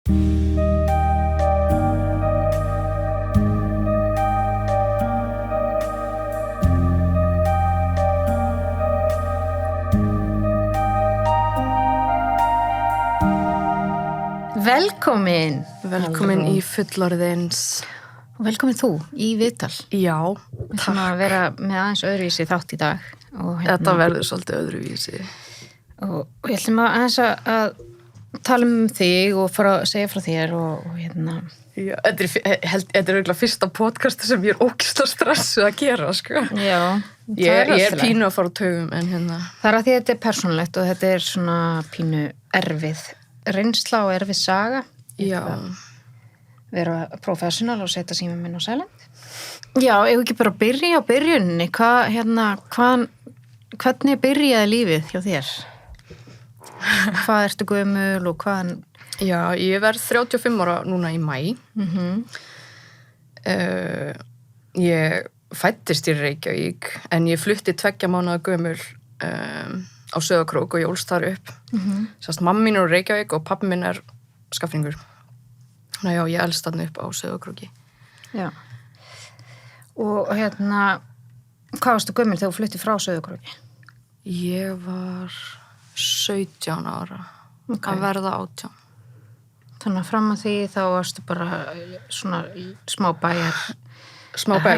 Velkomin. Velkomin í fullorðins. Velkomin þú í viðtal. Já, Við ætlum að vera með aðeins öðruvísi þátt í dag. Og þetta verður svolítið öðruvísi. Og ég ætlum að aðeins að tala þig og fara að segja frá þér og Já, þetta er eiginlega fyrsta podcasti sem ég ógeðslega stressuð að gera, sko. Já. Ég er pínu að fara á taugum, en Það er að því að þetta er persónulegt og þetta er svona pínu erfið reynsla og erfið saga. Já. Vera professional og setja síminn minn á silent. Já, ég ekki bara byrja á byrjunni. Hvernig byrjaði lífið hjá þér? Hvað ertu gömul og hvaðan? Já, ég verð 35 ára núna í maí. Ég fæddist í Reykjavík, en ég flutti 2 mánaða gömul á Sauðárkrók og ég ólst þar upp. Sérst, mamma mín er úr Reykjavík og pabbi minn er Skafringur. Þannig já, ég elst þarna upp á Sauðárkróki. Já. Og hvað varstu gömul þegar þú flutti frá Sauðárkróki? Ég var 17 ára. Að verða 18. Þannig að fram að því þá varstu bara svona smábæjar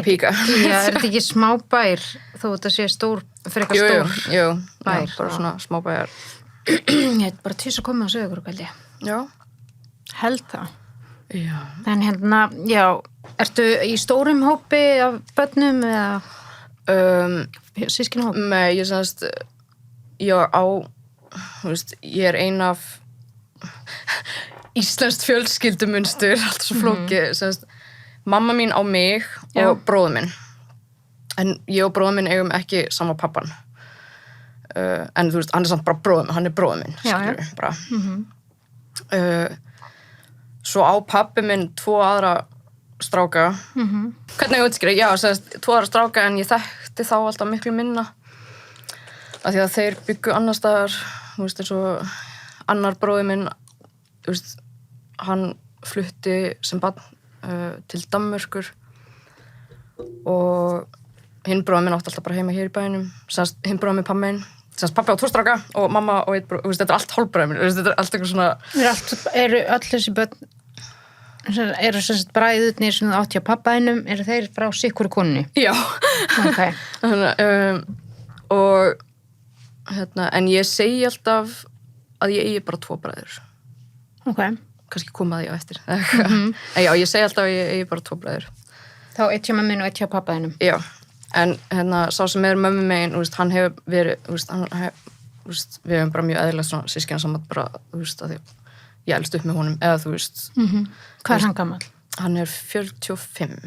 píka. Já, er þetta ekki smábær þó þetta sé frekar stór? Jú, bær. Já, bara svona smábæjar. Ég heit bara tvis að koma á Sauðárkrók, held ég. Já. Held það. Já. En já, ertu í stórum hópi af börnum eða sískinahóp? Nei, ég er ein af íslenskt fjölskyldumunstur, allt svo flókið. Mamma mín á mig og bróður minn. En ég og bróður minn eigum ekki sama pappan. En þú veist, hann er samt bara bróður minn, hann er bróður minn, skilur bara. Svo á pabbi minn 2 aðra stráka. Hvernig ég útskýra? Já, 2 aðra stráka, en ég þekkti þá alltaf miklu minna. Af því að þeir byggu annars staðar, þú veist, eins og annar bróður minn, þú veist, hann flutti sem barn til Danmörkur og hinn bróður minn átti alltaf bara heima hér í bænum. Hinn bróður minn pabbi minn, pabbi á 2 stráka og mamma og einn bróður, þú veist, þetta er allt hálfbræður minn, þetta er allt eitthvað svona. Eru öll þessi börn, eru sem sagt bræðurnir sem þú átti á pabbaðinum, eru þeir frá sikkur konunni? Já. Ok. Og en ég segi alltaf að ég eigi bara 2 bræður. Ok. Kannski koma því á eftir. En já, ég segi alltaf að ég eigi bara 2 bræður. Þá 1 hjá mömmin og 1 hjá pabbaðinum? Já. En sá sem er mömmu megin, þú veist, hann hefur verið, þú veist, við hefum bara mjög eðlilega svona sískina saman bara, þú veist, að ég elst upp með honum, eða þú veist. Hvað er hann gamall? Hann er 45.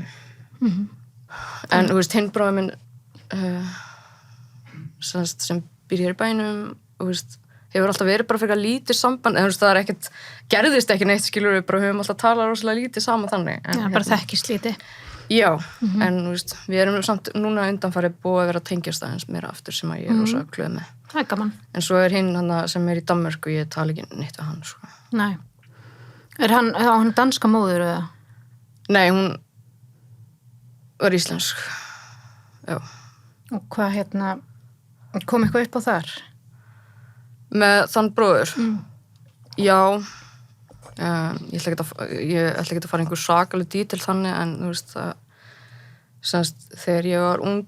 En þú veist, hinn bróður minn sem býr hér í bænum, þú veist, hefur alltaf verið bara fyrir lítið samband, en þú veist, það er ekkert, gerðist ekki neitt, skilur við, bara höfum alltaf talað rosalega lítið saman þannig. Já, bara þekkist lítið. Já, en þú veist, við erum samt núna undanfarið búið að vera að tengjast aðeins meira aftur sem að ég er rosa glöð með. Það er gaman. En svo er hinn sem er í Danmörku og ég tala ekki neitt við hann, sko. Nei. Er hann danska móður eða? Nei, hún var íslensk. Já. Og hvað kom eitthvað upp á þar? Með þann bróður? Já. Ég ætla ekki að fara einhver sakaleg dítil þannig, en þú veist það þegar ég var ung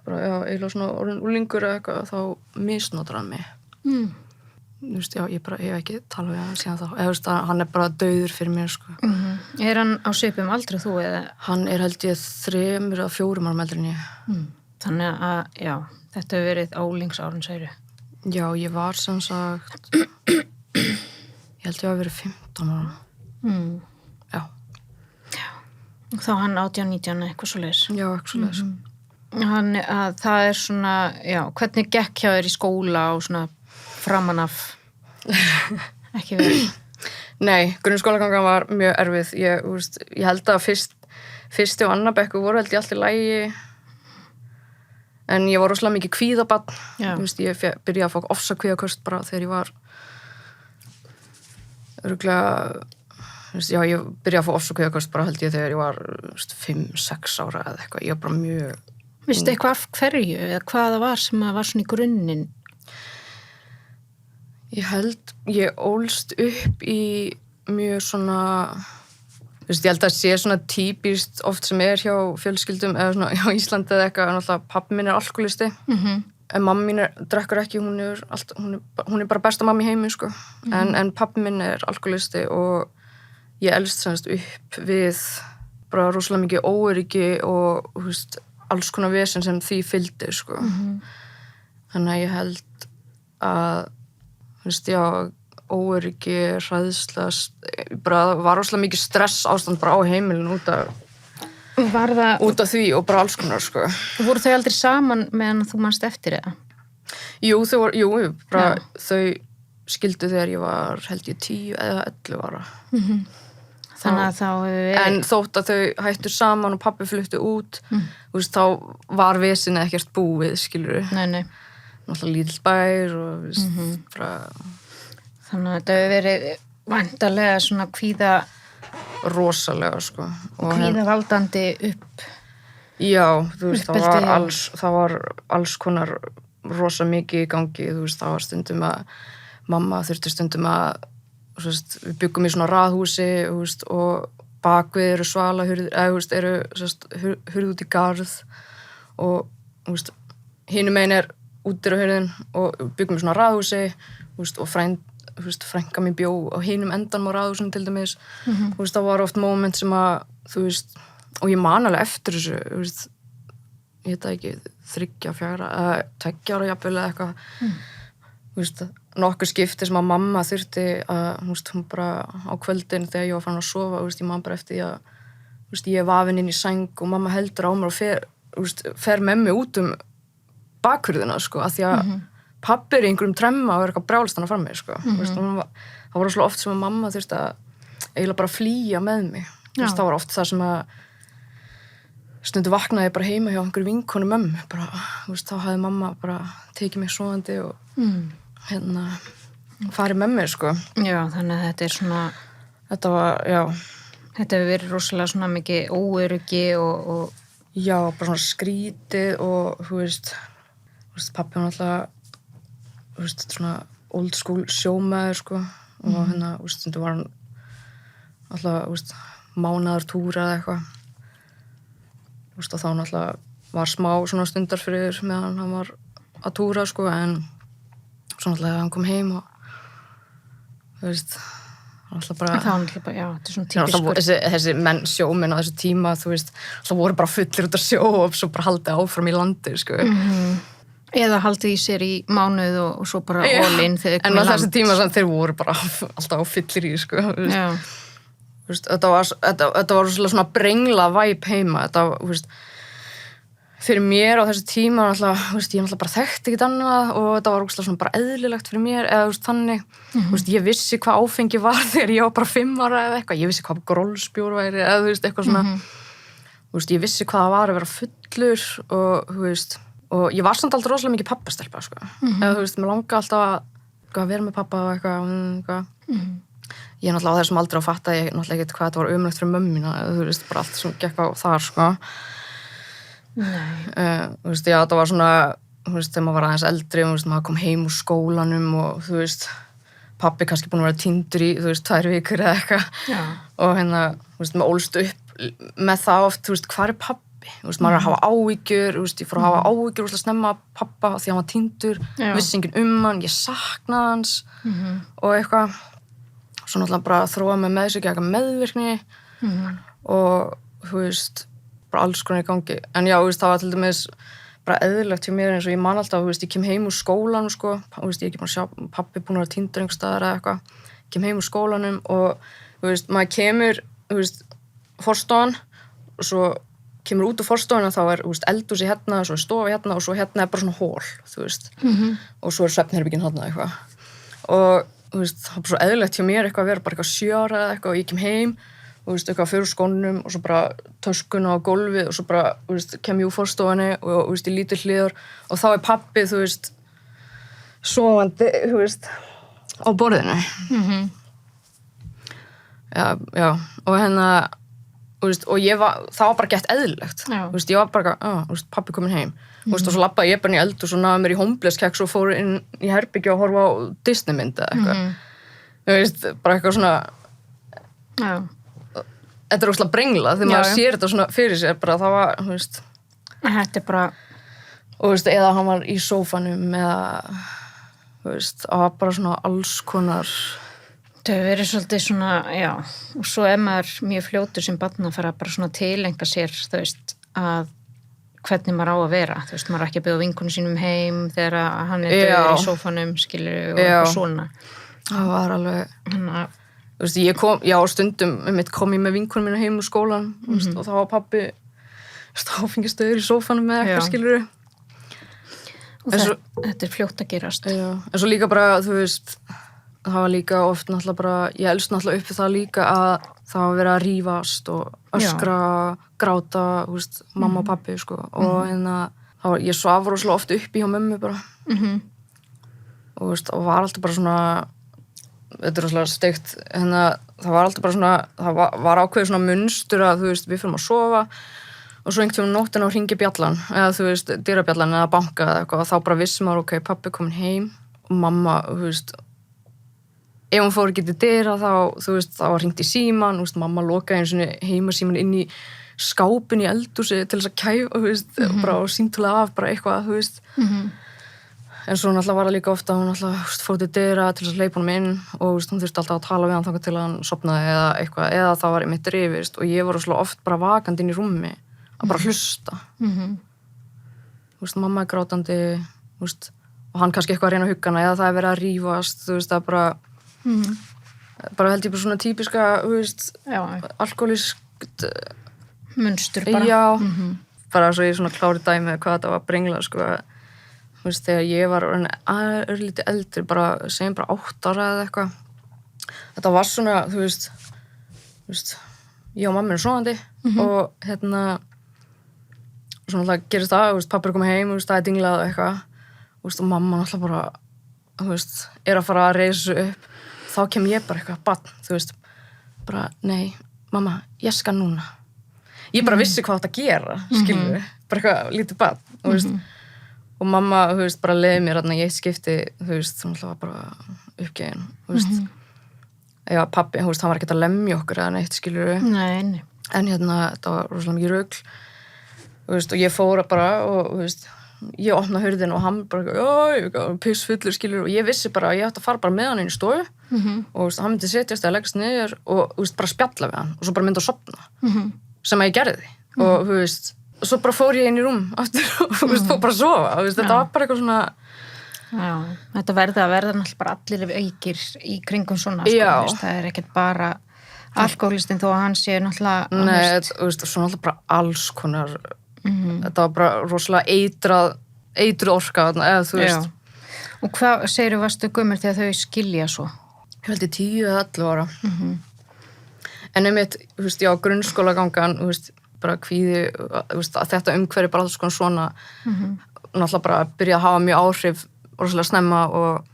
eiginlega svona orðin úlingur eða eitthvað, þá misnotar hann mig. Þú veist, já, ég hef ekki talað við hann síðan þá, eða þú veist, hann er bara dauður fyrir mér, sko. Er hann á svipum aldrei þú eða? Hann er held ég 3 eða 4 árum eldri en ég. Þannig að, já, þetta hefur verið álingsárin, segir þú? Já, ég var sem sagt ég held ég að vera 15 ára. Já. Þá hann 18-19 eitthvað svoleiðis. Já, eitthvað svoleiðis. Það er svona, já, hvernig gekk hjá þér í skóla og svona framan af ekki verið? Nei, grunnskólagangan var mjög erfið. Ég held að fyrsti og annar bekkur voru held ég allt í lagi, en ég var rosalega mikið kvíðabarn. Ég byrjaði að fá ofsakvíðaköst bara þegar ég var örugglega, já, ég byrjaði að fá ofsakaukaköst bara held ég þegar ég var 5-6 ára eða eitthvað, ég var bara mjög... Vistu eitthvað af hverju, eða hvað það var sem var svona í grunninn? Ég held, ég ólst upp í mjög svona, ég held að sé svona típist oft sem hjá fjölskyldum eða svona hjá Íslandi eða eitthvað, en alltaf pabbi minn alkoholisti, en mamma mín drekkur ekki, hún er bara besta mamma í heimi, sko, en pabbi minn alkoholisti og ég elst semst upp við bara rosalega mikið óöryggi og, þú veist, alls konar vesen sem því fylgdi, sko. Þannig að ég held að, þú veist, já, óöryggi, hræðsla, bara var rosalega mikið stress ástand bara á heimilinu út af því og bara alls konar, sko. Voru þau aldrei saman meðan þú manst eftir það? Jú, þau skildu þegar ég var, held ég, 10 eða 11 ára. Þannig að þá... En þótt að þau hættu saman og pabbi flutti út, þú veist, þá var vesinni ekkert búið, skilur. Nei. Náttúrulega lítill bær og, þú veist, bara... Þannig að þetta hefur verið væntanlega svona kvíða... Rosalega, sko. Kvíða valdandi upp... Já, þú veist, það var alls konar rosa mikið í gangi, þú veist, það var stundum að mamma þurfti stundum að, þú veist, við byggum í svona raðhúsi, þú veist, og bakvið eru svalahurðir, eða, þú veist, eru hurð út í garð og, þú veist, hinum megin útidyrahurðin og við byggum í svona raðhúsi, þú veist, og frænka mér bjó á hinum endanum á raðhúsinu til dæmis, þú veist, það var oft moment sem að, þú veist, og ég man alveg eftir þessu, þú veist, ég veit ekki, 3, 4, 2 ára jafnvel eða eitthvað, þú veist, nokkur skipti sem að mamma þurfti að, þú veist, hún bara á kvöldin þegar ég var farin að sofa, þú veist, ég man bara eftir því að, þú veist, ég vafin inn í sæng og mamma heldur á mér og fer með mig út bakhurðina, sko, að því að pabbi í einhverjum tremma og eitthvað brjálstana fram mig, sko, þú veist, það var svo oft sem að mamma þurfti að eiginlega bara flýja með mig, þú veist, það var oft það sem að stundu vaknaði ég bara heima hjá einhverju vinkonu mömmu, bara, þú veist, þá hafði mamma bara tekið mig sofandi og farið með mér, sko. Já, þannig að þetta svona... Þetta var, já. Þetta hefur verið rosalega svona mikið óöryggi og... Já, bara svona skrítið og, þú veist, pabbi var alltaf, þú veist, svona old school sjómaður, sko, og þú veist, stundu var hann alltaf, þú veist, mánaðar túra eða eitthvað. Þú veist, og þá náttúrulega var smá svona stundarfriður meðan hann var að túra, sko, en svo náttúrulega hann kom heim og, þú veist, náttúrulega bara... Það var náttúrulega bara, já, þetta er svona típiskur. Þessi menn sjómenn á þessu tíma, þú veist, það voru bara fullir út að sjó og svo bara haldið áfram í landi, sko. Eða haldið í sér í mánuð og svo bara all-in þegar en á þessu tíma sem þeir voru bara alltaf á fyllir í, sko. Já. Þetta var svona brengla væp heima, þetta, þú veist, fyrir mér á þessu tíma, alltaf, þú veist, ég alltaf bara þekkti ekkert annað og þetta var svona bara eðlilegt fyrir mér, eða, þú veist, þannig, þú veist, ég vissi hvað áfengi var þegar ég var bara 5 ára eða eitthvað, ég vissi hvað grólsbjór væri, eða, þú veist, eitthvað svona, þú veist, ég vissi hvað það var að vera fullur og, þú veist, og ég var samt alltaf rosalega mikið pappastelpa, sko, eða, þú veist, mér langaði alltaf að vera með pappa og eitthvað. Ég náttúrulega á þessum aldrei að fatta ég náttúrulega ekkert hvað þetta var ömurlegt fyrir mömmu mína, þú veist, bara allt sem gekk á þar, sko. Þú veist, já, þetta var svona, þú veist, þegar maður var aðeins eldri, þú veist, maður kom heim úr skólanum og, þú veist, pabbi kannski búin að vera týndur í, þú veist, 2 vikur eða eitthvað. Já. Og þú veist, maður ólst upp með það oft, þú veist, hvað er pabbi? Þú veist, maður er að hafa áhyggjur, þú veist, ég fór að hafa áhyggjur og snemma pappa því hann var týndur, vissi enginn hann, ég saknaði hans og eitthvað. Svo náttúrulega bara þróa mig með þessu ekki meðvirkni og, þú veist, bara alls konar í gangi. En já, þú veist, það var til dæmis bara eðlilegt hjá mér eins og ég man alltaf, þú veist, ég kem heim úr skólanum, sko, þú veist, ég er ekki búin að sjá pabbi búin að vera týndur einhvers staðar eða eitthvað, kem heim úr skólanum og, þú veist, maður kemur, þú veist, forstofan og svo kemur út úr forstofan og þá þú veist, eldhúsi hérna, svo stofi hérna og svo hérna bara svona hól, þú veist, og svo svefnherbergin hérna eitthvað. Og þú veist, það var bara svo eðlilegt hjá mér eitthvað að vera bara eitthvað 7 ára eða eitthvað og ég kem heim og þú veist, eitthvað fyrir skónum og svo bara töskuna á gólfið og svo bara, þú veist, kem ég úr forstofunni og, þú veist, ég lítur hliður og þá er pabbi, þú veist, sofandi, þú veist, á borðinu. já, og og það var bara gett eðlilegt, ég var bara, pabbi komin heim, og svo labbaði ég bara inn í eldhús og náði mér í homeless-keks og fór inn í herbyggju og horfa á Disney-mynd eða eitthvað, bara eitthvað svona, þetta óslega brengla, þegar maður sér þetta svona fyrir sér, bara það var, þetta bara, og eða hann var í sófanum eða, það var bara svona alls konar. Það hefur verið svolítið svona, og svo maður mjög fljótur sem barn að fara bara svona tilenga sér, að hvernig maður á að vera, maður ekki að bjóða vinkonum sínum heim þegar hann döður í sófanum, skilur, og eitthvað svona. Það var alveg, ég kom, stundum kom ég með vinkonum mína heim úr skólan, og þá var pabbi fengist döður í sófanum með eitthvað, skilur. Og þetta fljótt að gerast. En svo líka bara, það var líka oft náttúrulega bara, ég elst náttúrulega upp við það líka að það var verið að rífast og öskra, gráta, mamma og pabbi, og ég svaf rosalega oft uppi hjá mömmu bara. Og var alltaf bara svona, þetta rosalega steikt, það var alltaf bara svona, það var ákveðið svona munstur að, við fyrir að sofa og svo einhvern tímann nóttina og hringi bjallan, eða dyrabjallan eða banka eða eitthvað, og þá bara vissi maður, ok, pabbi komin heim og mamma, ef hún fór ekki til dyra þá var hringt í síman, mamma lokaði einu svona heimasíman inn í skápin í eldhúsi til þess að kæfa, bara og síntulega af bara eitthvað, en svo náttúrulega var það líka ofta að hún náttúrulega fór til dyra til þess að hleypa honum inn og hún þurfti alltaf að tala við hann þangað til að hann sofnaði eða eitthvað, eða það var einmitt rifist og ég var svo oft bara vakandi inn í rúmi að bara hlusta. Mamma grátandi, og hann kannski eitthvað að reyna að hugga hana eða það verið að rífast, það bara bara held ég bara svona típiska alkoholískt munstur bara bara svo ég svona klári dæmi hvað þetta var brengla þegar ég var örlítið eldri bara, segjum bara 8 ára eða eitthvað þetta var svona, ég og mamma er sofandi og svona gerist það, pappi er komið heim það er dinglað og eitthvað og mamma náttúrulega bara er að fara að reisa upp þá kem ég bara eitthvað barn, bara, nei, mamma, ég skal núna. Ég bara vissi hvað þetta að gera, skilur við, bara eitthvað lítið barn, og mamma, bara leiði mér í eitt skipti, hún var bara uppgefin, já, pabbi, hann var ekkert að lemja okkur eða neitt, skilur við, nei. En þetta var rosalega mikið rugl, og ég fór bara og, ég opnaði hurðin og hann bara pissfullur, skilur, og ég vissi bara að ég ætti að fara bara með hann inn í stofu og hann myndi setjast eða leggast niður og bara spjalla við hann og svo bara myndi að sofna sem að ég gerði og svo bara fór ég inn í rúm aftur og fór bara að sofa þetta var bara eitthvað svona þetta verða náttúrulega bara allir aukir í kringum svona það er ekkert bara alkoholistinn þó að hann sé náttúrulega nei, svo náttúrulega bara alls konar þetta var bara rosalega eitruð orka eða þú veist. Og hvað segirðu varstu gömul þegar þau skilja svo? Ég held 10 eða 11 ára. En einmitt, grunnskóla gangan, bara kvíði, að þetta umhverfi bara alls konar svona, náttúrulega bara byrjaði að hafa mjög áhrif rosalega snemma og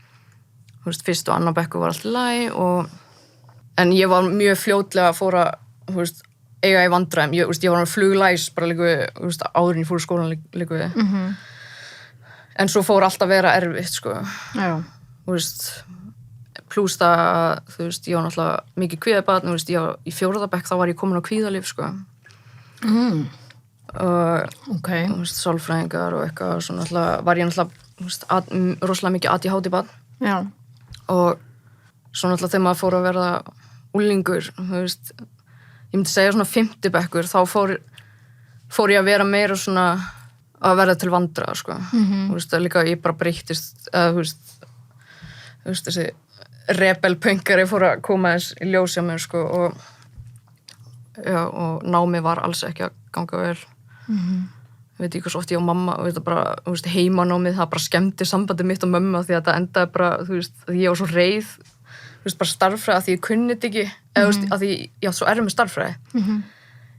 fyrst og annar bekku var allt í lagi en ég var mjög fljótlega að fóra, eiga í vandræðum, ég var með fluglæs bara líka við, áðurinn ég fór í skólan líka við en svo fór allt að vera erfitt plús það ég var náttúrulega mikið kvíðabarn ég var í 4. bekk, þá var ég komin á kvíðalyf og sálfræðingar og eitthvað svo náttúrulega var ég náttúrulega rosalega mikið ADHD-barn og svo náttúrulega þegar maður fór að verða unglingur ég myndi segja svona 5. bekkur þá fór ég að vera meira svona að verða til vandræða líka ég bara breyttist þessi rebelpöngari fór að koma þess í ljós hjá mér og námi var alls ekki að ganga vel ég veit ekki hvað svo oft ég og mamma bara, heimanámið, það bara skemmti sambandið mitt og mömmu því að það endaði bara að ég var svo reið bara starffræði að því ég kunni þetta ekki eða að því ég átt svo erfið með starffræði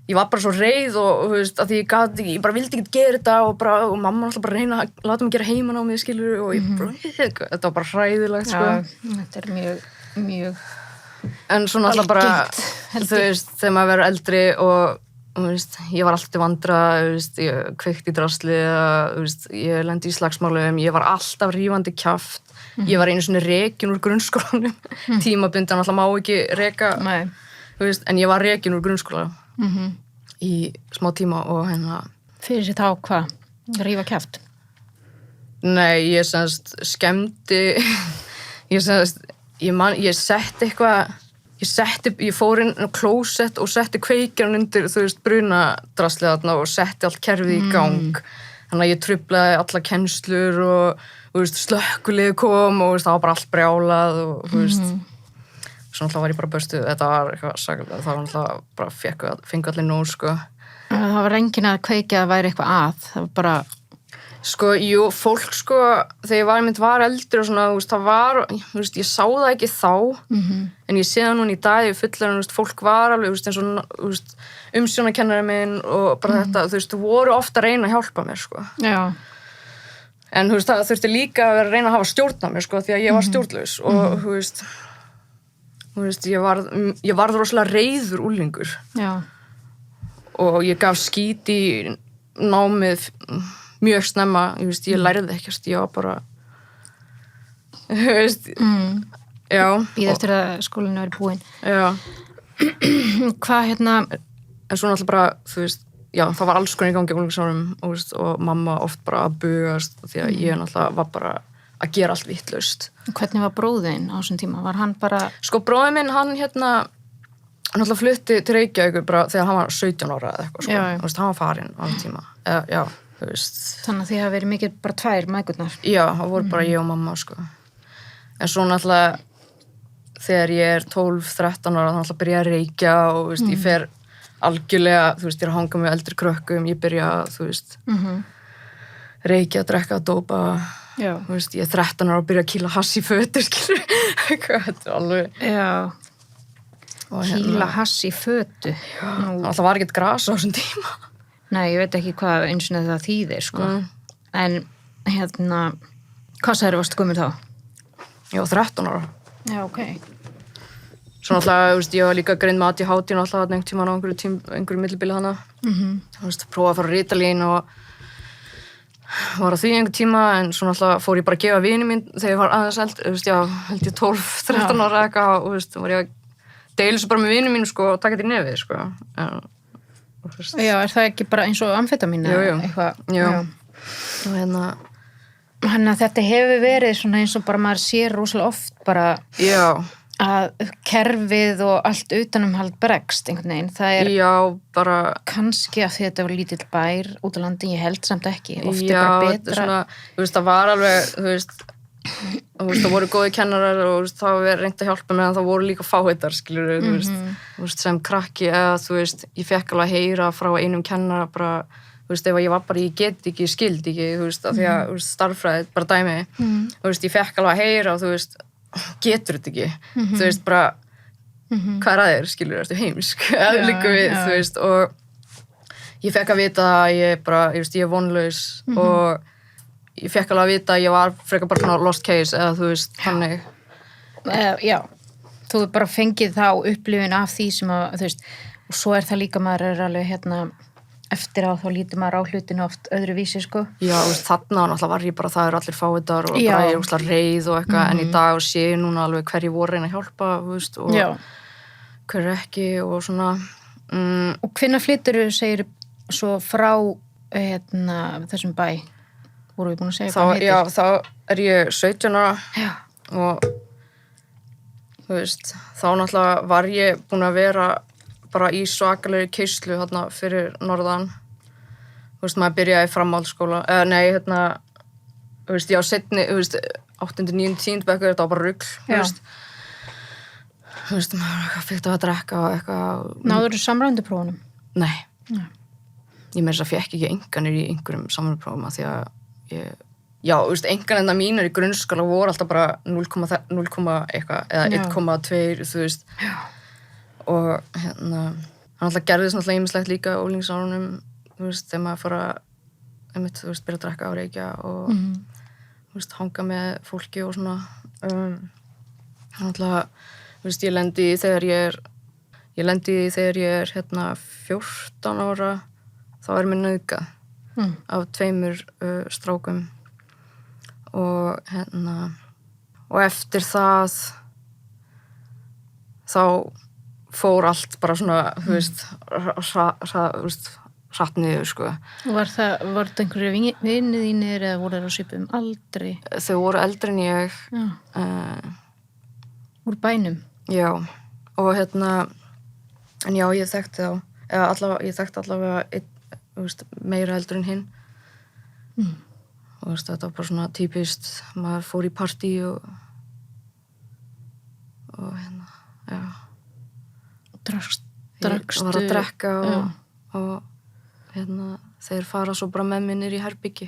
ég var bara svo reið og að því ég bara vildi ekki gera þetta og mamma alltaf bara reyna að láta mig gera heimanámið skilur og ég bara, þetta var bara hræðilegt þetta er mjög en svo náttúrulega bara, Algengt, þú veist, þegar maður verður eldri og þú veist, ég var alltaf vandra, þú veist, ég kveikti í drasli þú veist, ég lendi í slagsmálum, ég var alltaf rífandi kjaft, ég var einu sinni rekin úr grunnskólanum, tímabundan alltaf má ekki reka, þú veist, en ég var rekin úr grunnskóla í smá tíma og hérna. Fyrir sér þá hvað? Rífa kjaft? Nei, ég semst skemmdi, ég setti eitthvað, ég fór inn á klósett og setti kveikjaran undir, þú veist, brunadraslið þarna og setti allt kerfið í gang. Þannig að ég truflaði alla kennslur og, þú veist, slökkvilið kom og, þú veist, það var bara allt brjálað og, þú veist, svo náttúrulega var ég bara böstuð, þetta var eitthvað sakalega, það var náttúrulega bara fengu allir nóg, sko. Það var enginn að kveikja að væri eitthvað það var bara... Sko, jú, fólk, sko, þegar ég var eldri og svona, þú veist, það var, þú veist, ég sá það ekki þá, en ég sé það núna í dag, ég fullar, þú veist, fólk var alveg, þú veist, eins og, þú veist, umsjónarkennari minn og bara þetta, þú veist, þú voru ofta að reyna að hjálpa mér, sko. Já. En, þú veist, það þurfti líka að vera að reyna að hafa stjórn á mér, sko, því að ég var stjórnlaus og, þú veist, ég varð rosalega reiður úlingur. Já. Og ég gaf skít í námið mjög snemma, ég lærði ekkert, ég var bara, þú veist, já. Bíða eftir að skólinu væri búinn. Já. Hvað hérna? En svo náttúrulega bara, þú veist, já, það var alls konar í gangi á unglingsárum og mamma oft bara að bugast því að ég náttúrulega var bara að gera allt vitlaust. Hvernig var bróðinn á þessum tíma? Var hann bara... Sko, bróðinn minn, hann náttúrulega flutti til Reykjavíkur bara þegar hann var 17 ára eða eitthvað, sko. Já. Þú veist, hann var farinn á þessum tíma. Já, þú veist. Þannig að þið hafa verið mikið bara tvær mæðgurnar. Já, það voru bara ég og mamma, sko. En svo náttúrulega þegar ég er 12-13 ára, þá náttúrulega byrja að reykja og, þú veist, ég fer algjörlega, þú veist, ég er að hanga með eldri krökkum, ég byrja, þú veist, reykja, drekka, dópa, þú veist, ég er 13 ára og byrja að kýla hass í fötur, skilur, eitthvað, þetta er alveg. Já. Kýla hass í fötu. Já, það var ekkert gras á þessum tíma. Nei, ég veit ekki hvað eins og það þýðir, sko. En, hérna, hvað sagðirðu varstu gömul þá? Ég var 13 ára. Já, ok. Svo náttúrulega, þú veist, ég var líka greind með ADHD náttúrulega einhvern tíma á einhverju millibili hana. Þú veist, prófaði að fara Ritalin og var á því einhvern tíma, en svo náttúrulega fór ég bara að gefa vini mín þegar ég var aðeins eldri, þú veist, já, held ég 12-13 ára eitthvað og, þú veist, var ég að deila svo bara með vini mín, sko, og taka þetta í nefið, sko. Já, er það ekki bara eins og amfetamín? Jú. Já. Og hérna... Þannig að þetta hefur verið svona eins og bara maður sér rosalega oft bara að kerfið og allt utanumhald bregst einhvern veginn. Það er bara... kannski að þetta var lítill bær út á landi, ég held samt ekki. Oft er bara betra. Svona, þú veist, það var alveg, þú veist, það voru góði kennarar og það var reynt að hjálpa með, en það voru líka fáheitar, skilur, þú veist, sem krakki eða, þú veist, ég fekk alveg að heyra frá einum kennara bara, þú veist, ef ég var bara, ég get ekki, ég skildi ekki, þú veist, af því að, þú veist, starffræði, bara dæmi, þú veist, ég fekk alveg að heyra og, þú veist, getur þetta ekki, þú veist, bara, hvað er að þér, skilur, ertu heimsk, eða líka við, þú veist, og ég fekk að vita að ég bara, ég veist, ég er vonlaus og ég fekk alveg að vita að ég var frekar bara svona lost case eða þú veist, þannig. Já, þú bara fengið þá upplifin af því sem að, þú veist, og svo er það líka maður er alveg hérna, eftir á þá lítur maður á hlutinu oft öðruvísi, sko. Já, þú veist, þarna náttúrulega var ég bara, það eru allir fáiðar og bara ég er úrslega reið og eitthvað, en í dag sé ég núna alveg hverju voru reyna að hjálpa, þú veist, og hverju ekki og svona. Og hvenær flytturðu, segir svo frá, hérna, þessum bæ? Voru við búin að segja hvað heitir? Já, þá er ég 17 ára og þú veist, þá náttúrulega var ég búin að vera bara í svakalegri keislu hérna fyrir norðan. Þú veist, maður byrjaði í framhaldsskóla, hérna, þú veist, ég á seinni, þú veist, 8., 9., 10. bekkur, þetta var bara rugl, þú veist. Þú veist, maður fikk að drekka og eitthvað. Náðurðu samræmduprófunum? Nei. Ég meira þess að fekk ekki enganir í einhverjum samræmduprófum að því að já, þú veist, enganirna mínar í grunnskóla voru alltaf bara 0, eitthvað, eða 1,2, þú veist. Og hérna, hann alltaf gerðist náttúrulega ýmislegt líka á unglingsárunum, þú veist, þegar maður fór að, einmitt, þú veist, byrja að drekka og reykja og, þú veist, hanga með fólki og svona. Hann alltaf, þú ég lendi í þegar ég er hérna 14 ára, þá er mér nauðgað af 2 strákum og hérna og eftir það þá fór allt bara svona, þú veist, hratt niður, sko. Var þetta einhverju vinir þínir eða voru þeir á svipum aldri? Þau voru eldri en ég. Úr bænum? Já, og hérna, en já, ég þekkti þá, eða allavega, ég þekkti allavega einn, þú veist, meira eldur en hinn. Og þú veist, þetta var bara svona típist, maður fór í partí og hérna, já. Drakstu? Ég var að drekka og hérna, þeir fara svo bara með mér niður í herbyggi.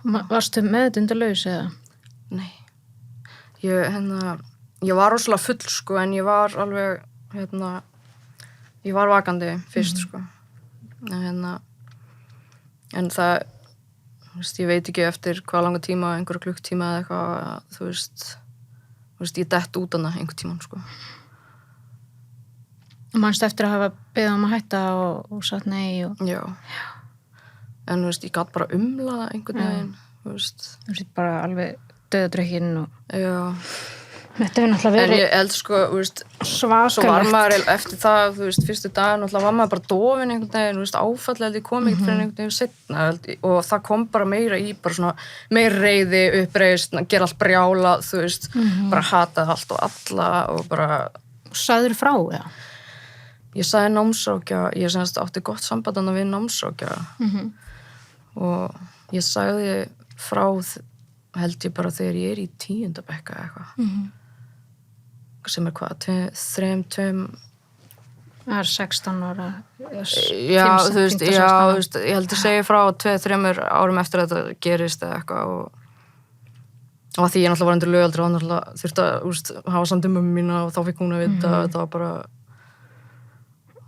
Varstu meðvitundarlaus eða? Nei. Ég var rosalega full, sko, en ég var alveg, hérna, ég var vakandi fyrst, sko. En það, þú veist, ég veit ekki eftir hvað langa tíma, einhverja klukktíma eða eitthvað, þú veist, ég dett út hana einhver tíman, sko. Manstu eftir að hafa beðið að hætta og sagt nei og... Já. En, þú veist, ég gat bara umlað einhvern veginn, þú veist. Þú veist, bara alveg döðadrökkinn og... Já. Þetta hefur náttúrulega verið... En ég held, sko, þú veist, svakalegt. Svo var maður eftir það, þú veist, fyrstu dag, náttúrulega var maður bara dofin einhvern veginn, þú veist, áfallið held ég kom ekkert fyrir einhvern veginn seinna, og það kom bara meira í, bara svona, meira reiði, uppreist, gera allt brjála, þú veist, bara hataði allt og alla og bara... Sagðirðu frá, eða? Ég sagði námsrákja, ég semst átti gott samband við námsrákja og ég sagði frá, held ég bara þegar ég er í 10. bekk eitthvað. Sem er hvað, 2 Það er 16 ára. Já, þú veist, ég held ég segi frá 2-3 árum eftir að þetta gerist eða eitthvað og því ég náttúrulega var undir lögaldri og náttúrulega þurfti að hafa samt mömmu mína og þá fikk hún að vita að þetta var bara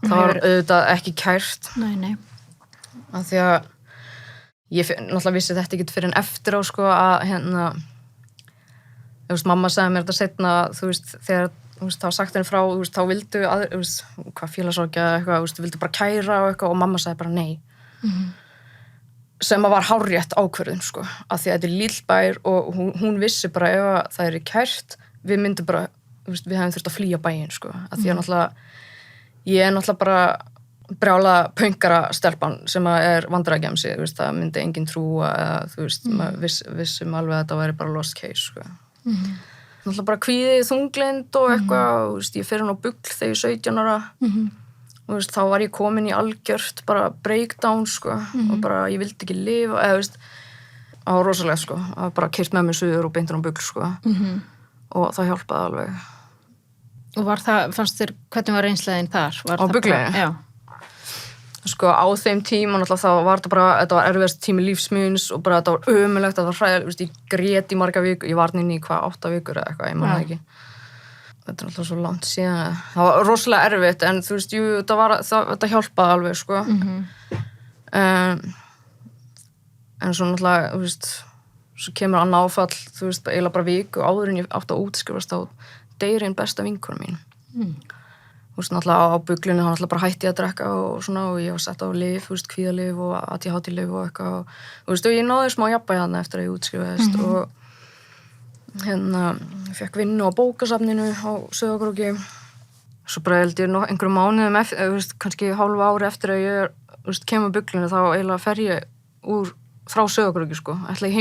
það var auðvitað ekki kært. Nei. Af því að ég náttúrulega vissi þetta ekkert fyrir en eftir á, sko, að hérna, þú veist, mamma sagði mér þetta seinna, þú veist, þegar, þú veist, þá sagt henni frá, þú veist, þá vildu, þú veist, hvað félagsrákja eitthvað, þú veist, vildu bara kæra og eitthvað og mamma sagði bara nei. Sem að var hárrétt ákvörðun, sko, af því að þetta er lillbær og hún vissi bara ef að það er kært, við myndum bara, þú veist, við hefum þurft að flýja bæinn, sko, af því að náttúrulega ég er náttúrulega bara brjála pöngara stelpan sem er vandræðagemsi, þú veist, það myndi enginn trúa eða, þú veist, maður vissum alveg að þetta væri bara lost case, sko. Náttúrulega bara kvíðið þunglind og eitthvað, þú veist, ég fer á bugl þegar ég 17 ára og þú veist, þá var ég komin í algjört bara breakdown, sko, og bara ég vildi ekki lifa, eða, þú veist, á rosalega, sko, að bara keyrt með mér suður og beintur á bugl, sko, og það hjálpaði alveg. Og var það, fannst þér, hvernig var reynsleðin þar? Á buglinu? Já. Sko, á þeim tíma, náttúrulega, þá var þetta var erfiðast tími lífsmýns og bara þetta var ömurlegt, þetta var hræðilegt, veist, ég grét í marga vikur, ég var inn í 8 vikur eða eitthvað, ég man það ekki. Þetta er náttúrulega svo langt síðan, það var rosalega erfitt, en þú veist, jú, þetta hjálpaði alveg, sko. En svo náttúrulega, þú veist, svo kemur annað áfall, þú veist, eiginlega bara viku áður en ég átti að útskrifast á deyri einn besta vinkona mín. Þú veist, náttúrulega á buglinu, hann náttúrulega bara hætti að drekka og svona og ég var sett á lyf, þú veist, kvíðalyf og ADHD-lyf og eitthvað og þú veist, og ég náði smá jafnvægi þarna eftir að ég útskrifaðist og hérna, ég fekk vinnu á bókasafninu á Sauðárkróki. Svo bara held ég einhverjum mánuðum eftir, þú veist, kannski hálfu ári eftir að ég, þú veist, kemur buglinu þá eiginlega fer ég frá Sauðárkróki, sko. Ætla ég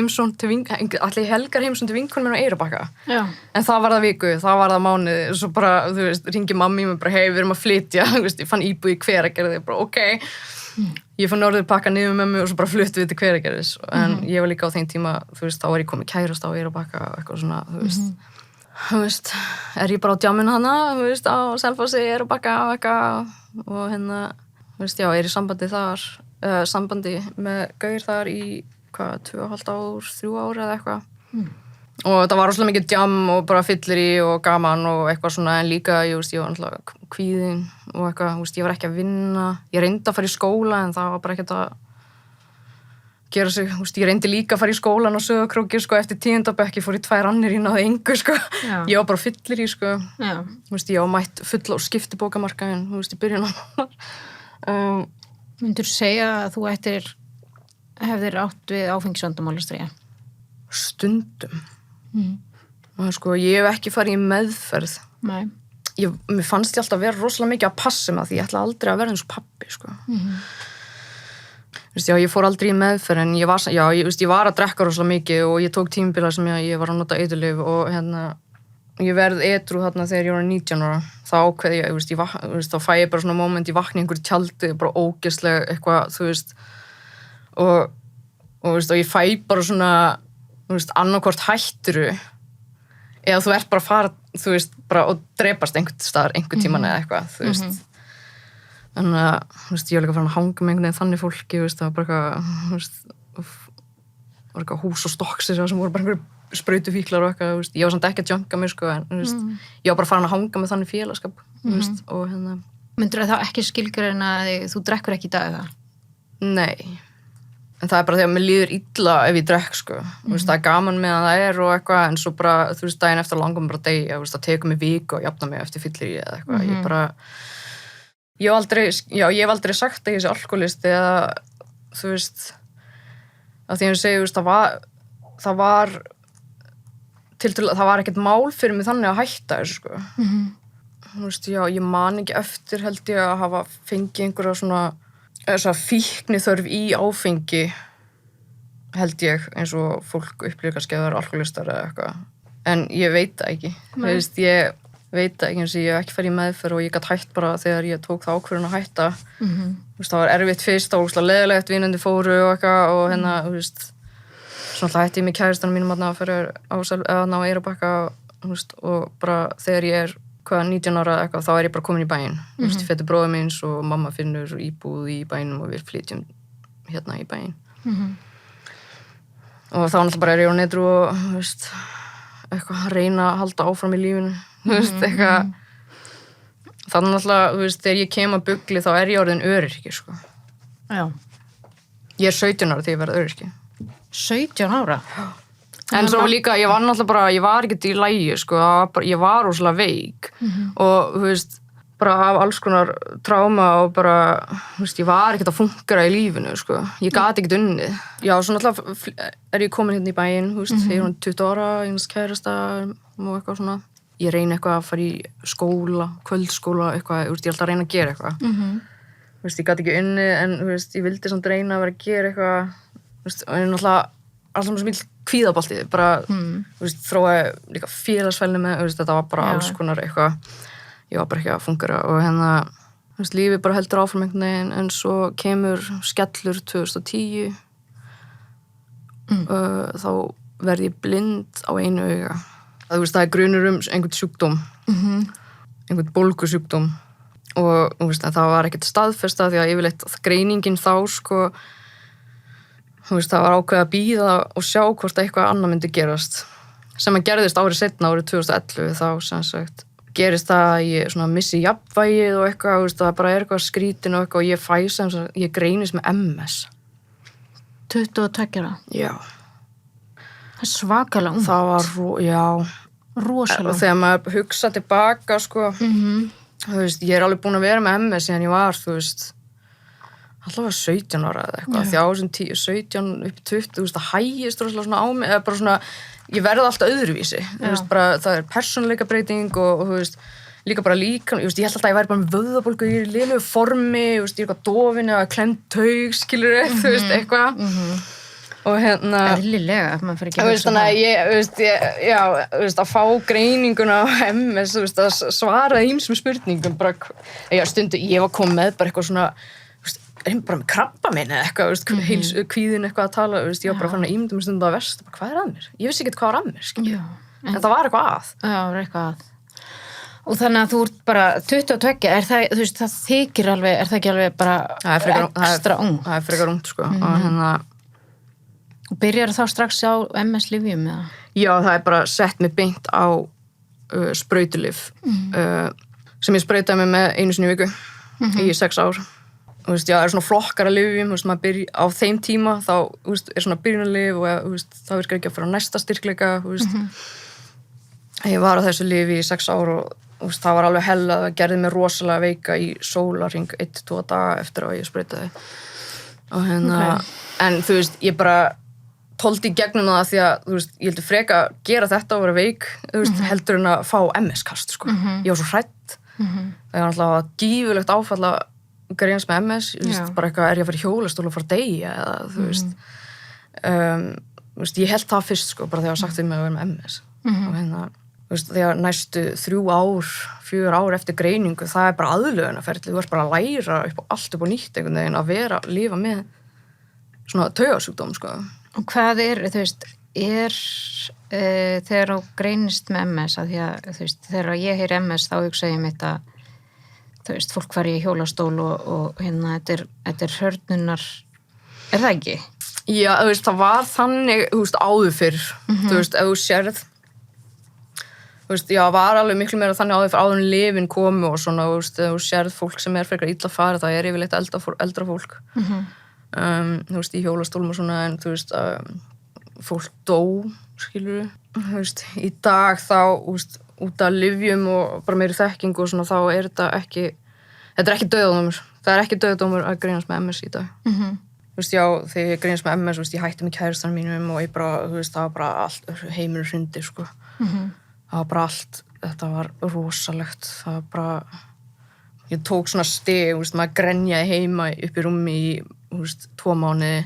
helgar heimsón til vinkonum minn á Eyrarbakka. Já. En það var það viku, það var það mánuði, svo bara, þú veist, ringi mammi mér bara, hei, við erum að flytja, þú veist, ég fann íbúð í Hveragerði, bara, ok. Ég fann Norðurpakka niður með mig og svo bara fluttum við til Hveragerðis. En ég var líka á þeim tíma, þú veist, þá var ég komið kærast á Eyrarbakka og eitthvað svona, þú veist. Þú veist, er ég bara á djáminu hana, þú veist, á Selfossi, Eyrarbakka og eitthvað og hérna, þú veist, já, er í sambandi með gaur þar í, 2,5 ár, 3 ár eða eitthvað. Og það var rosalega mikið djam og bara fyllir í og gaman og eitthvað svona, en líka, ég var náttúrulega kvíðin og eitthvað, ég var ekki að vinna. Ég reyndi að fara í skóla, en það var bara ekkert að gera sig, þú veist, ég reyndi líka að fara í skólan á Sauðárkróki, sko, eftir 10. bekk, ég fór í 2 annir, ég náði engu, sko. Já. Ég var bara fyllir í, sko. Já. Þú veist, ég var mætt full á skiptibókamarkaðinn, þú veist, í byrjun á. Myndur segja að þú hefðir átt við áfengisvandamál að stríða? Stundum. Og sko, ég hef ekki farið í meðferð. Nei. Mér fannst ég alltaf vera rosalega mikið að passa mig, því ég ætla aldrei að vera eins og pabbi, sko. Þú veist, já, ég fór aldrei í meðferð, en ég var að drekka rosalega mikið og ég tók tímabila sem ég var að nota eiturlyf og ég verð edrú þarna þegar ég var 19 ára. Þá ákveði ég, þú veist, þá fæ ég bara svona moment, ég vakna í einhverju tjaldi, bara ógeðslega eitthvað, þú veist, og þú veist, og ég fæ bara svona, þú veist, annarkvort hætturu, eða þú ert bara að fara, þú veist, bara og drepast einhvern staðar, einhvern tíman eða eitthvað, þú veist. Þannig að, þú veist, ég var líka farin að hanga með einhvern veginn þannig fólki, þú veist, það var bara eitthvað, þú veist, var eitthvað hús og stokksir sem voru bara einhverju sprautufíklar og eitthvað, þú veist, ég var samt ekki að junka mig, sko, en, þú veist, ég var bara farin að hanga með þannig félagskap, þú veist, og Myndirðu þá ekki skilgreina að þú drekkur ekki í dag, eða? Nei. En það bara þegar mér líður illa ef ég drekk, sko. Þú veist, það gaman meðan það og eitthvað, en svo bara, þú veist, daginn eftir langar mér bara deyja, þú veist, það tekur mig viku og jafna mig eftir fyllir eða eitthvað. Ég hef aldrei sagt að ég sé alkoholisti eða, þú veist, að því að ég segi, þú veist, það var ekkert mál fyrir mig þannig að hætta þessu, sko. Þú veist, já, ég man ekki eftir, held ég, að hafa fengið einhverja svona þessa fíkniþörf í áfengi, held ég, eins og fólk upplifir kannski að það eru alkoholistar eða eitthvað. En ég veit það ekki. Þú veist, ég veit það ekki, eins og ég hef ekki farið í meðferð og ég gat hætt bara þegar ég tók það ákvörðun að hætta. Þú veist, það var erfitt fyrst, það var ógeðslega leiðilegt, vinandi fóru og eitthvað og þú veist, svo alltaf hætti ég með kæristanum mínum að fyrir á Eyrarbakka, þú veist, og bara þegar ég 19 ára eitthvað, þá ég bara komin í bæinn. Þú veist, ég fætti bróður míns og mamma finnur íbúð í bænum og við flytjum hérna í bæinn. Og þá náttúrulega bara ég á netru og, þú veist, eitthvað reyna að halda áfram í lífinu, þú veist, eitthvað. Þannig náttúrulega, þú veist, þegar ég kem að bugli þá ég orðin öryrki, sko. Já. Ég 17 ára þegar ég verð öryrki. 17 ára? Já. En svo líka, ég var náttúrulega bara, ég var ekkert í lagi, sko, ég var rosalega veik og, þú veist, bara hafa alls konar tráma og bara, þú veist, ég var ekkert að fungera í lífinu, sko, ég gat ekkert unnið. Já, svo náttúrulega ég komin hérna í bæinn, þú veist, ég 20 ára, einhvers kærasta og eitthvað svona. Ég reyni eitthvað að fara í skóla, kvöldskóla, eitthvað, þú veist, ég alltaf að reyna að gera eitthvað. Þú veist, ég gat ekki unnið, en, þú veist, ég vildi samt reyna að vera að gera eitthvað, þú veist, og ég náttúrulega alltaf svo mikil kvíðaboltið, bara, þú veist, þróaði líka félagsfælni með, þú veist, þetta var bara alls konar eitthvað, ég var bara ekki að fungera og þú veist, lífið bara heldur áfram einhvern veginn, en svo kemur skellur 2010, þá verð ég blind á einu auga. Þú veist, það grunur einhvern sjúkdóm, einhvern bólgusjúkdóm og, þú veist, það var ekkert staðfesta því að yfirleitt greiningin þá, sko, þú veist, það var ákveðið að bíða og sjá hvort eitthvað annað myndi gerast. Sem að gerðist árið seinna, árið 2011, þá sem sagt gerist það að ég svona missi jafnvægið og eitthvað, þú veist, það bara eitthvað skrítin og eitthvað og ég fæ sem sagt, ég greinist með MS. 22 ára? Já. Það svakalega ungt. Það var, já. Rosalega. Og þegar maður hugsa tilbaka, sko, þú veist, ég alveg búin að vera með MS síðan ég var, þú veist, allavega 17 ára eða eitthvað, því á þessum 17 upp 20, þú veist, það hægist rosalega svona á mig, eða bara svona, ég verði alltaf öðruvísi, þú veist, bara, það persónuleika breyting og, þú veist, líka bara líka, ég held alltaf að ég væri bara með vöðvabólgu í lélegu formi, þú veist, ég eitthvað dofin eða klemt taug, skilur þú veist, eitthvað, og eðlilega, ef maður fyrir ekki að hugsa það. Þú veist, að fá greininguna á MS, þú veist, að svara ýmsum spurningum, bara, stundu, ég var komið með bara eitthvað svona, bara með krabbamein eða eitthvað, kvíðin eitthvað að tala, ég var bara farin að ímynda mér stundum að versta, hvað að mér? Ég vissi ekki hvað var að mér, en það var eitthvað að. Já, það var eitthvað að. Og þannig að þú ert bara 22, það, þú veist, það þykir alveg, það ekki alveg bara ekstra ung? Það frekar ungt, sko. Og byrjar þá strax á MS-lyfjum, eða? Já, það bara sett mig beint á sprautulif, sem ég sprautaði mig með einu sinni í viku í 6 ár. þú veist, já, er svona flokkar að lyfjum, þú veist, maður byrja á þeim tíma, þá, þú veist, er svona byrjunarlyf og, þú veist, þá virkar ekki að fara á næsta styrkleika, þú veist. Ég var á þessu lyfi í 6 ár og, þú veist, það var alveg hella, það gerði mig rosalega veika í sólarhring 1-2 daga eftir að ég sprautaði. Og en þú veist, ég bara tóldi í gegnum það því að, þú veist, ég heldur freka að gera þetta og vera veik, þú veist, heldur en að fá MS-kast, sko. Ég var svo hrædd. Það var alltaf gífulegt áfall að greinast með MS, þú veist, bara eitthvað, er ég að fara í hjólastól og fara að deyja, eða, þú veist. Þú veist, ég held það fyrst, sko, bara þegar ég sagt við mig að vera með MS. Og þú veist, þegar næstu 4 ár eftir greiningu, það er bara aðlögunarferli, þú ert bara að læra allt upp á nýtt einhvern veginn, að lifa með svona taugasjúkdóm, sko. Og hvað þú veist, þegar þú greinist með MS, að því að, þú veist, þegar ég heyri MS, þá hugsa ég mitt að, þú veist, fólk fari í hjólastól og þetta er hörnunar, er það ekki? Já, þú veist, það var þannig, þú veist, áður fyrr, þú veist, ef þú sérð, þú veist, já, var alveg miklu meira þannig áður fyrr, áður en lyfin komu og svona, þú veist, ef þú sérð fólk sem er frekar illa farið, það er yfirleitt eldra fólk, þú veist, í hjólastólum og svona, en þú veist, fólk dó, skilur þú veist, í dag þá, þú veist, út af lyfjum og bara meiri þekkingu og svona, þá er þetta er ekki dauðadómur. Það er ekki dauðadómur að greinast með MS í dag. Þú veist, já, þegar ég greinast með MS, þú veist, ég hætti með kærastanum mínum og ég bara, þú veist, það var bara allt, heimurinn hrundi, sko. Það var bara allt, þetta var rosalegt. Það var bara, ég tók svona stig, þú veist, maður grenjaði heima upp í rúmi í, þú veist, 2 mánuði.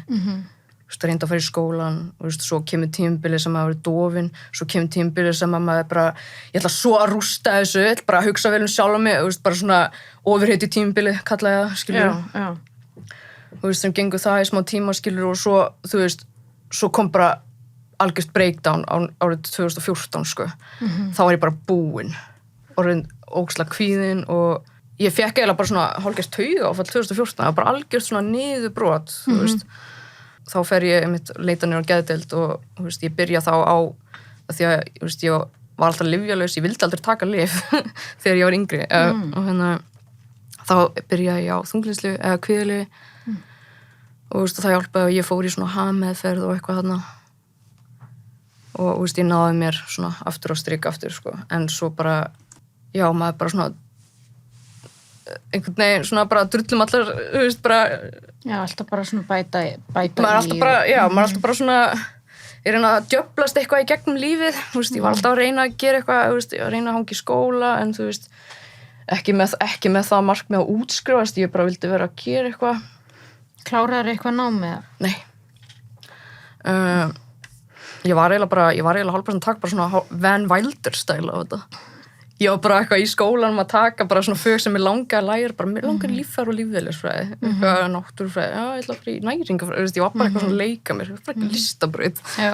Þú veist, reyndi að fara í skólan, þú veist, svo kemur tímabilið sem maður er dofin, svo kemur tímabilið sem maður bara, ég ætla svo að rústa þessu, ég ætla bara að hugsa vel sjálf mig, þú veist, bara svona ofurheiti tímabilið, kallaði það, skilur. Já. Þú veist, sem gengur það í smá tíma, skilur, og svo, þú veist, svo kom bara algjört breakdown árið 2014, sko. Þá var ég bara búin, orðin ógeðslega kvíðin og ég fekk eiginlega bara svona hálfgert taugaáfall 2014, það var bara algjört svona niðurbrot, þú veist. Þá fer ég einmitt leita niður á geðdeild og, þú veist, ég byrja þá á, því að, þú veist, ég var alltaf lyfjalaus, ég vildi aldrei taka lyf þegar ég var yngri og þá byrjaði ég á þunglyndislyfi eða kvíðalyfi og, þú veist, það hjálpaði að ég fór í svona HAM-meðferð og eitthvað þarna og, þú veist, ég náði mér svona aftur á strik aftur, sko, en svo bara, já, maður bara svona einhvern veginn svona bara drullum allar, þú veist, bara já, alltaf bara svona bæta maður er alltaf bara, já, maður er alltaf bara svona ég reyna að djöflast eitthvað í gegnum lífið, þú veist, ég var alltaf að reyna að gera eitthvað, þú veist, að reyna að hanga í skóla en þú veist, ekki með það markmið að útskrifast, ég bara vildi vera að gera eitthvað. Kláraðir eitthvað námið? Nei. Ég var eiginlega hálfpartinn að taka bara svona Van Wilder stæla á þetta. Ég var bara eitthvað í skólanum að taka bara svona fög sem ég langaði að læra, bara mér langaði líffæri og lífeðlisfræði, eitthvað náttúrufræði, já, ég ætla að fara í næringafræði, ég var bara eitthvað svona að leika mér, bara ekki listabraut. Já.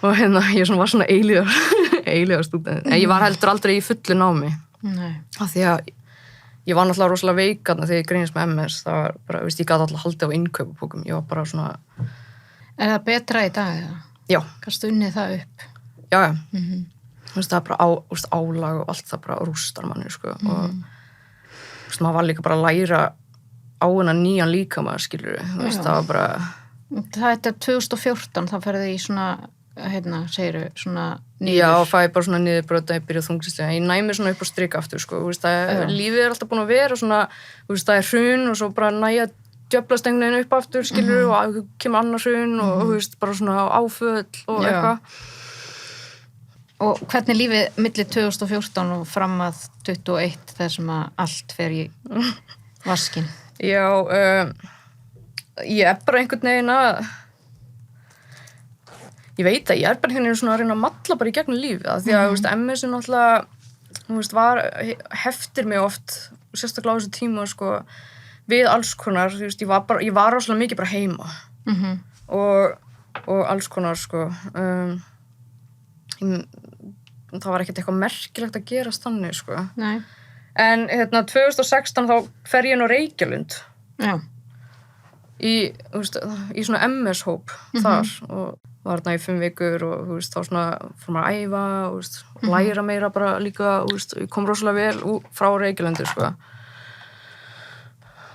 Og ég var svona eilíðar stúdent. En ég var heldur aldrei í fullu námi. Nei. Af því að ég var náttúrulega rosalega veik þegar ég greinist með MS, það var bara, ég gat alltaf haldið á innkaupabókum, ég var bara svona. Er það betra í dag, eða? Já. Kannstu unnið það upp? Já. Þú veist, það er bara álag og allt það bara rústar manni, sko. Og þú veist, maður var líka bara að læra á hennar nýjan líkama, skilur við. Þú veist, það var bara. Það er 2014, þá ferði í svona, segiru, svona niður. Já, fæði bara svona niðurbrot að ég byrjaði þunglyndislyf. Ég næmi svona upp á strik aftur, sko. Þú veist, lífið er alltaf búin að vera svona, þú veist, það er hrun og svo bara næja djöflast einhvern veginn upp aftur, skilur við, og kemur annars hrun og, þú veist, bara svona áföll og eitthvað. Og hvernig lífið milli 2014 og fram að 21 þar sem að allt fer í vaskinn? Já, ég er bara einhvern veginn að ég veit að ég er bara einhvern veginn svona að reyna að malla bara í gegnum lífið, því að, þú veist, MS er náttúrulega, þú veist, heftir mig oft, sérstaklega á þessu tíma, sko, við alls konar, þú veist, ég var rosalega mikið bara heima og alls konar, sko, það var ekkert eitthvað merkilegt að gerast þannig, sko. Nei. En 2016 þá fer ég inn á Reykjalund. Já. Í svona MS-hóp þar og var þarna í 5 vikur og, þú veist, þá svona fór maður að æfa og, þú veist, læra meira bara líka, þú veist, ég kom rosalega vel frá Reykjalundi, sko.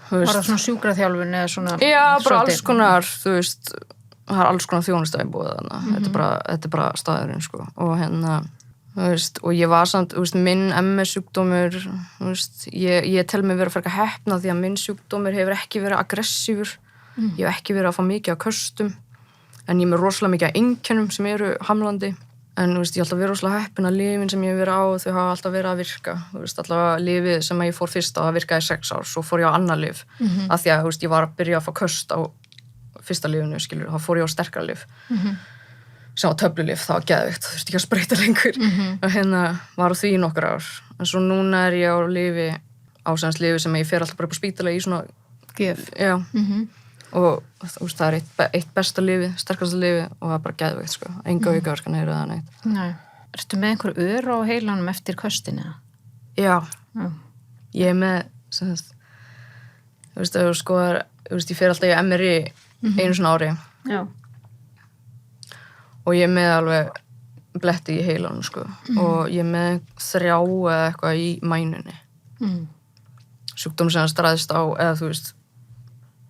þú veist. Var það svona sjúkraþjálfun eða svona? Já, bara svolítið? alls konar, þú veist, það er alls konar þjónustæði búið þarna. Þetta er bara staðurinn, sko. Og þú veist, og ég var samt, þú veist, minn MS-sjúkdómur, þú veist, ég tel mig vera frekar heppna því að minn sjúkdómur hefur ekki verið aggressífur. Ég hef ekki verið að fá mikið af köstum, en ég er með rosalega mikið af einkennum sem eru hamlandi. En þú veist, ég hef alltaf verið rosalega heppin að lyfin sem ég hef verið á, þau hafa alltaf verið að virka. Þú veist, alltaf lyfið sem ég fór fyrst á að virka í 6 ár, svo fór ég á annað lyf. Af því að, þú veist, ég var að byrja að fá köst á fyrsta lyfinu, skilur, þá fór ég á sterkara lyf. Sem var töflulyf, það var geðveikt, þú veist, ekki að spreyta lengur. Og var á því í nokkur ár. En svo núna er ég á lyfi, lyfi sem ég fer alltaf bara upp á spítala í svona Gjöf. Já. Og þú veist, það er eitt besta lyfið, sterkasta lyfið og það er bara geðveikt, sko. Enga aukaverkanir eða neitt. Nei. Ertu með einhver ör á heilanum eftir köstin eða? Já. Ég er með, þú veist, þú veist, ég fer alltaf í MRI einu svona ári. Já. Og ég er með alveg bletti í heilanum, sko. Og ég er með 3 eða eitthvað í mænunni. Sjúkdómur sem það stræðist á, eða þú veist,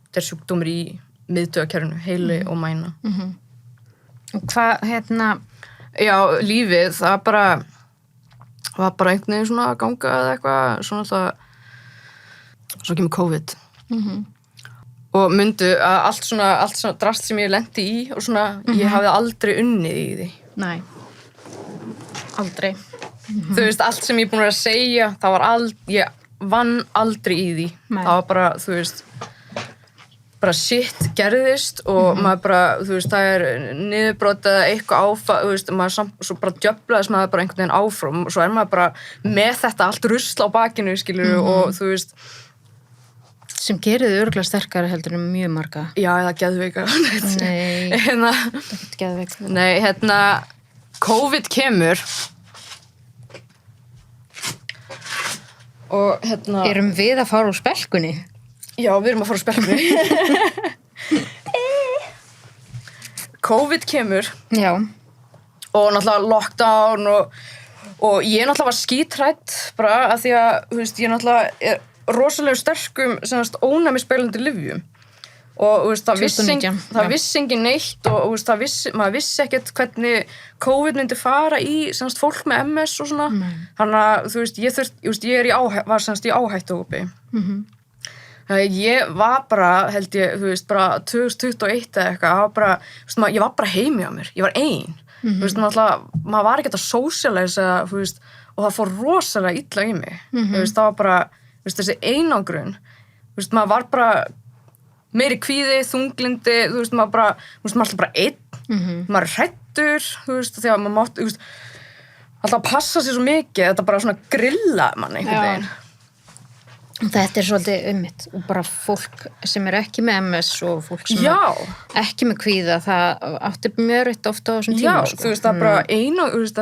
þetta er sjúkdómur í miðtaugakerfinu, heili og mæna. Og hvað, Já, lífið, það var bara einhvern veginn svona að ganga eða eitthvað, svona það, svo kemur COVID. Og mundu að allt svona drast sem ég lenti í og svona, ég hafði aldrei unnið í því. Nei. Aldrei. Þú veist, allt sem ég er búin að segja, það var ég vann aldrei í því. Nei. Það var bara, þú veist, bara shit gerðist og maður bara, þú veist, það er niðurbrot eða eitthvað áfall, þú veist, maður svo bara djöflaðist maður bara einhvern veginn áfram og svo er maður bara með þetta allt rusl á bakinu, skilur, og þú veist, sem gerir þið örugglega sterkari heldur en mjög marga. já, eða geðveika. Nei. Það er ekkert geðveik. Nei, COVID kemur og Erum við að fara úr spelkunni? Já, við erum að fara á spelkunni. COVID kemur. Já. Og náttúrulega lockdown og ég náttúrulega var skítrætt bara af því að, þú veist, ég náttúrulega er rosalega sterkum ónæmisbælandi lyfjum. Og þú veist, það vissi engin neitt og þú veist, maður vissi ekkert hvernig COVID myndi fara í fólk með MS og svona. Þannig að, þú veist, ég var í áhættuhópi. Ég var bara, held ég, þú veist, bara 2021 eða eitthvað, ég var bara heimi á mér, ég var ein. Þú veist, maður var ekkert að socialisa, þú veist, og það fór rosalega illa í mig. Þú veist, það var bara, þú veist, þessi einangrun, þú veist, maður var bara meiri kvíði, þunglindi, þú veist, maður alltaf bara einn, maður er hræddur, þú veist, því að maður mátti, þú veist, alltaf að passa sér svo mikið, þetta bara svona grilla mann einhvern veginn. Þetta er svolítið ummitt og bara fólk sem er ekki með MS og fólk sem er ekki með kvíða, það átti mjög reitt ofta á þessum tíma. Já, sko. Þú veist, það er bara þú veist,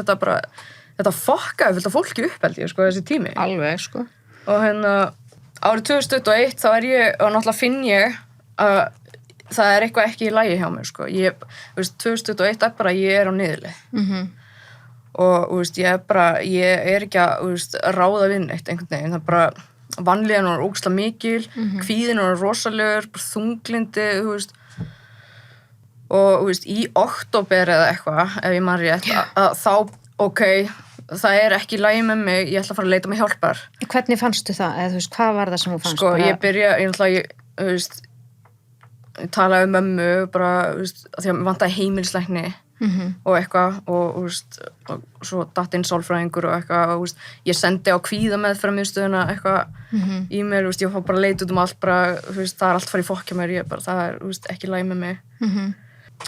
þetta fokkaði fullt af fólki upp, held ég, sko, þessi tími. Alveg, sko. Og árið 2021 þá er ég, og náttúrulega finn ég að það er eitthvað ekki í lagi hjá mér, sko. Þú veist, 2021 er bara, ég er á niðurleið. Og, þú veist, ég er ekki að, þú veist, ráða við neitt einhvern veginn, það er bara vanlíðan var ógeðslega mikil, kvíðin var rosalegur, bara þunglindi, þú veist. Og, þú veist, í október eða eitthvað, ef ég man rétt, að þá, það er ekki í lagi með mig, ég ætla að fara að leita mig hjálpar. Hvernig fannstu það? Eða, þú veist, hvað var það sem þú fannst? Sko, þú veist, ég talaði um mömmu, bara, þú veist, því að mér vantaði heimilislækni og eitthvað og, þú veist, og svo datt inn sálfræðingur og eitthvað og, þú veist, ég sendi á kvíðameðferðarmiðstöðina eitthvað e-mail, þú veist, ég var bara að leita út um allt bara, þú veist, það er allt farið í fokk hjá mér, það er, þú veist, ekki í lagi með mig.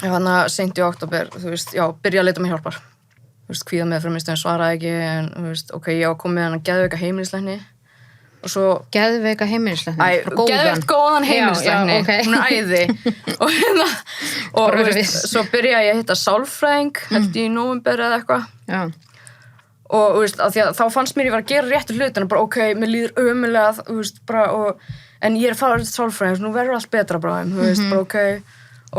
Þannig að seint í október, þú veist, byrja að leita mig hjálpar. Þú veist, kvíðameðferðarmiðstöðin svaraði ekki, en, þú veist, ég var komið hann að geðveika heimilislækni. Og svo geðveika heimilislækni, geðveikt góðan heimilislækni, hún er æði og veist, svo byrjaði ég að hitta sálfræðing held í nóvember eða eitthvað og veist, þá fannst mér ég var að gera réttu hlutina, bara mér líður ömulega, þú veist, bara en ég er að fara til sálfræðing, nú verður allt betra bráðum, þú veist, bara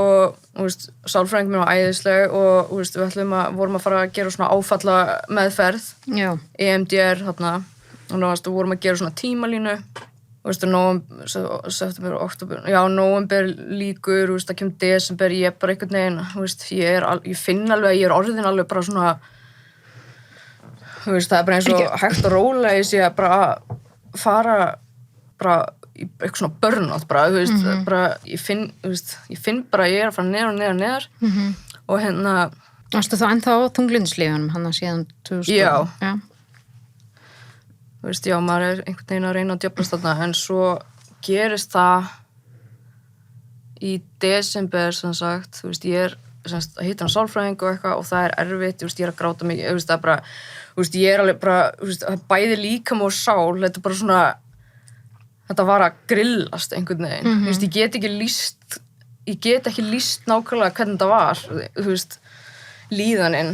og þú veist, sálfræðing mér var æðisleg og þú veist, við vorum að fara að gera svona áfalla meðferð EMDR þarna og þú vorum að gera svona tímalínu september, október, já, nóvember líkur, það kemur desember, ég bara einhvern veginn, ég finn alveg að ég orðin alveg bara svona, það bara eins og hægt og rólega ég sé að bara fara bara í eitthvað svona burnout bara, bara ég finn bara að ég að fara neðar og Varstu þá ennþá á þunglyndislyfjunum hann síðan 2000? Já. Já, maður einhvern veginn að reyna að djöflast þarna, en svo gerist það í desember, sem sagt, ég að hitta hann sálfræðing og eitthvað og það erfitt, ég að gráta mikið, það bara, ég alveg bara, bæði líkam og sál, þetta bara svona, þetta var að grillast einhvern veginn, ég get ekki lýst nákvæmlega hvernig þetta var, líðaninn,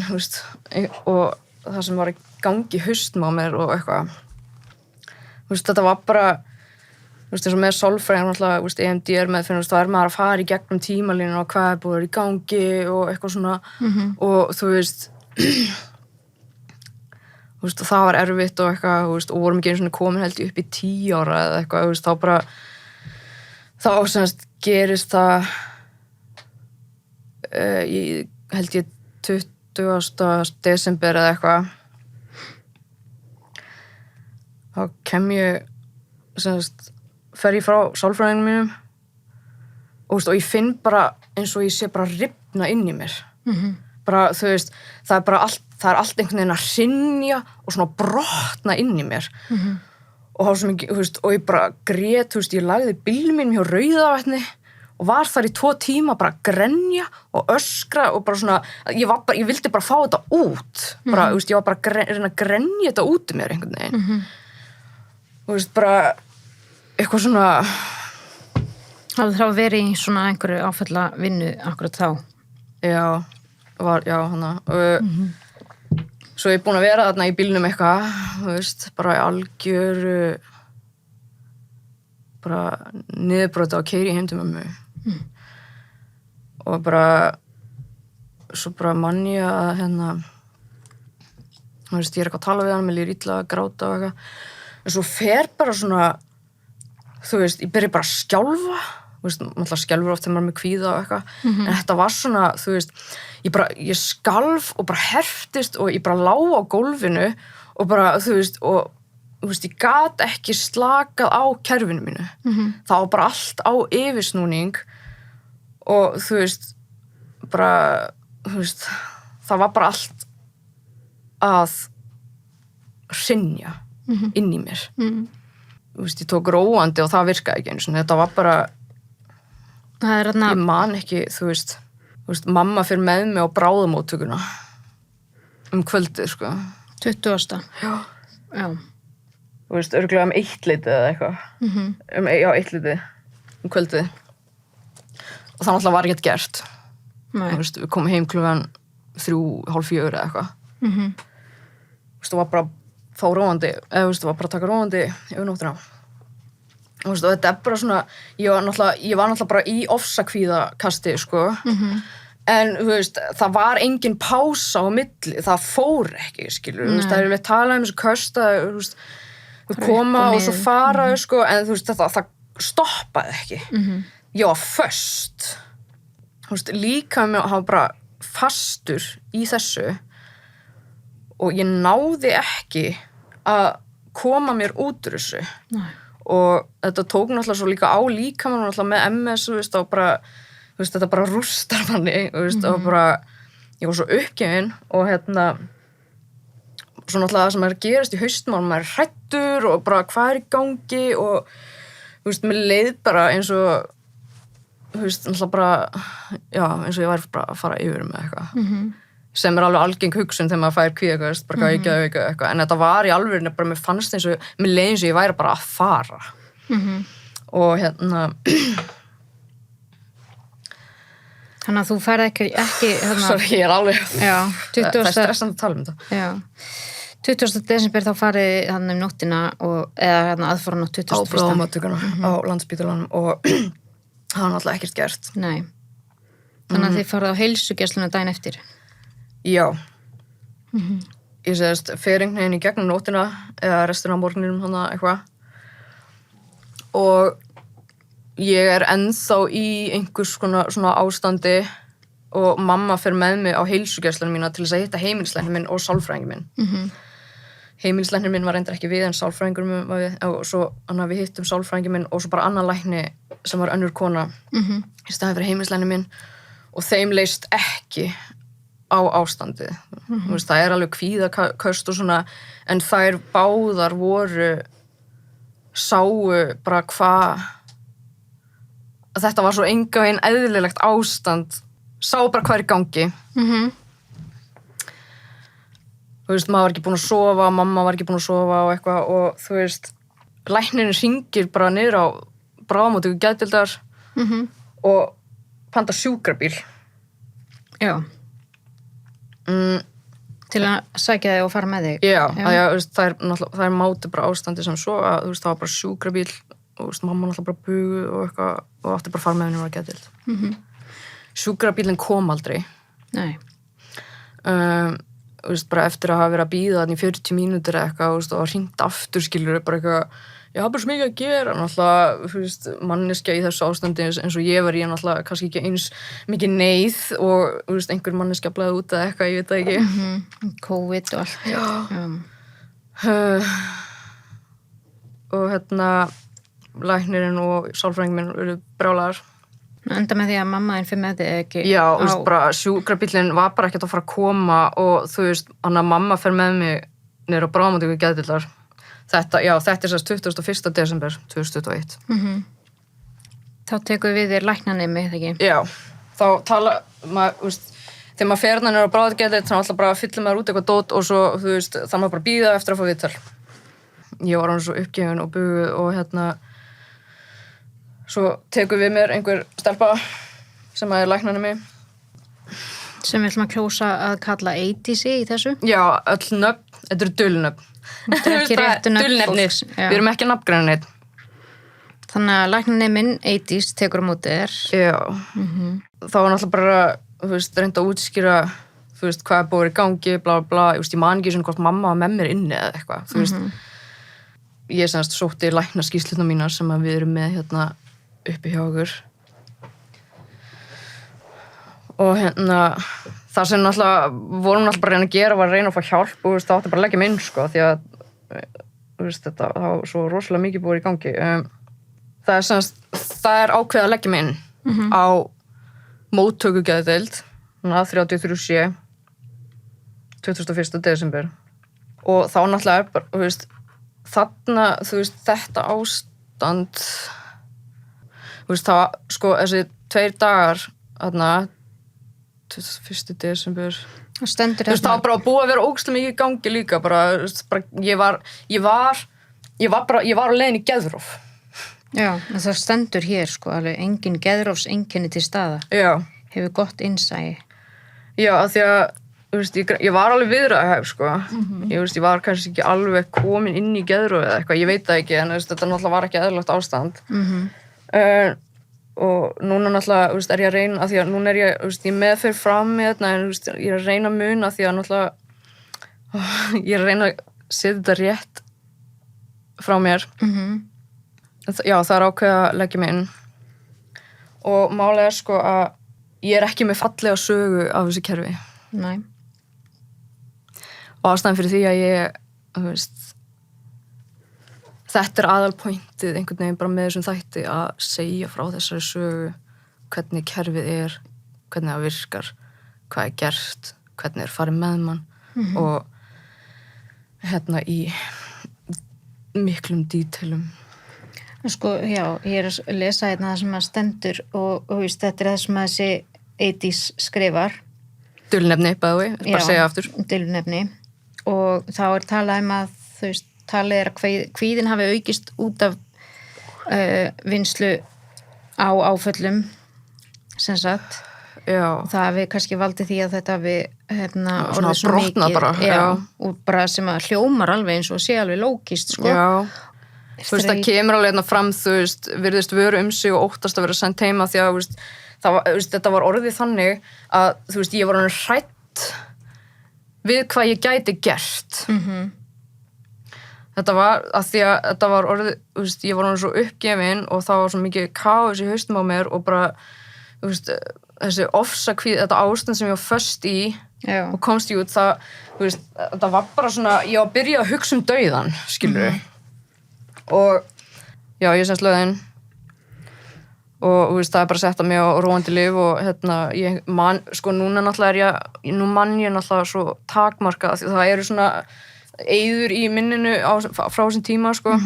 og það sem var í gangi haustum á mér og eitthvað, þetta var bara, eins og með sálfræðin alltaf, EMDR meðferðin, þá maður að fara í gegnum tímalínuna og hvað búið að vera í gangi og eitthvað svona og það var erfitt og eitthvað, og vorum ekki einu svona komin held ég upp í 10 ára eða eitthvað, þá bara þá semst gerist það held ég 20. desember eða eitthvað þá kem ég semst fer ég frá sálfræðinum mínum og ég finn bara eins og ég sé bara rifna inn í mér bara, það er bara allt einhvern veginn að hrynja og svona brotna inn í mér og þá sem og ég bara grét, ég lagði bílnum mínum hjá Rauðavatni og var þar í 2 tíma bara að grenja og öskra og bara svona, ég vildi bara fá þetta út bara, ég var bara að reyna að grenja þetta út í mér einhvern veginn bara eitthvað svona Hafði þá verið í svona einhverju áfalla vinnu akkurat þá? Já, hana svo ég búin að vera þarna í bílnum eitthvað bara í algjöru bara niðurbrota og keyri heim til mömmu og bara svo bara man ég að ég er eitthvað að tala við hann, mér líður illa að gráta og eitthvað en svo fer bara svona ég byrja bara að skjálfa maður skjálfur oft þegar maður er með kvíða og eitthvað en þetta var svona, ég skalf og bara herftist og ég bara lá á gólfinu og bara, ég gat ekki slakað á kerfinu mínu það var bara allt á yfirsnúning og bara það var bara allt að hrynja inn í mér ég tók róandi og það virkaði ekki einu þetta var bara ég man ekki mamma fyrir með mig á bráðamóttökuna kvöldið 20. Já örugglega 1 eða eitthvað já 1 kvöldið og það náttúrulega var ekkert gert við komum heim klukkan 3:30 eða eitthvað það var bara fá róandi eða það var bara að taka róandi yfir nóttina og þetta er bara svona ég var náttúrulega bara í ofsakvíðakasti en það var engin pása á milli það fór ekki það er vel talað um þessu köst að koma og svo fara en það stoppaði ekki ég var föst líka með að hafa bara fastur í þessu og ég náði ekki að koma mér út úr þessu og þetta tók náttúrulega svo líka á líkamann náttúrulega með MS og bara, þetta bara rústar manni og bara, ég var svo uppgefin og svo náttúrulega það sem er að gerast í haustum og maður er hræddur og bara hvað er í gangi og mér leið bara eins og náttúrulega bara já, eins og ég væri bara að fara yfir með eitthvað sem er alveg algeng hugsun þegar maður fær kvíðakast, bara ekki eitthvað, en þetta var í alvörinu bara, mér fannst eins og, mér leið eins og ég væri bara að fara og Þannig að þú færði ekki Sorry, ég er alveg það er stressandi að tala um þetta Já 20. desember þá farið hann nóttina eða aðfara nótt 21. Á bráðamóttökuna á Landspítalanum og það var náttúrulega ekkert gert Nei Þannig að þið farið á heilsugæsluna daginn eftir Já ég segist fer einhvern veginn í gegnum nóttina eða restina af morguninum hana eitthvað og ég er ennþá í einhvers konar svona ástandi og mamma fer með mig á heilsugæslunum mína til þess að hitta heimilislæknir minn og sálfræðinginn minn. Heimilislæknir minn var reyndar ekki við en sálfræðingur minn var við og svo við hittum sálfræðinginn minn og svo bara annan lækni sem var önnur kona í staðinn fyrir heimilislæknir minn og þeim leist ekki á ástandið. Það er alveg kvíðaköst og svona en þær báðar sáu bara hvað að þetta var svo enga veginn eðlilegt ástand, sáu bara hvað er í gangi. Maður var ekki búin að sofa, mamma var ekki búin að sofa og eitthvað og læknirinn hringir bara niður á bráðamóttöku geðdeildar og panta sjúkrabíl. Já. Til að sækja þig og fara með þig. Já. Það mátu bara ástandi sem svo að það var bara sjúkrabíl og mamma náttúrulega bara buguð og eitthvað og átti bara að fara með henni og geðdeild. Sjúkrabílinn kom aldrei. Nei. Bara eftir að hafa verið að bíða þannig 40 mínútur eða eitthvað og hringt aftur skilur bara eitthvað, ég hafa bara svo mikið að gera náttúrulega, manneskja í þessu ástandi eins og ég var í náttúrulega kannski ekki eins mikið neyð og einhver manneskja blæði út eða eitthvað, ég veit það ekki. COVID og allt. Já. Og læknirinn og sálfræðinginn minn eru brjálaðar. Enda með því að mamma þín fyrir með þig ekki Já, bara sjúkrabíllinn var bara ekkert að fara að koma og hann að mamma fer með mig niður á bráðamóttöku geðdeildar. Þetta er sérst 21. desember 2021. Þá tekur við þér læknanemi, eða ekki? Já, þá tala maður, þegar maður fer niður á bráðamóttöku geðdeild þá alltaf bara fyllir maður út eitthvað dót og svo, það maður bara bíða eftir að fá viðtal. Ég var hann svo uppgefin og buguð og svo tekur við mér einhver stelpa sem er læknanemi. Sem við ætlum að kjósa að kalla 80s í þessu? Já, öll nöfn, þetta eru dulnöfn. Þetta er ekki réttu nöfn fólks. Við erum ekki nafngreina neitt. Þannig að læknaneminn 80s tekur á móti þér. Já. Það var náttúrulega bara, reynd að útskýra, hvað er búið í gangi, bla bla bla. Ég man ekki svona hvort mamma var með mér inni eða eitthvað. Ég semst sótti læknaskýrslurnar mínar sem við erum með uppi hjá okkur og það sem vorum náttúrulega bara að reyna að gera var að reyna að fá hjálp og það átti bara að leggja mig inn því að þetta var svo rosalega mikið búið í gangi. Það er ákveðið að leggja mig inn á móttöku geðdeild 33C 21. desember og þá náttúrulega er bara þarna, þetta ástand það var, þessi 2 dagar 21. desember það var bara búið að vera ógeðslega mikið í gangi líka bara ég var á leiðinni í geðrof. Já, en það stendur hér alveg engin geðrofseinkenni til staðar. Já. Hefur gott innsæi. Já, af því að ég var alveg viðræðahæf ég var kannski ekki alveg komin inn í geðrof eða eitthvað, ég veit það ekki en þetta náttúrulega var ekki eðlilegt ástand. Og núna náttúrulega er ég að reyna af því að núna er ég meðferð fram með þetta en ég er að reyna að muna af því að náttúrulega ég er að reyna að setja þetta rétt frá mér. Já, það er ákveðið að leggja mig inn og málið er að ég er ekki með fallega sögu af þessu kerfi. Nei. Og ástæðan fyrir því að ég þetta er aðalpointið einhvern veginn bara með þessum þætti að segja frá þessari sögu hvernig kerfið er, hvernig það virkar, hvað er gert, hvernig er farið með mann og í miklum dítilum. Já, ég er að lesa það sem að stendur og þetta er það sem að þessi 80s skrifar. Dulnefni, bæði, bara að segja aftur. Dulnefni og þá er talað að talið er að kvíðin hafi aukist út af vinslu á áföllum sem sagt. Já. Það hafi kannski valdið því að þetta hafi orðið svo mikið bara, já. Og bara sem að hljómar alveg eins og sé alveg lókist Já. Það kemur alveg fram virðist vöru sig og óttast að vera sendt heima því að þetta var orðið þannig að ég var hrædd við hvað ég gæti gert. þetta var að því að þetta var orðið, þú veist, ég var orðin svo uppgefin og það var svo mikið kaos í haustum á mér og bara, þú veist, þessi ofsakvíð, þetta ástand sem ég var föst í og komst ég út, það, þú veist, þetta var bara svona, ég var að byrja að hugsa dauðan, skilur og já, ég semst lögðin og þú veist, það bara að setja mig á róandi lyf og ég man, sko núna náttúrulega nú man ég náttúrulega svo takmarkað því það eru svona eyður í minninu frá þessum tíma, sko og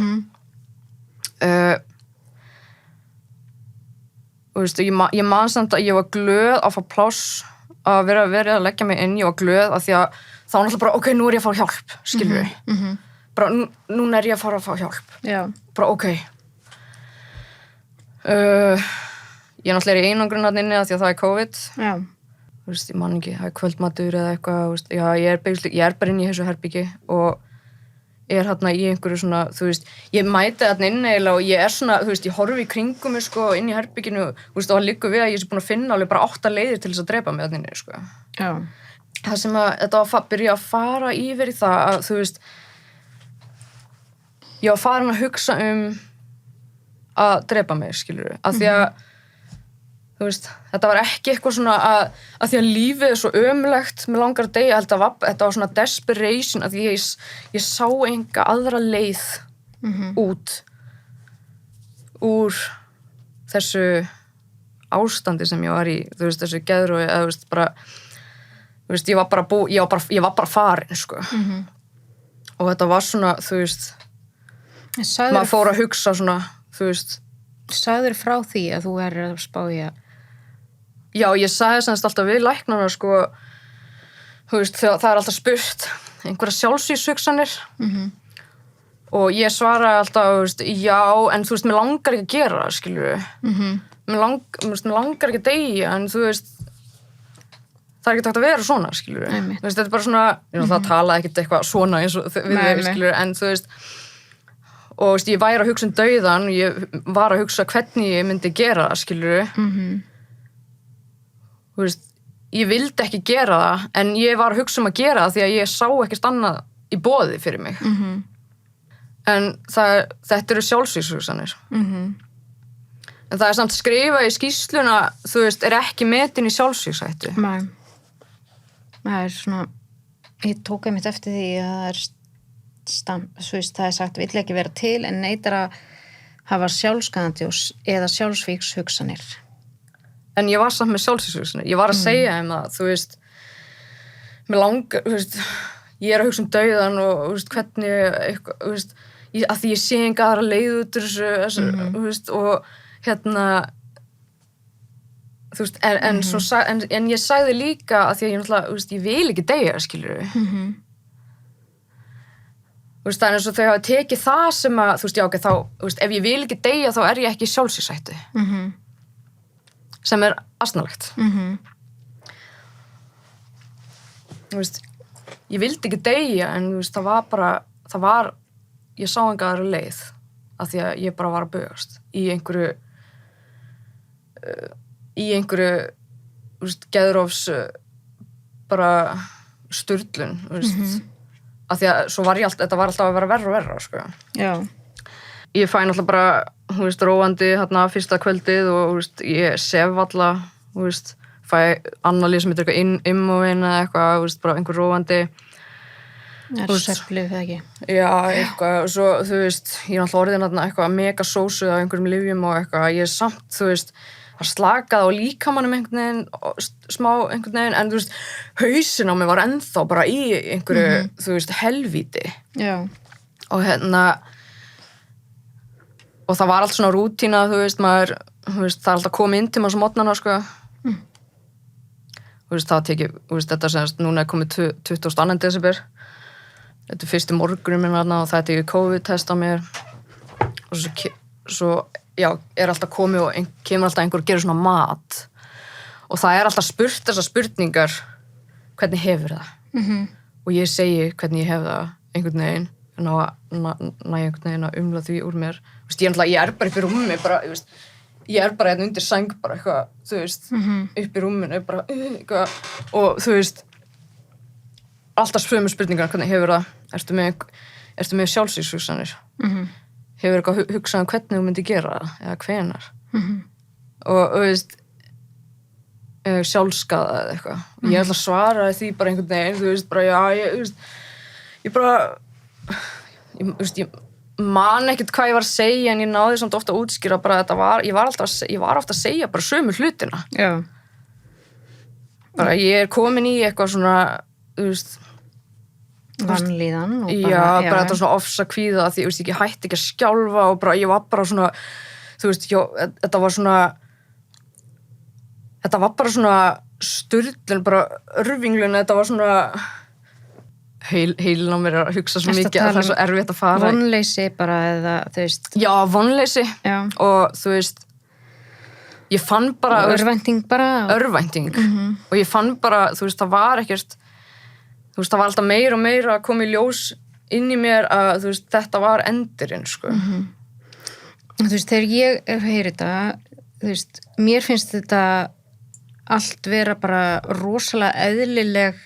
þú veist, ég man samt að ég var glöð að fá pláss að vera að leggja mig inn, ég var glöð af því að þá náttúrulega bara, ok, nú er ég að fá hjálp, skilur bara, núna er ég að fara að fá hjálp bara, ok ég náttúrulega í einangrun þarna inni af því að það er COVID þú veist, ég man ekki, það er kvöldmatur eða eitthvað, þú veist, já, ég er bara inn í þessu herbyggi og er hérna í einhverju svona, þú veist, ég mæti þarna inn eiginlega og ég er svona, þú veist, ég horfi í kringum mig, sko, inn í herbygginu, þú veist, og það liggur við að ég sé búin að finna alveg bara 8 leiðir til þess að drepa mig þarna inni, sko. Já. Það sem að, þetta var að byrja að fara yfir í það að, þú veist, ég var farin að hugsa að drepa mig, skilurðu, af því að, þú veist, þetta var ekki eitthvað svona að því að lífið er svo ömurlegt með langar að deyja, þetta var svona desperation að því ég sá enga aðra leið út úr þessu ástandi sem ég var í, þú veist, þessu geðrofi, eða þú veist, bara þú veist, ég var bara farin, sko og þetta var svona, þú veist maður fór að hugsa svona, þú veist Sagðir frá því að þú er að spá í að Já, ég sagði semst alltaf við læknarna, sko, þú veist, það er alltaf spurt einhverja sjálfsvígshugsanir og ég svaraði alltaf, þú veist, já, en þú veist, mér langar ekki að gera það, skilur mér langar ekki að deyja, en þú veist, það er ekki hægt að vera svona, skilur þú veist, þetta er bara svona, það talaði ekkert eitthvað svona eins og við þau, skilur en þú veist, og þú veist, ég væri að hugsa dauðan, ég var að hugsa hvernig ég myndi gera það, skilur þú veist, ég vildi ekki gera það, en ég var að hugsa að gera það því að ég sá ekkert annað í boði fyrir mig. En þetta eru sjálfsvígshugsanir. En það er samt skrifað í skýrsluna, þú veist, er ekki metin í sjálfsvígshættu. Nei. Það er svona, ég tók einmitt eftir því að þú veist, það er sagt, vill ekki vera til, en neitar að hafa sjálfskaðandi eða sjálfsvígshugsanir. En ég var samt með sjálfsvígshugsanir. Ég var að segja það, þú veist, mér langar, þú veist, ég er að hugsa dauðan og, þú veist, hvernig, eitthvað, þú veist, að því ég sé enga aðra leið út úr þessu, þú veist, og þú veist, en ég sagði líka að því að ég náttúrulega, þú veist, ég vil ekki deyja, skilur Þú veist, það er eins og þau hafa tekið það sem að, þú veist, já, ok, þá, þú veist, ef ég vil ekki deyja, þá er ég ekki í sjálfsvígshættu. Sem er asnalegt. Þú veist, ég vildi ekki deyja, en þú veist, ég sá enga aðra leið, af því að ég bara var að bugast í einhverju, þú veist, geðrofs, bara sturlun, þú veist, af því að svo var þetta var alltaf að vera verra og verra, sko. Já. Ég fæ náttúrulega bara, þú veist, róandi hérna fyrsta kvöldið og, þú veist, ég sef alla, þú veist, fæ annað líf sem heitir eitthvað immovin eða eitthvað, þú veist, bara einhver róandi. Það er svefnlyf eða ekki? Já, eitthvað, og svo, þú veist, ég er náttúrulega orðin hérna eitthvað mega sósuð af einhverjum lyfjum og eitthvað, ég er samt, þú veist, það slakaði á líkamanum einhvern veginn, smá einhvern veginn, en þú veist, hausinn á mig var ennþá bara í einhverju, þú veist, helvíti. Já. Og og það var allt svona rútína, þú veist, þú veist, það er alltaf komið inn til maður sem mótnana, sko. Þú veist, það tekið, þú veist, þetta semst, núna er komið 22. desember. Þetta er fyrsti morgunum minn þarna og það er tekið COVID-test á mér. Og svo já, er alltaf komið og kemur alltaf einhver að gera svona mat. Og það er alltaf spurt þessar spurningar, hvernig hefur það? Og ég segi hvernig ég hef það einhvern veginn, en næ einhvern veginn að umla því úr mér. Þú veist, ég er bara upp í rúmi, bara, þú veist, ég er bara hérna undir sæng, bara eitthvað, þú veist, upp í rúminu, bara, eitthvað, og þú veist, alltaf sömu spurningar, hvernig hefur það? Ertu með ertu með sjálfsvígshugsanir hefur eitthvað hugsað hvernig þú myndir gera það eða hvenar og þú veist sjálfskaða eða eitthvað ég ætla að svara því bara einhvern veginn þú veist, bara ég man ekkert hvað ég var að segja en ég náði samt ofta að útskýra bara að ég var ofta að segja bara sömu hlutina bara ég komin í eitthvað svona þú veist vanlíðan og bara þetta svona ofsakvíða því ég hætti ekki að skjálfa og bara ég var bara svona þú veist, þetta var bara svona sturlun, bara örvinglun þetta var svona heilin á mér að hugsa svo mikið að það er svo erfitt að fara vonleysi bara eða þú veist já, vonleysi og þú veist ég fann bara örvænting og ég fann bara, þú veist, það var ekkert þú veist, það var alltaf meira og meira að koma í ljós inn í mér að þú veist, þetta var endurinn, sko þú veist, þegar ég heyri þetta þú veist, mér finnst þetta allt vera bara rosalega eðlileg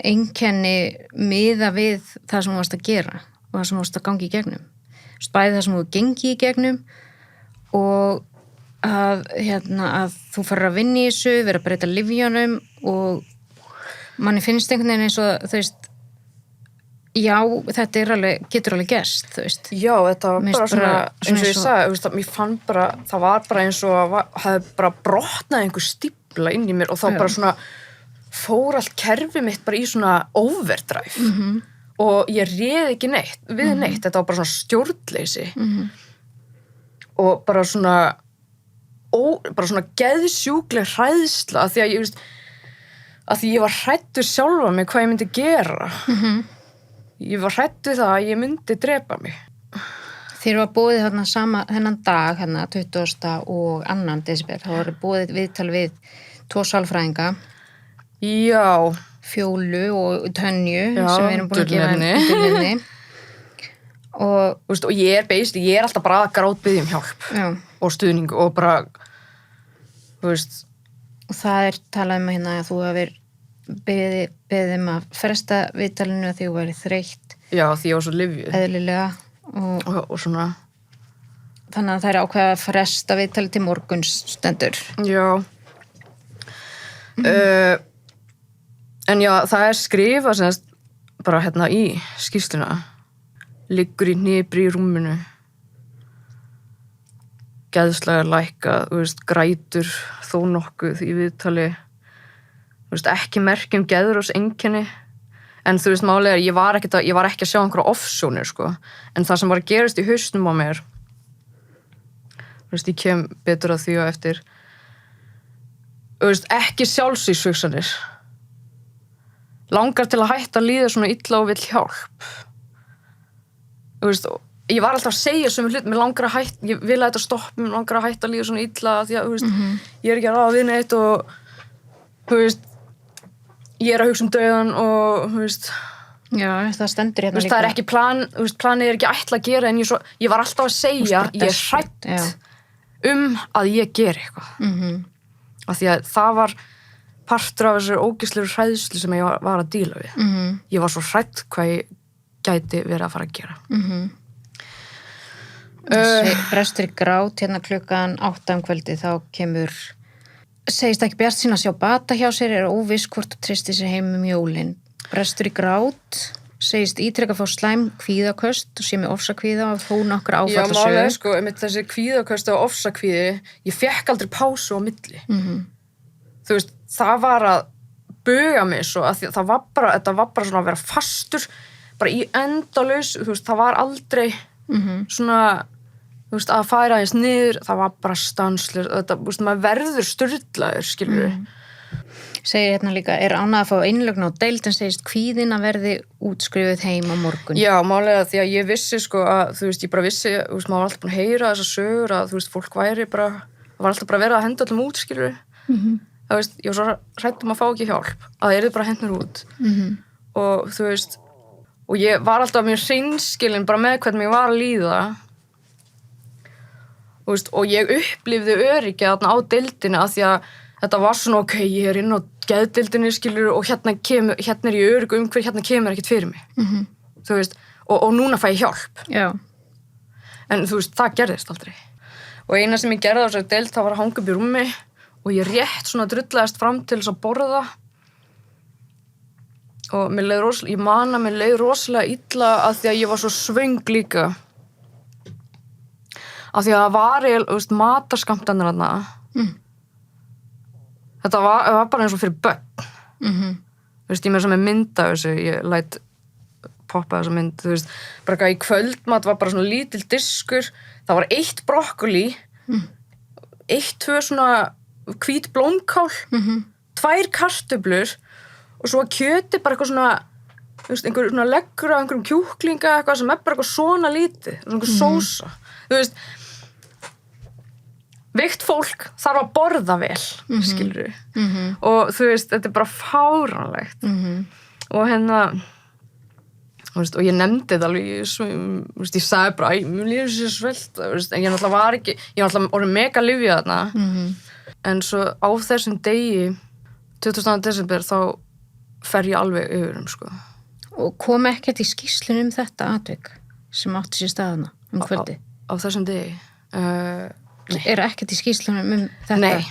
einkenni miða við það sem þú varst að gera og það sem þú varst að gangi í gegnum bæði það sem þú gengi í gegnum og að þú farir að vinna í þessu vera að breyta lyfjunum og manni finnst einhvern veginn eins og þú veist já, þetta getur alveg gerst þú veist já, þetta var bara svona eins og ég sagði, þú veist, mér fann bara það var bara eins og hafði bara brotnað einhver stífla inn í mér og þá bara svona fór allt kerfi mitt bara í svona overdrive og ég réð ekki neitt við neitt, þetta var bara svona stjórnleysi og bara svona geðsjúkleg hræðsla því að ég var hræddur sjálfa mig hvað ég myndi gera ég var hræddur það að ég myndi drepa mig Þér var búið þennan dag 20. og 2. desember þá var búið viðtal við 2 sálfræðinga já Fjólu og Tönju sem við erum búin að gefa undirnefni og ég er alltaf bara að grátbiðja hjálp og stuðning og bara þú veist og það talað að þú hafir beðið að fresta viðtalinu að því þú væri þreytt já, því ég var svo lyfjuð eðlilega og svona þannig að það er ákveða að fresta viðtali til morguns stendur já en já, það er skrifað semst bara í skýrsluna liggur í hnipri í rúminu geðslega lækkað, þú veist, grætur þó nokkuð í viðtali þú veist, ekki merkjum geðróseinkenni en þú veist, málega ég var ekki að sjá einhverja ofsjónir, sko en það sem var að gerast í hausnum á mér þú veist, ég kem betur að því á eftir þú veist, ekki sjálfsvígshugsanir langar til að hætta að líða svona illa og vill hjálp þú veist, ég var alltaf að segja sömu hlut, mér langar að hætta ég vil að þetta stoppi, mér langar að hætta að líða svona illa því að, þú veist, ég er ekki að ráða við neitt og þú veist ég er að hugsa dauðan og þú veist já, það stendur líka það er ekki planið er ekki ætla að gera en ég var alltaf að segja ég er hrædd að ég geri eitthvað af því að það var partur af þessu ógeðslegu hræðslu sem ég var að díla við ég var svo hrædd hvað ég gæti verið að fara að gera brestur í grát klukkan 8 kvöldi þá kemur segist ekki bjart sín að sjá bata hjá sér er óviss hvort að tristi sér heim jólin brestur í grát segist ítrekka fá slæm kvíðaköst og sé með ofsakvíða og þó nokkra áfallasögu já, málega, sko, þessi kvíðaköst og ofsakvíði ég fekk aldrei pásu á milli þú veist, það var að buga mig svo að þetta var bara svona að vera fastur bara í endalaus, þú veist, það var aldrei svona þú veist, að færa aðeins niður, það var bara stanslur, þetta, þú veist, maður verður sturlaður, skilur segir líka, er ánægð að fá innlögn á deild en segist kvíðin að verði útskrifuð heim á morgun já, málega því að ég vissi, sko, að þú veist, ég bara vissi, þú veist, maður var alltaf búin að heyra þessar sögur að, þú veist, fólk væri bara það var alltaf bara verið að henda allum út, skilur það veist, ég var svo hrædd að fá ekki hjálp að það yrði bara hent mér út og þú veist og ég var alltaf mjög hreinskilin bara með hvernig ég var að líða og ég upplifði öryggi þarna á deildinni að því að þetta var svona ok, ég er inn á geðdeildinni skilur og hérna er ég örygg umhverf, hérna kemur ekkert fyrir mig þú veist, og núna fæ ég hjálp. Já. En þú veist, það gerðist aldrei. Og eina sem ég gerði á þessari deild, það var að hanga upp í rúmi og ég rétt svona drullaðist fram til þess að borða. Og ég man að mér leið rosalega illa af því að ég var svo svöng líka. Af því að það var matarskammtanir þarna. Þetta var bara eins og fyrir börn. Þú veist, ég með sem mynd af þessu, ég læt poppa þessa mynd, þú veist, bara eitthvað í kvöldmat var bara svona lítill diskur, það var 1 brokkoli, 1-2 svona hvít blómkál, 2 kartöflur og svo kjöti bara eitthvað svona, þú veist, einhver svona leggur af einhverjum kjúklinga, eitthvað sem bara eitthvað svona lítið, svona einhver sósa. Þú veist, veikt fólk þarf að borða vel, skilurðu. Og þú veist, þetta bara fáránlegt. Og þú veist, og ég nefndi þetta alveg, þú veist, ég sagði bara, mér líður sér svelta, þú veist, en ég náttúrulega var ekki, ég náttúrulega orðið mega lyfjað þarna. En svo á þessum degi, 22. desember, þá fer ég alveg yfir sko. Og kom ekkert í skýrslunum þetta atvik sem átti sér staðana kvöldi? Á þessum degi? Nei. Er ekkert í skýrslunum þetta? Nei.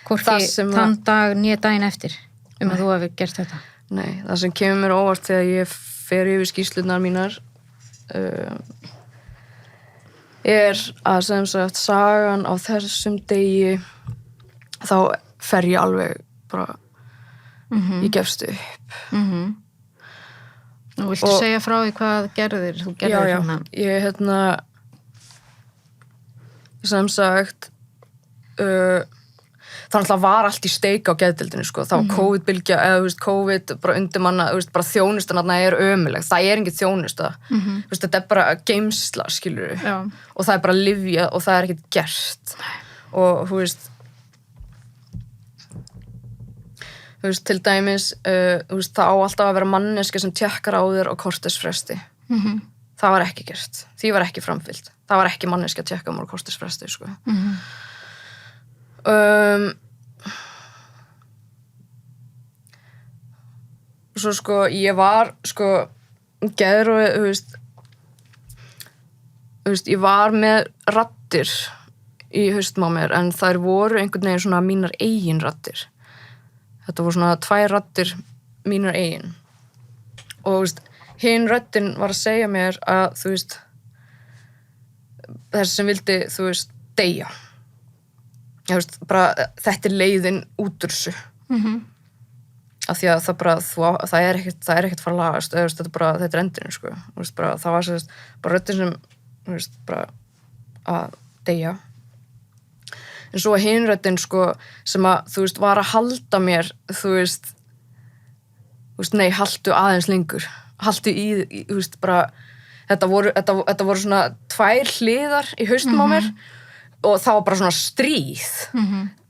Hvorki þann dag nýja daginn eftir að þú hefur gert þetta? Nei, það sem kemur mér óvart þegar ég fer yfir skýrslunar mínar er að sem sagt sagan á þessum degi þá fer ég alveg bara ég gefst upp. Og viltu segja frá því hvað gerðir? Þú gerðir hérna? Ég sem sagt þannig að var allt í steik á geðdeildinni sko. Það var COVID-bylgja eða þú veist, COVID bara undirmanna, þú veist, bara þjónustan þarna er ömuleg, það er engin þjónusta þú veist, þetta er bara geymsla, skilurðu og það er bara lyfjað og það er ekkert gert og þú veist, til dæmis þú veist, það á alltaf að vera manneska sem tékkar á þér á kortersfresti það var ekki gert, því var ekki framfylgt það var ekki manneska að tékka á mér á kortersfresti sko. Svo sko ég var sko geðrofi, þú veist ég var með raddir í haustum á mér en þær voru einhvern veginn svona mínar eigin raddir þetta voru svona 2 raddir mínar eigin og þú veist hinn röddin var að segja mér að þú veist þessi sem vildi þú veist deyja veist, bara, þetta er leiðin út úr þessu af því að það bara það er ekkert fara að lagast þetta er endurinn sko. Veist, bara, það var sérst, bara röddin sem veist, bara, að deyja en svo hinn röddin sko, sem að þú veist var að halda mér þú veist nei, haltu aðeins lengur haltu í þú veist bara þetta voru svona 2 hliðar í haustum á mér og það var bara svona stríð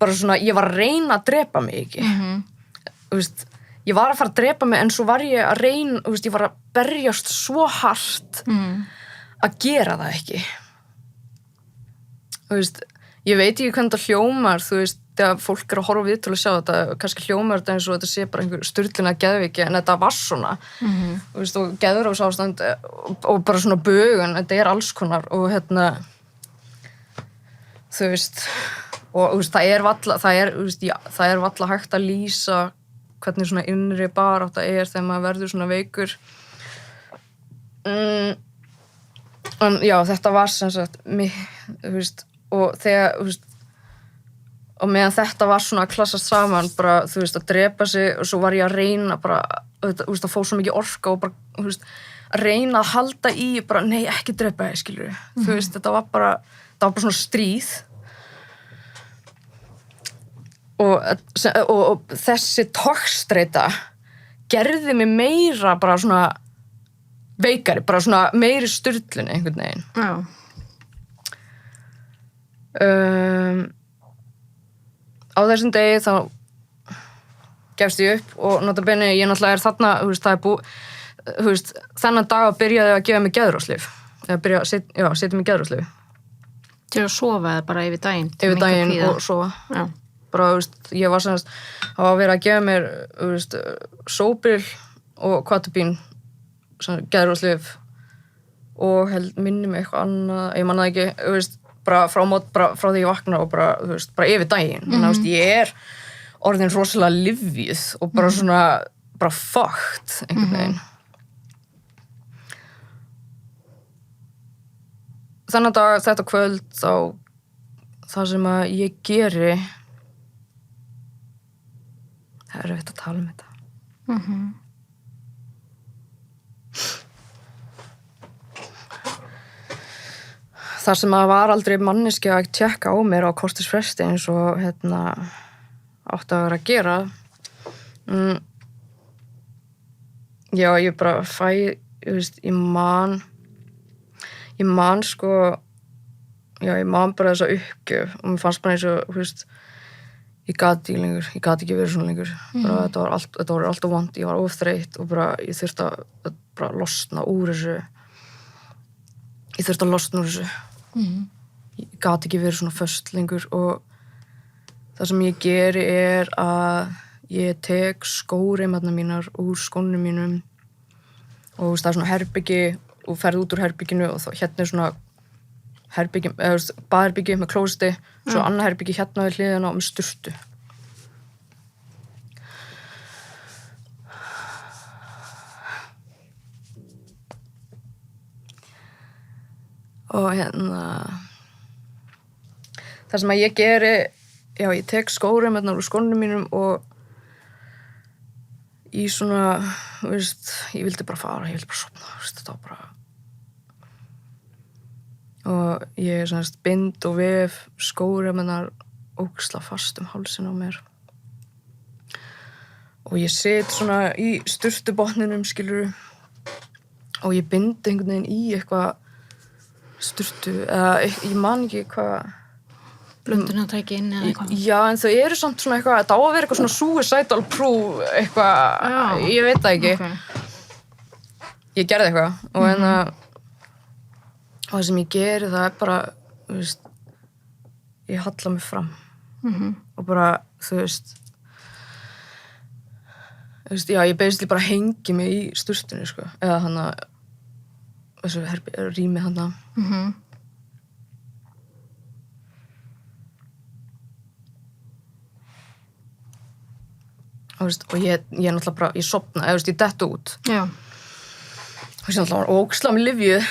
bara svona, ég var að reyna að drepa mig ekki þú veist, ég var að fara að drepa mig en svo var ég að reyna, þú veist, ég var að berjast svo hart að gera það ekki þú veist, ég veit ekki hvernig það hljómar þú veist, þegar fólk er að horfa við til að sjá þetta kannski hljómar þetta eins og þetta sé bara einhver sturluna geðveiki en þetta var svona þú veist, og geðrófsástand og bara svona bögun, þetta er alls konar og þú veist og þú veist, það er valla hægt að lýsa hvernig svona innri barátta er þegar maður verður svona veikur en já, þetta var sem sagt þú veist, og þegar þú veist, og meðan þetta var svona að klassast saman bara, þú veist, að drepa sig og svo var ég að reyna bara, þú veist, að fá svo mikið orka og bara, þú veist, að reyna að halda í bara, nei, ekki drepa þig, skilur þú veist, þetta var bara svona stríð og þessi togstreita gerði mig meira bara svona veikari, bara svona meiri sturlun einhvern veginn á þessum degi þá gefst ég upp og notabene ég náttúrulega er þarna, þú veist, það er þú veist, þennan dag byrjaði að gefa mig geðrófslyf eða byrja að setja mig geðrófslyf til að sofa eða bara yfir daginn og sofa bara, þú veist, ég var semst að vera að gefa mér, þú veist, sóbril og kvatapín geðrófslyf og minni mig eitthvað annað, ég man það ekki, þú veist, bara frá því ég vakna og bara, þú veist, bara yfir daginn. Þannig að, þú veist, ég er orðin rosalega lyfjuð og bara svona, bara fucked, einhvern veginn. Þennan dag, þetta kvöld, þá það sem að ég geri, það er erfitt að tala þetta. Það sem að var aldrei manneskja að tjekka á mér á kortisfresti eins og átti að vera að gera. Já, ég bara þú veist, ég man sko, já, ég man bara þessa uppgjöf og mér fannst bara eins og, þú veist, ég gat ekki verið svona lengur. Bara, þetta var alltaf vond, ég var ofþreytt og bara, ég þurfti að bara losna úr þessu. Ég gat ekki verið svona föst lengur og það sem ég geri er að ég tek skóreimarnar mínar úr skónum mínum og það er svona herbyggi og ferð út úr herbygginu og hérna er svona herbyggi, eða baðherbyggi með klósetti, svo annað herbyggi hérna við hliðina og með sturtu. Og það sem að ég geri, já, ég tek skóreimarnar úr skónum mínum og í svona, þú veist, ég vildi bara fara, ég vildi bara sofna, þú veist, þetta var bara. Og ég svona bind og vef skóreimarnar ógeðslega fast hálsinn á mér. Og ég sit svona í sturtubotninum, skilurðu, og ég bindi einhvern veginn í eitthvað sturtu, eða ég man ekki hvað blöndunartæki inn eða eitthvað. Já, en þau eru samt svona eitthvað, þetta á að vera eitthvað svona suicidal proof, eitthvað, ég veit það ekki. Ég gerði eitthvað og og það sem ég geri, það er bara, þú veist, ég halla mig fram og bara, þú veist, já, ég basically bara hengi mig í sturtunni, sko, eða hana þessu rými hana. Og ég náttúrulega bara, ég sofna, eða ég dett út. Já. Og ég náttúrulega var ógeðslega með lyfjuð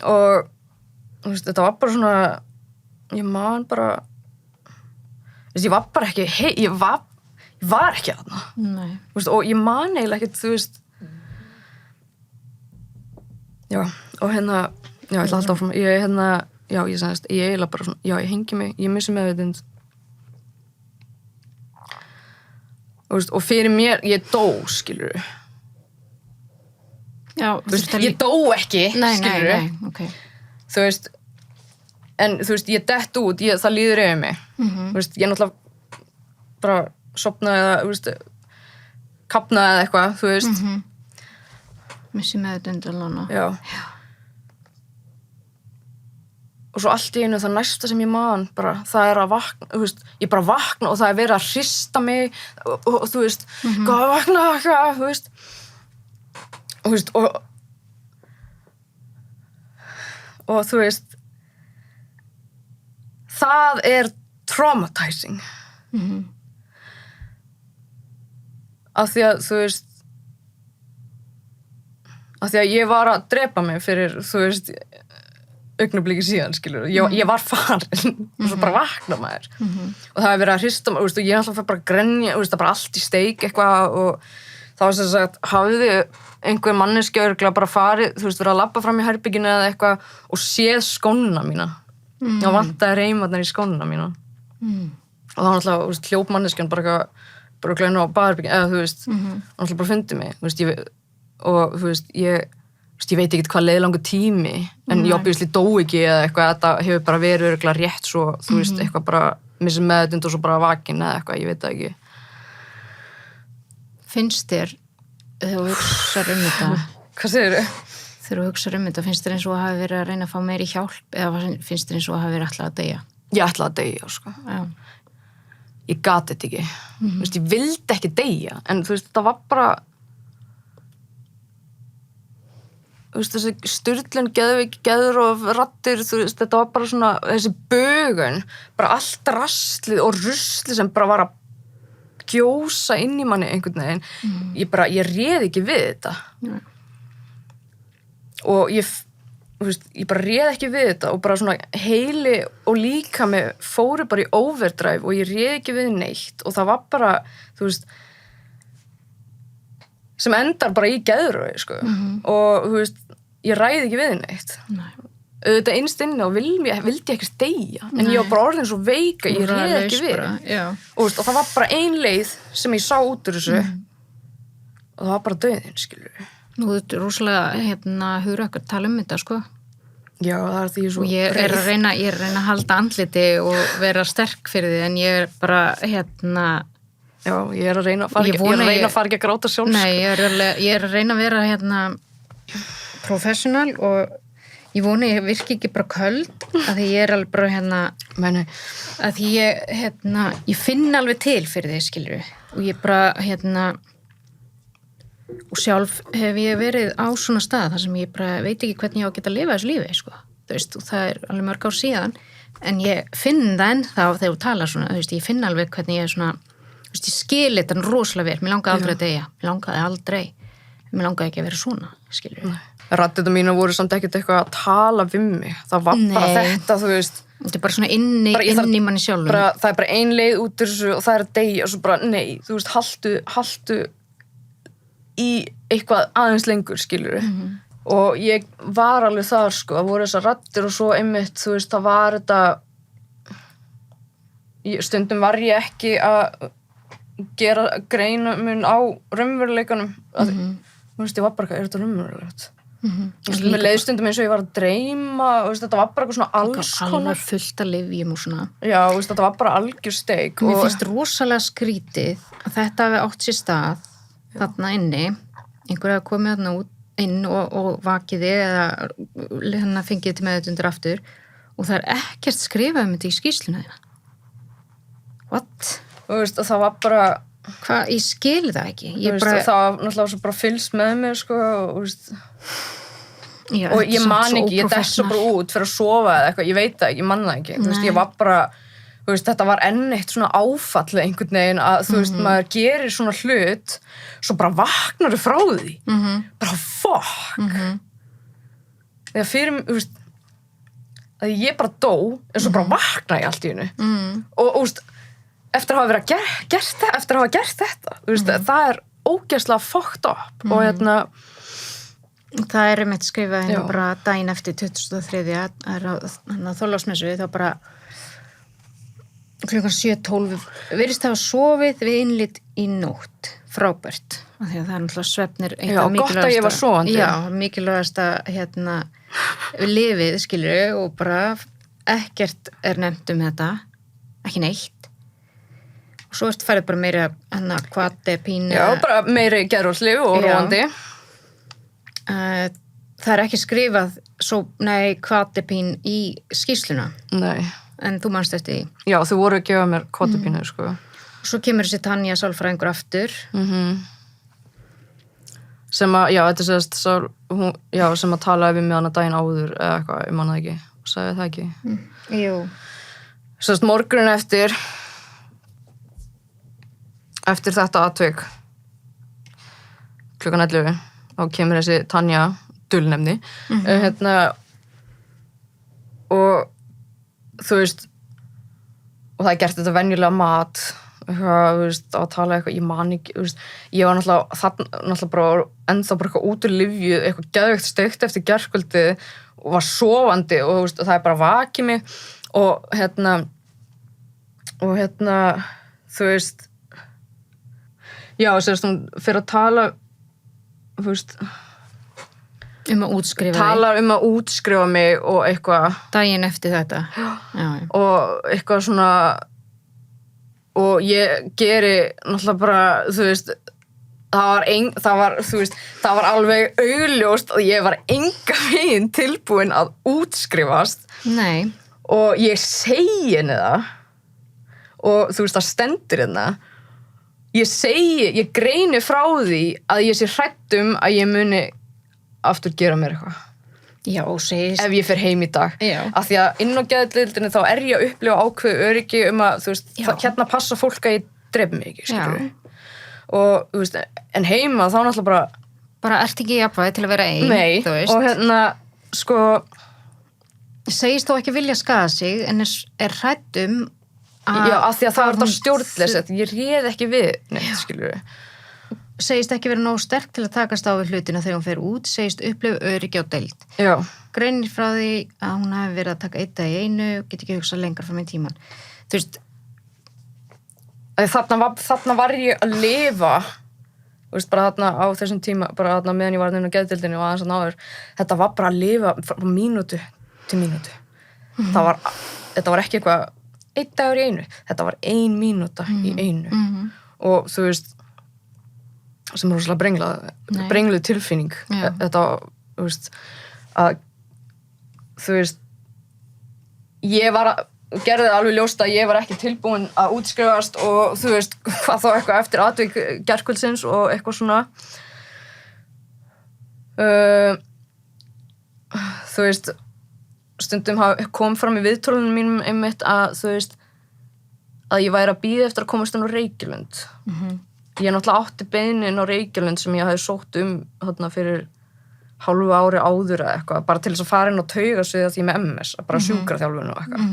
og þetta var bara svona, ég man bara, ég var bara ekki, ég var ekki þarna. Nei. Og ég man eiginlega ekkert, þú veist, já, og já, ég ætla alltaf áfram, ég sagðist, ég eiginlega bara svona, já, ég hengi mig, ég missi meðvitund. Og fyrir mér, ég dó, skilurðu. Já, ég dó ekki, skilurðu. Nei, ok. Þú veist, en þú veist, ég dett út, það líður yfir mig. Þú veist, ég náttúrulega bara sofnaði eða, þú veist, kafnaði eða eitthvað, þú veist. Missi meðvitund alveg. Já. Og svo allt í einu það næsta sem ég man bara, það er að vakna, þú veist, ég bara vakna og það er verið að hrista mig og þú veist, hvað vakna, hvað, þú veist, og þú veist, það er traumatizing. Af því að, þú veist, af því að ég var að drepa mig fyrir, þú veist, augnabliki síðan, skilur, ég var farin og svo bara vakna maður og það hefur verið að hrista maður, og ég alltaf fyrir bara að grenja, það bara allt í steik eitthvað og það var sem sagt, hafði einhver manneskja örugglega bara farið, þú veist, verið að labba fram í herbygginu eða eitthvað og séð skóna mína og vantaði reimarnar í skóna mína og það var alltaf, þú veist, hljópmanneskjan bara glæna á baðherbygginu, eða þú veist alltaf bara fundið mig, þú veist, og þú veist, ég veit ekki hvað leiði langur tími en ég obviously dó ekki eða eitthvað, þetta hefur bara verið örugglega rétt svo, þú veist, eitthvað bara missi meðvitund og svo bara vakin eða eitthvað, ég veit það ekki. Finnst þér, þegar þú hugsar þetta Hvað segirðu? Þegar þú hugsar þetta, finnst þér eins og að hafa verið að reyna að fá meiri hjálp eða finnst þér eins og að hafa verið alltaf að deyja? Ég ætlaði að deyja, sko. Já. Ég gat þetta ekki. Þú veist, ég vildi ekki deyja, en þú veist, það var bara þessi sturlun, geður og raddir, þetta var bara svona, þessi bögun, bara allt rastlið og ruslið sem bara var að gjósa inn í manni einhvern veginn. Ég réð ekki við þetta. Og ég bara réð ekki við þetta og bara svona heili og líkami fóru bara í overdrive og ég réð ekki við neitt og það var bara, sem endar bara í geðrofi, sko. Og, ég ræði ekki við neitt. Auðvitað innst inni og vildi ég ekki deyja. En ég var bara orðin svo veik að ég réði ekki við. Og það var bara ein leið sem ég sá út úr þessu og það var bara dauðinn, skilur við. Nú, þetta er rosalega, hugrakkur tala þetta, sko. Já, það því svo ég er að reyna að halda andliti og vera sterk fyrir því, en ég er bara, Já, ég er að reyna að fara ekki að gráta sjálf. Nei, ég er að reyna að vera professional og ég vona ég virki ekki bara köld að því ég er alveg bara að því ég finn alveg til fyrir því, skilur við. Og ég bara og sjálf hef ég verið á svona stað þar sem ég bara veit ekki hvernig ég á að geta að lifa þessu lífi, sko. Og það er alveg mörg ár síðan, en ég finn það ennþá þegar þú talar svona, ég finn alveg hvernig ég er svona ég skil þetta rosalega vel, mér langaði aldrei að deyja, mér langaði ekki að vera svona, skilur við. Raddita mína voru samt ekkert eitthvað að tala við mig, það var bara þetta, þetta er bara svona inni í manni sjálfum. Það er bara ein leið út úr þessu og það er að deyja og svo bara, nei, haltu í eitthvað aðeins lengur, skilur við. Og ég var alveg þar, sko, það voru þessar raddir og svo einmitt, það var þetta, stundum var ég ekki að gera greinamun á raunveruleikanum ég var bara, er þetta raunverulegt? Með leiðstundum eins og ég var að dreyma þetta var bara eitthvað svona alls konar alveg fullt að lyfjum og svona þetta var bara algjör steik mér finnst rosalega skrítið að þetta hafi átt sér stað þarna inni, einhver hafi komið þarna inn og vakiði eða fengið til meðutundir aftur og það er ekkert skrifað þetta í skýrsluna þína. What? Og það var bara hvað, ég skil það ekki það var náttúrulega bara fylgst með mér, sko og ég man ekki, ég dætt svo bara út fyrir að sofa eða eitthvað, ég veit það ekki, ég man það ekki ég var bara, þetta var enn eitt svona áfall einhvern veginn að maður gerir svona hlut svo bara vaknar frá því bara fuck þegar fyrir, að ég bara dó en svo bara vakna ég allt í hennu og eftir að hafa verið eftir að hafa gert þetta það er ógeðslega fucked up og það er einmitt skrifað hérna bara daginn eftir 23. Það er á Þorláksmessu þá bara klukkan 7:12 virðist hafa sofið við innlit í nótt frábært, af því að það er náttúrulega svefnir gott að ég var sofandi mikilvægasta lifið, skilur og bara ekkert er nefnt þetta ekki neitt og svo færið bara meira kvati, pínu bara meiri geðrólslíf og róandi það er ekki skrifað kvati, pín í skýrsluna nei en þú manst eftir því já, þau voru að gefa mér kvati, pínu, sko svo kemur þessi Tanja sálfræðingur aftur sem að, þetta sést sem að talaði við mig hana daginn áður eða eitthvað, ég man það ekki og sagði það ekki jú sést morgunin eftir þetta atvik klukkan 11 þá kemur þessi Tanja dulnefni og þú veist og það er gert þetta venjulega mat eitthvað, að tala eitthvað, ég man ekki ég var náttúrulega bara ennþá bara eitthvað út úr lyfju, eitthvað geðveikt steikt eftir gærkvöldi og var sofandi og það er bara vakið mig og þú veist sérst hún fyrir að tala þú veist að útskrifa talar að útskrifa mig og eitthvað daginn eftir þetta og eitthvað svona og ég geri náttúrulega bara þú veist það var alveg augljóst að ég var engan veginn tilbúin að útskrifast nei og ég segi henni það og þú veist það stendur hérna ég greini frá því að ég sé hrædd að ég muni aftur gera mér eitthvað. Já, segist. Ef ég fer heim í dag. Já. Af því að inn á geðdeildinni þá ég að upplifa ákveðu öryggi að, þú veist, hérna passa fólk að ég drefi mig ekki, skilur. Og, þú veist, en heima þá náttúrulega bara ert ekki í jafnvægi til að vera ein. Nei, þú veist. og hérna, sko... Segist þó ekki vilja skaða sig, en er hrædd að... Já, af því að það var þetta stjórnleysi, ég réð ekki við neitt, skilur. Segist ekki vera nógu sterk til að takast á við hlutina þegar hún fer út, segist upplifa öryggi á deild. Já. Greinir frá því að hún hafi verið að taka 1 dag í einu, get ekki hugsað lengra frá með tíman. Þú veist... Þarna var ég að lifa, þú veist, bara þarna á þessum tíma, bara þarna meðan ég var inn á geðdeildinni og aðeins að náður, þetta var bara að lifa frá mínútu til mínútu. Þetta var ekki eitthvað 1 dagur í einu, þetta var 1 mínúta í einu. Og þú veist, sem er rosalega brengluð tilfinning. Þetta, þú veist, ég gerði það alveg ljóst að ég var ekki tilbúin að útskrifast og þú veist, hvað þá eitthvað eftir atvik gærkvöldsins og eitthvað svona. Þú veist, stundum kom fram í viðtölunum mínum einmitt að, þú veist, að ég væri að bíða eftir að komast inn á Reykjalund. Ég náttúrulega átti beiðnin á Reykjalund sem ég hafði sótt þarna fyrir hálfu ári áður eða eitthvað, bara til þess að fara inn á taugasviði því með MS, bara sjúkraþjálfun og eitthvað.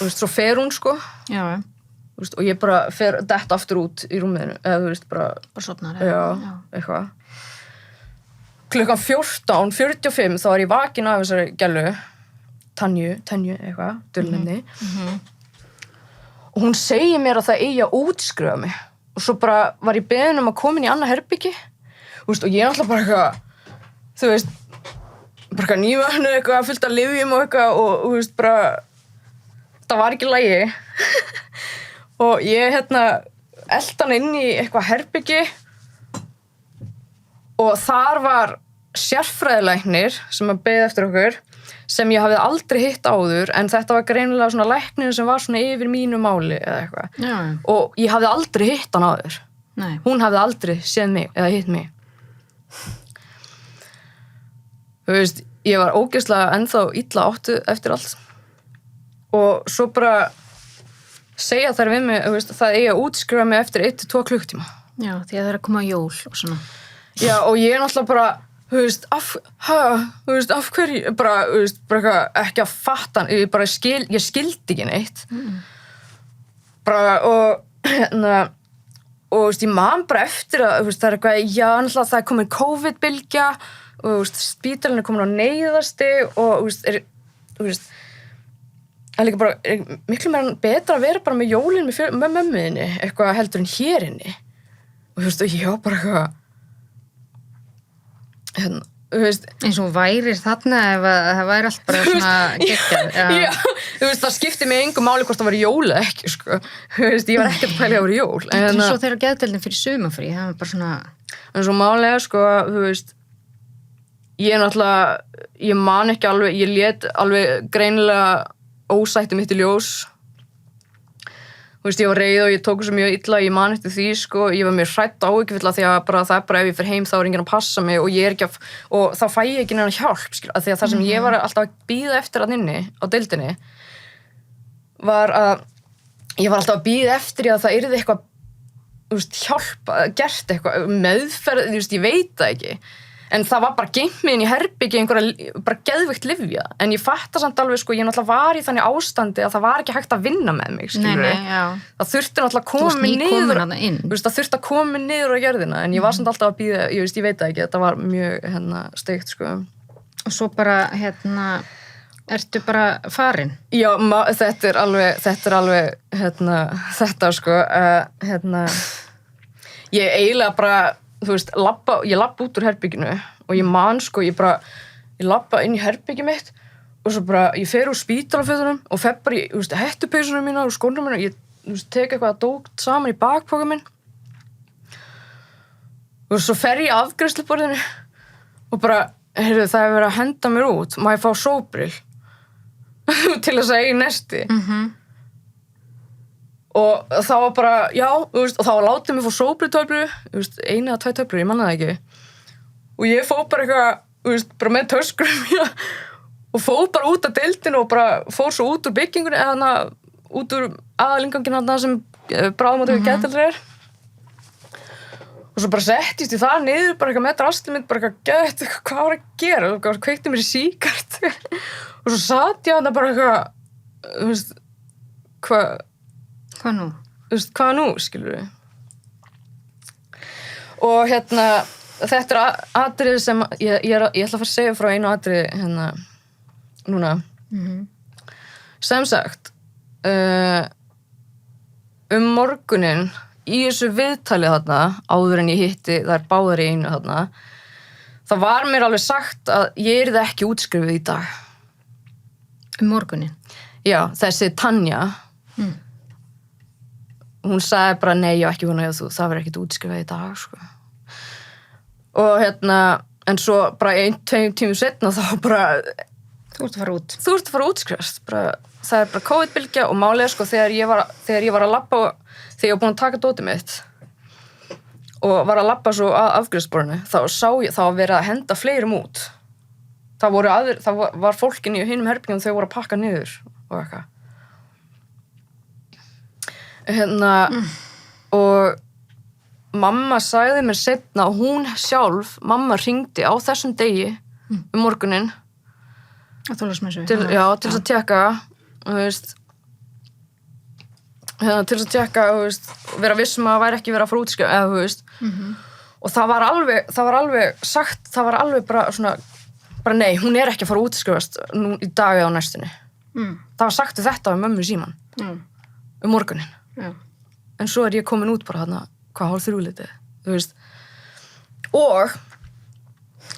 Þú veist, svo fer hún, sko. Já. Þú veist, og ég bara fer dett aftur út í rúminu, eða þú veist, bara sofnar. Já, eitthvað. Klukkan 14:45 þá ég vakin af þessari gælu, Tanju, eitthvað, dulnefni. Og hún segir mér að það eigi að útskrifa mig. Og svo bara var ég beðin að koma inn í annað herbyggi. Þú veist, og ég náttúrulega bara eitthvað, þú veist, bara eitthvað nývöknuð eitthvað, fullt af lyfjum og eitthvað og þú veist, bara, það var ekki í lagi. Og ég, elti hana inn í eitthvað herbyggi og þar var sérfræðilæknir sem að beið eftir okkur, sem ég hafði aldrei hitt áður, en þetta var greinilega svona læknir sem var svona yfir mínu máli eða eitthvað. Já. Og ég hafði aldrei hitt hann áður. Nei. Hún hafði aldrei séð mig eða hitt mig. Þú veist, ég var ógeðslega ennþá illa áttu eftir allt. Og svo bara segja þær við mig, þú veist, það eigi að útskrifa mig eftir 1-2 klukktíma. Já, því að það að koma jól og svona. Já, og ég náttúrulega bara, þú veist, af hverju, bara, þú veist, bara ekki að fatta hann, ég skildi ekki neitt. Bara, og, og, þú veist, ég man bara eftir að, þú veist, það er eitthvað, já, náttúrulega það er komin COVID-bylgja og, þú veist, spítalinn er komin á neyðasti og, þú veist, það er líka bara, miklu meira betra að vera bara með jólin með mömmuðinni, eitthvað heldur en hér inni. Og, þú veist, og ég var bara eitthvað, þú veist, eins og værir þarna ef það væri allt bara svona geggjað. Já, þú veist, það skipti mig engu máli hvort það var jól eða ekki, sko. Þú veist, ég var ekkert að pæla að vera jól. En svo þegar geðdeildin fyrir sumafrí, það var bara svona... En svo málega, sko, þú veist, ég man ekki alveg, ég lét alveg greinilega ósætti mitt í ljós. Þú veist, ég var reið og ég tók þessu mjög illa, ég man eftir því, sko, ég var mjög hrædd áhyggjufull því að það er bara ef ég fer heim þá er enginn að passa mig og ég er ekki og þá fæ ég ekki neina hjálp, skil, af því að það sem ég var alltaf að bíða eftir að inni á deildinni var að ég var alltaf að bíða eftir að það yrði eitthvað, þú veist, hjálp, gert eitthvað, meðferð, þú veist, ég veit það ekki. En það var bara geymt mig inn í herbyggi einhverja bara geðveikt lyfja. En ég fatta samt alveg, sko, ég náttúrulega var í þannig ástandi að það var ekki hægt að vinna með mig, skilur við. Já. Það þurfti náttúrulega að koma mig niður. Þú veist, það þurfti að koma mig niður á jörðina. En ég var samt alltaf að bíða, ég veit það ekki, þetta var mjög, steikt, sko. Og svo bara, ertu bara farin? Já, þetta er alveg, þetta, sko, ég eiginlega bara, þú veist, ég labba út úr herbygginu og ég man, sko, ég labba inn í herbyggi mitt og svo bara, ég fer úr spítalafötunum og fer bara í, þú veist, hettupeysunum mína og skónum mína og ég, þú veist, tek eitthvað dót saman í bakpoka minn og svo fer ég að afgreiðsluborðinu og bara, heyrðu, það er verið að henda mér út, má ég fá sóbril til þess að eigi nesti. Og þá var bara, já, þú veist, og þá var látið mig fór sóbritöflu, þú veist, 1 eða 2 töflur, ég manna það ekki. og ég fór bara eitthvað, þú veist, bara með töskurum og fór bara út af deildinu og bara fór svo út úr byggingunni eða út úr aðalinganginn sem bráðamóttöku geðdeildar og svo bara settist ég það niður bara eitthvað með draslið mitt, bara eitthvað hvað var að gera, og kveikti mér í síkart og svo satt ég þarna bara eitthvað, þú veist, Hvað nú? Þú veist, hvað nú, skilur við? Og þetta atriði sem ég ætla að fara að segja frá einu atriði núna. Sem sagt, morguninn í þessu viðtali þarna, áður en ég hitti þær báðar í einu þarna, það var mér alveg sagt að ég yrði ekki útskrifuð í dag. Morguninn? Já, þessi Tanja. Hún sagði bara, nei, ég var ekki vona að það verður ekkert útskrifað í dag, sko. Og en svo bara 1-2 tímum setna þá bara... Þú ert að fara út. Þú ert að fara að útskrifast. Það er bara COVID-bylgja og málið, sko, þegar ég var að labba, þegar ég var búin að taka dótið mitt og var að labba svo að afgreiðsborðinu, þá sá ég, þá var verið að henda fleirum út. Það var fólkin í hinum herbyggum, þau voru að pakka niður og eitthvað. Og mamma sagði mér seinna að hún sjálf, mamma hringdi á þessum degi morguninn til þess að tjekka þú veist til þess að tjekka vera vissum að það væri ekki verið að fara útskrifa eða þú veist og það var alveg sagt, það var alveg bara nei, hún er ekki að fara útskrifast nú í dag eða á næstunni það var sagt þetta við mömmu síman morguninn. Já. En svo ég komin út bara þarna, hvað 2:30, þú veist. Og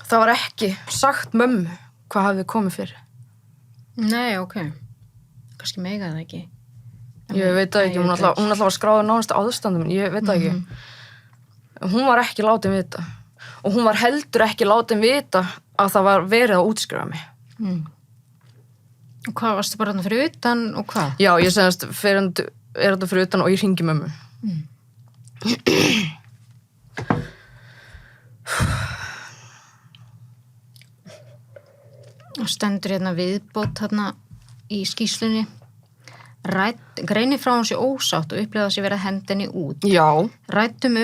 það var ekki sagt mömmu hvað hafði komið fyrir. Nei, ok. Kannski mega það ekki. Ég veit það ekki, hún alltaf var skráður nánast aðstandum, ég veit það ekki. Hún var ekki látin vita. Og hún var heldur ekki látin vita að það var verið að útskrifa mig. Og hvað, varstu bara þarna fyrir utan og hvað? Já, ég segast er þetta fyrir utan og ég hringi mömmu. Og stendur viðbót í skýrslunni. Greinir frá hún sé ósátt og upplifað sér verið að henda henni út. Já. Ræddum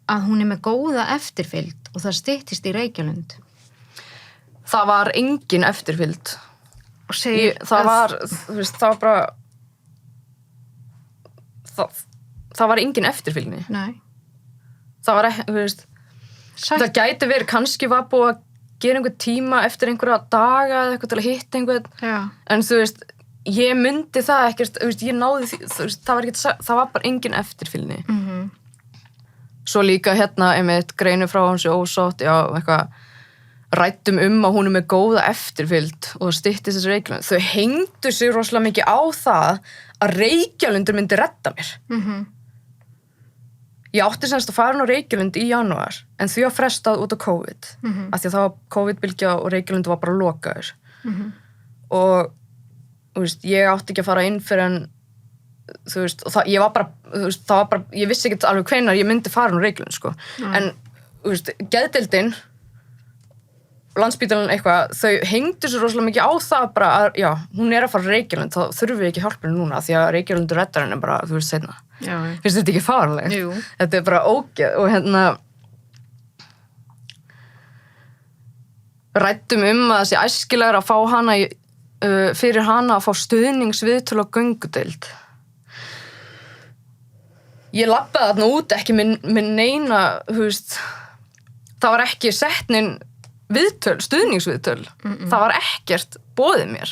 að hún með góða eftirfylgd og það styttist í Reykjalund. Það var engin eftirfylgd. Og segir það var bara það var engin eftirfylgni. Nei. Það var ekki, þú veist, það gæti verið, kannski var búið að gera einhver tíma eftir einhverja daga eða eitthvað til að hitta einhvern. Já. En þú veist, ég myndi það ekkert, þú veist, ég náði því, þú veist, það var bara engin eftirfylgni. Svo líka einmitt greinu frá hún sé ósátt, já, eitthvað, ræddum að hún með góða eftirfylgd og það styttist þessi Reykjalund. Þau hengdu sig rosalega mikið á það að Reykjalundur myndi redda mér. Ég átti semst að fara á Reykjalund í janúar en því að frestað út á COVID af því að það var COVID-bylgja og Reykjalund var bara lokaður. Og þú veist, ég átti ekki að fara inn fyrir en þú veist, og ég var bara, þú veist, það var bara, ég vissi ekki alveg hvenær ég myndi fara á Reykjalund, sko. En, þú veist, geðdeildin Landspítalan eitthvað, þau hengdu svo rosalega mikið á það bara að, já, hún er að fara á Reykjalund, þá þurfum við ekki hjálpinu núna því að Reykjalundur reddar henni bara, þú veist, seinna. Já. Finnst þetta ekki fáránlegt? Jú. Þetta er bara ógeð og ræddum að það sé æskilegra að fá hana fyrir hana að fá stuðningsviðtöl á göngudeild. Ég labbaði þarna út ekki með neina, þú veist, það var ekki setnin viðtöl, stuðningsviðtöl. Það var ekkert boðið mér.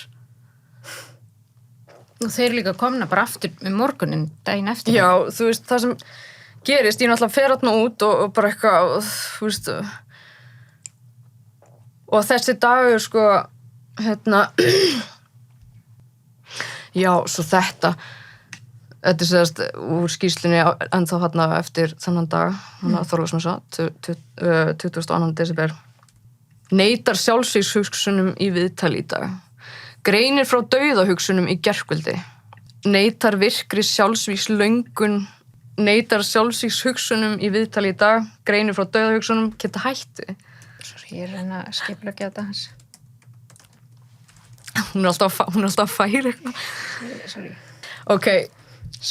Og þeir líka komna bara aftur morgunin, daginn eftir. Já, þú veist, það sem gerist, ég náttúrulega fer þarna út og bara eitthvað, þú veist, og þessi dagur, sko, já, svo þetta er sérst úr skýrslunni ennþá þarna eftir þennan dag, Þorláksmessa, 22. desember. Neitar sjálfsvígshugsunum í viðtali í dag. Greinir frá dauðahugsunum í gærkvöldi. Neitar virkri sjálfsvígslöngun. Neitar sjálfsvígshugsunum í viðtali í dag. Greinir frá dauðahugsunum, geta hætti. Ég er að reyna að skipuleggja þetta hans. Hún er alltaf að færa eitthvað. Sorry. Ok,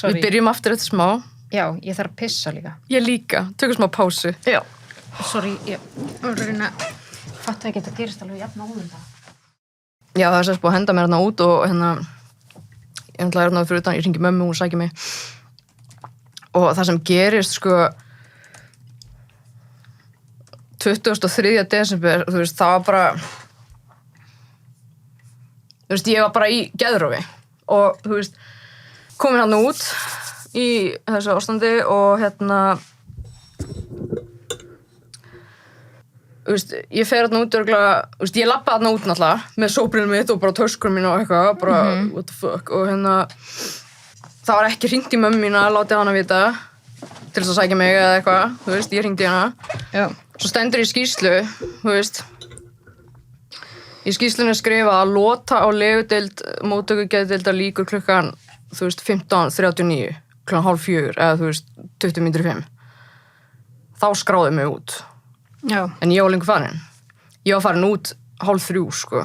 við byrjum aftur þetta smá. Já, ég þarf að pissa líka. Ég líka, tökum smá pásu. Já. Sorry, ég var að reyna að fatta ekki að þetta gerist alveg jafn áður það. Já, það er sérst búið að henda mér hérna út og hérna, ég ætla að hérna fyrir utan, ég hringi mömmu, hún sækir mig. Og það sem gerist, sko, 23. desember, þú veist, það var bara, þú veist, ég var bara í geðrofi og, þú veist, komin hann út í þessu ástandi og hérna, þú veist, ég fer hérna út örgulega, þú veist, ég labbaði hérna út náttúrulega með sóbrillum mitt og bara töskur mín og eitthvað, bara, what the fuck, og hérna, það var ekki hringt í mömmu mína, látið hana vita til þess að sækja mig eða eitthvað, þú veist, ég hringdi hana. Já. Svo stendur í skýrslu, þú veist, í skýrslunni skrifa að lota á legudeild móttökugeðdeildar lýkur klukkan, þú veist, 15:39, klukkan 3:30 eða, þú veist, 5:20. Þá skráði mig út. Já. En ég var lengur farin. Ég var farin út 2:30, sko.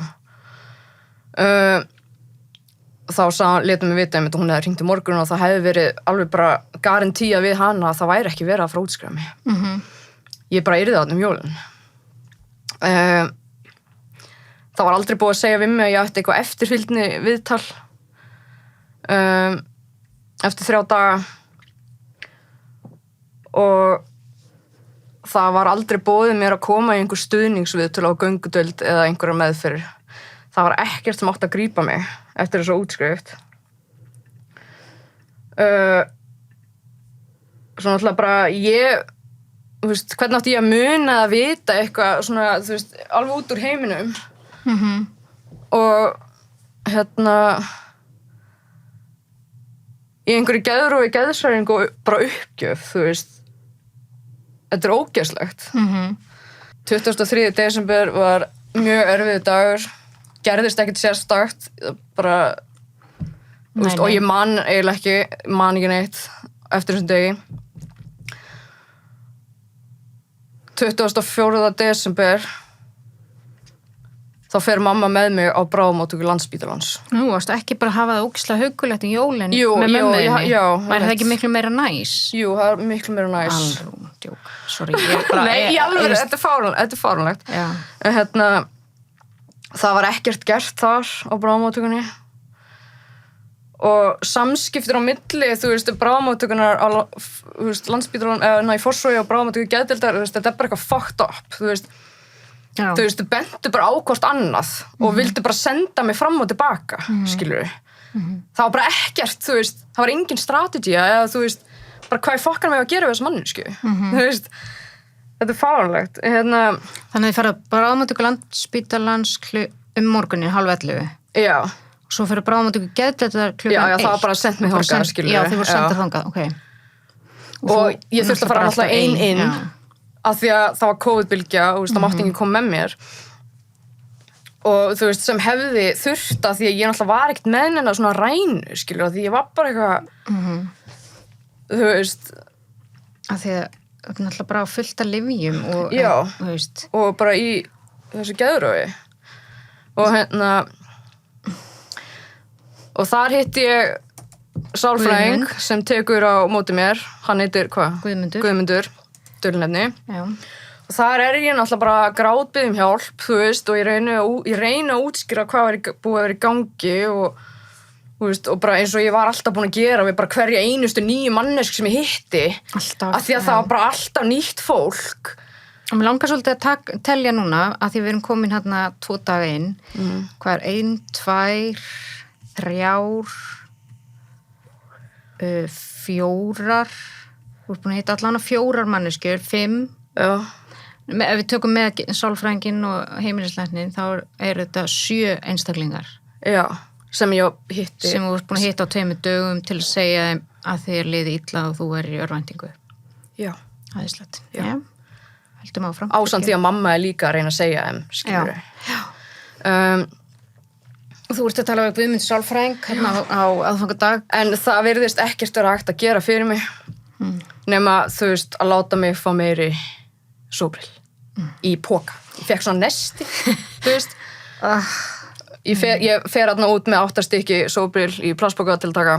Þá letum við vita að hún hefði hringt í morgun og það hefði verið alveg bara garantía við hana að það væri ekki verið að útskrifa mig. Ég bara yrði þarna jólin. Það var aldrei búið að segja við mig að ég ætti eitthvað eftirfylgni viðtal eftir 3 daga og það var aldrei boðið mér að koma í einhver stuðningsviðtöl á göngudeild eða einhverja meðferð. Það var ekkert sem átti að grípa mig eftir þessu útskrift. Svo náttúrulega bara þú veist, hvernig átti ég að muna að vita eitthvað svona, þú veist, alveg út úr heiminum. Og hérna í einhverju geðrofi geðsræringu og bara uppgjöf, þú veist. Þetta er ógeðslegt. 23. desember var mjög erfiður dagur. Gerðist ekkert sérstakt, bara, þú veist, og ég man eiginlega ekki neitt eftir þessum degi. 24. desember, þá fer mamma með mig á bráðamóttöku Landspítalans. Nú, varstu ekki bara að hafa það ógeðslega huggulegt í jólin með mömmuðinni? Já. Væri það ekki miklu meira næs? Jú, það er miklu meira næs. Alrún, djók, sorry. Nei, í alveg, þetta er fáránlegt. Já. Hérna, það var ekkert gert þar á bráðamóttökunni. Og samskiptir á milli, þú veist, bráðamóttökunar á Landspítalan, eða í Fossvogi og bráðamóttöku geðdeildar, þetta er bara eitthvað fucked up, þú veist. Já. Þú veist, þú bentu bara á hvort annað og vildu bara senda mig fram og tilbaka, skilur við. Það var bara ekkert, þú veist, það var engin strategía eða, þú veist, bara hvað fokkar mig að gera við þessu manninsku, þú veist. Þetta er fáránlegt. Hérna, þannig að þið fara bráðamóttöku Landspítalans morgunin 10:30. Já. Og svo fyrir bráðamóttöku geðdeildar klukkan 1. Já, það var bara sendt mig þangað, skilur við. Já, þið voru sendar þangað, ok. Og ég þurfti að fara alltaf ein inn. Af því að það var COVID-bylgja og það mátti ekki koma með mér og þú veist sem hefði þurft að því að ég náttúrulega var ekkert með hennar svona rænu, skilur, því ég var bara eitthvað þú veist af því að það er náttúrulega bara fullt af lyfjum og já, þú veist og bara í þessu geðrofi og hérna og þar hitti ég sálfræðing sem tekur á móti mér, hann heitir hvað? Guðmundur dulnefni. Já. Og þar ég náttúrulega bara að grátbiðja hjálp, þú veist, og ég reyni að útskýra hvað búið að vera í gangi og, þú veist, og bara eins og ég var alltaf búin að gera við bara hverja einustu nýju mannesk sem ég hitti. Alltaf. Af því að það var bara alltaf nýtt fólk. Og mér langar svolítið að telja núna, að því við erum komin hérna 2 daga inn. Hvað er 1, 2, 3, 4... Þú ert búin að hitta allan á 4 manneskjur, 5. Já. Ef við tökum með sálfræðinginn og heimilislæknin, þá eru þetta 7 einstaklingar. Já, sem ég hitti. Sem þú ert búin að hitta á 2 dögum til að segja að þér liði illa og þú er í örvæntingu. Já. Æðislegt. Já. Heldum áfram. Ásamt því að mamma er líka að reyna að segja þeim, skilur við. Já. Þú ert að tala um Guðmund sálfræðing hérna á aðfangadag. En það virðist ekkert vera hægt að gera fyrir mig. Nema, þú veist, að láta mig fá meiri sóbrill. í póka. Ég fekk svona nesti, þú veist. Ég fer þarna út með 8 stykki sóbril í plastpoka til að taka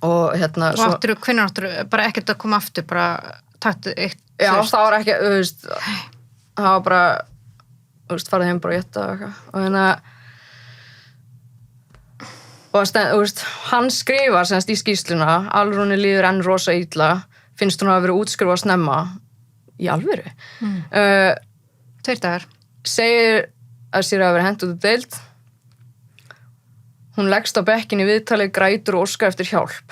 og hérna... Og hvenær áttirðu bara ekkert að koma aftur, bara taktu eitt... Já, það var ekki, þú veist, það var bara, þú veist, farið heim bara að geta og hérna... Og þú veist, hann skrifar semst í skýrsluna, Alrúnu líður enn rosa illa, finnst hún að hafa verið útskrifað snemma, í alvöru. 2 dagar. Segir að sér að vera hent út úr deild. Hún leggst á bekkin í viðtalið, grætur og óskar eftir hjálp.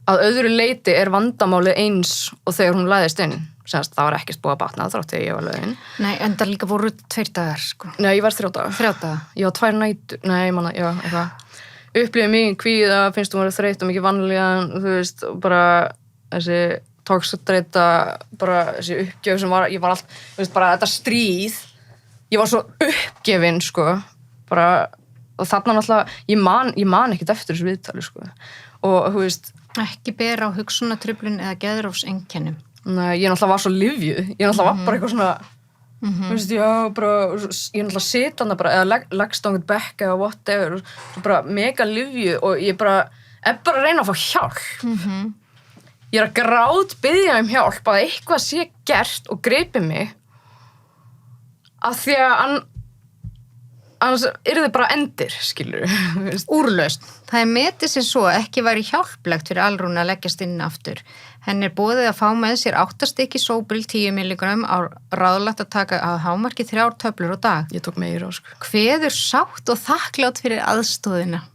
Að öðru leyti vandamálið eins og þegar hún lagðist inn. Semst, það var ekkert búið að batna þrátt þegar ég var lögð inn. Nei, en það líka voru 2 dagar, sko. Nei, ég var 3 dagar. 3 dagar? Ég var 2 nætur. Nei, manna, já, eitthvað. Upplifið mikið kvíða, finnst hún verið þreytt og mikið vanlíðan, þú veist, og bara þessi tókstreita, bara þessi uppgjöf sem var, ég var allt, þú veist, bara þetta stríð, ég var svo uppgefin, sko, bara, og þarna náttúrulega, ég man ekkert eftir þessu viðtali, sko, og, þú veist, ekki bera á hugsunartruflun eða geðrófseinkennum. Nei, ég náttúrulega var svo lyfjuð, ég náttúrulega var bara eitthvað svona, þú veist, já, bara, ég náttúrulega sit hana bara, eða leggst á einhvern bekk eða whatever, og bara mega lyfjuð og ég bara, bara að reyna að fá hjálp. Ég að grátbiðja hjálp að eitthvað sé gert og greipi mig, af því að annars yrði bara endir, skilur. Úrlausn. Það metið sem svo ekki væri hjálplegt fyrir Alrúnu að leggjast inn aftur. Henni boðið að fá með sér 8 stykki sóbril 10 milligram á ráðlagt að taka að hámarki 3 töflur á dag. Ég tók meira, sko. Kveður sátt og þakklátt fyrir aðstóðina.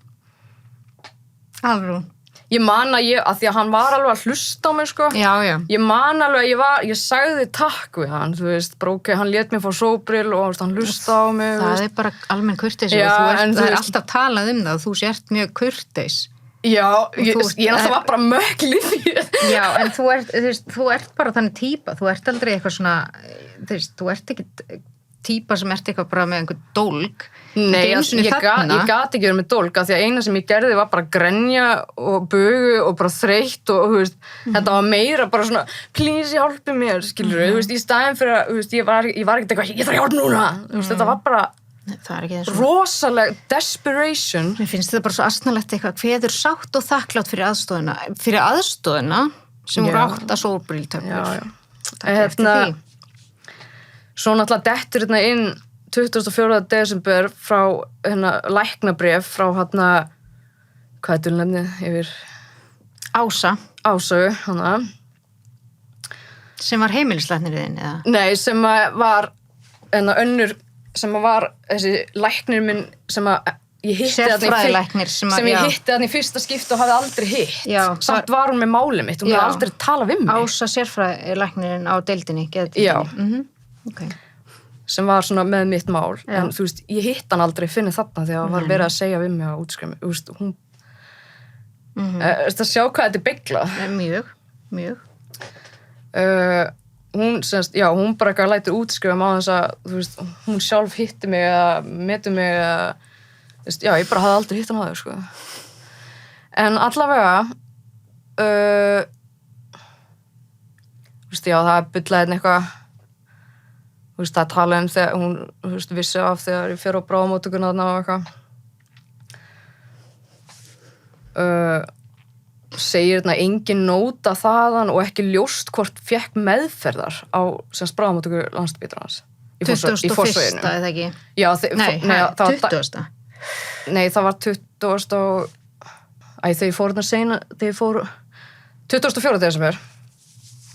Alrún. Ég man að því að hann var alveg að hlusta á mig, sko. Já, já. Ég man alveg að ég sagði takk við hann, þú veist, bara ok, hann lét mér fá sóbril og hann hlusta á mig. Það bara almenn kurteis og það alltaf talað það og þú sért mjög kurteis. Já, ég náttúrulega var bara mögglið. Já, en þú ert bara þannig típa, þú ert aldrei eitthvað svona, þú ert ekki típa sem ert eitthvað bara með einhvern dólg. Nei, ég gat ekki verið með dólg af því að eina sem ég gerði var bara grenja og bugu og bara þreytt og þú veist, þetta var meira bara svona please hjálpi mér, skilur þú veist, í staðinn fyrir að, þú veist, ég var ekkert eitthvað ég þarf hjálp núna, þú veist, þetta var bara rosaleg desperation. Mér finnst þetta bara svo astnalegt eitthvað kveður sátt og þakklátt fyrir aðstóðina sem voru 8 sóbriltöflur. Já, já. Svo náttúrulega dettur hérna inn 24. desember frá læknabréf frá hvað er nefnið yfir? Ásu, hana. Sem var heimilislæknir þinn, eða? Nei, sem var önnur, sem var þessi læknir minn sem ég hitti sérfræðilæknir sem ég hitti hann í fyrsta skipti og hafði aldrei hitt. Já, samt var hún með málið mitt, hún hafði aldrei talað við mig. Ása sérfræðilæknirinn á deildinni, geðdeildinni. Já. Okay. Sem var svona með mitt mál en þú veist, ég hitt hann aldrei finnir þarna þegar það var verið að segja við mig að útskrifa þú veist, hún það sjá hvað þetta er beiglað mjög hún semst, já, hún bara eitthvað lætur útskrifa á þess að, þú veist, hún sjálf hitti mig að metu mig að, þú veist, já, ég bara hafði aldrei hitt hann aður, sko en allavega þú veist, já, það bullaði eitthvað þú veist, það tala þegar hún, þú veist, vissi af þegar ég fer á bráðamóttökuna þarna og eitthvað. Segir þarna engin nóta þaðan og ekki ljóst hvort fékk meðferðar á semst bráðamóttöku Landspítalans. 21. eða ekki? Já, það var 20. Nei, það var 20. Þegar ég fór þarna sena, þegar ég fór 24. desember.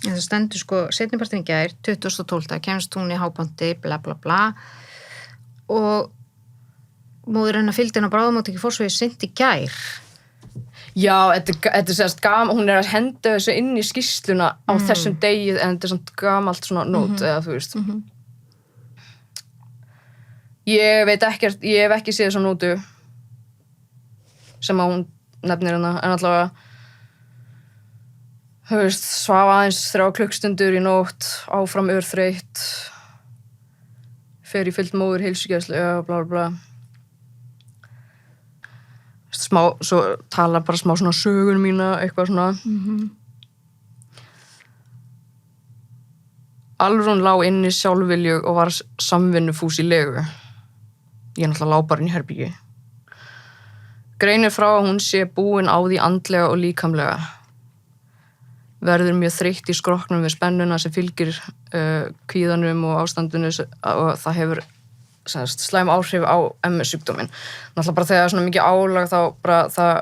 En það stendur sko, seinnipartin í gær, 2012, kemst hún í hábandi, bla bla bla og móðir hennar fylgdi hennar bráðamóttöku í Fossvogi seint í gær. Já, þetta sérst hún að henda þessu inn í skýrsluna á þessum degi en þetta samt gamalt svona nót, eða þú veist. Ég veit ekkert, ég hef ekki séð þessu nótu sem að hún nefnir hennar, en allavega þú veist, svaf aðeins 3 klukkstundur í nótt, áfram örþreytt, fer í fylgd móður heilsugæslu, bla bla bla. Svo tala bara smá svona sögur mína, eitthvað svona. Alrún lá inni sjálfviljug og var samvinnufús í legu. Ég náttúrulega lá bara inn í herbergi. Greinir frá að hún sé búin á því andlega og líkamlega. Verður mjög þreytt í skrokknum við spennuna sem fylgir kvíðanum og ástandinu og það hefur slæm áhrif á MS-sjúkdóminn. Náttúrulega bara þegar svona mikið álag þá bara það,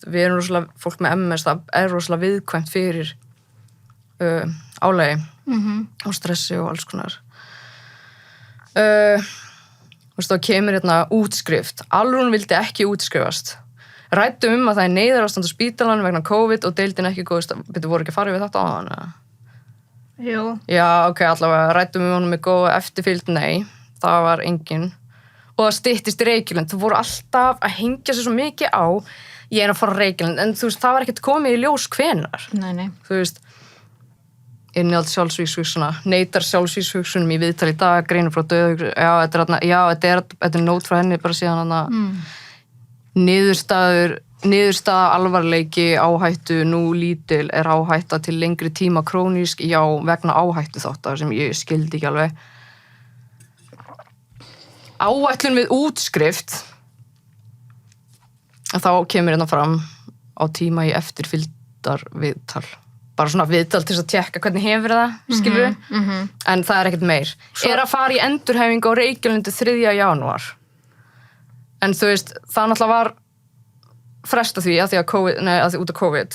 við erum rosalega, fólk með MS, það er rosalega viðkvæmt fyrir álagi og stressi og alls konar. Það kemur hérna útskrift. Alrún vildi ekki útskrifast. Ræddum að það er neyðarástand á spítalanum vegna COVID og deildin ekki góð, betur voru ekki farið við þetta á hana? Jú. Já, ok, allavega, ræddum honum með góða eftirfylgd, nei, það var engin. Og það styttist í Reykjavík, þú voru alltaf að hengja sér svo mikið á, ég er að fara á Reykjavík, en þú veist, það var ekkert komið í ljós hvenar. Nei. Þú veist, innihald sjálfsvíkshugssuna, neitar sjálfsvíkshugsunum í viðtal í dag, greinir frá dauðhugsun, þetta er nót frá henni bara síðan hana, niðurstaða alvarleiki áhættu nú lítil er áhætta til lengri tíma krónísk, já, vegna áhættu þáttar sem ég skildi ekki alveg. Áætlun við útskrift, þá kemur hérna fram á tíma í eftirfylgdar viðtal. Bara svona viðtal til þess að tjekka hvernig hefur það, skilur við, en það er ekkert meir. Er að fara í endurhæfingu á Reykjalundi 3. janúar. En þú veist, það náttúrulega var fresta því að því út af COVID.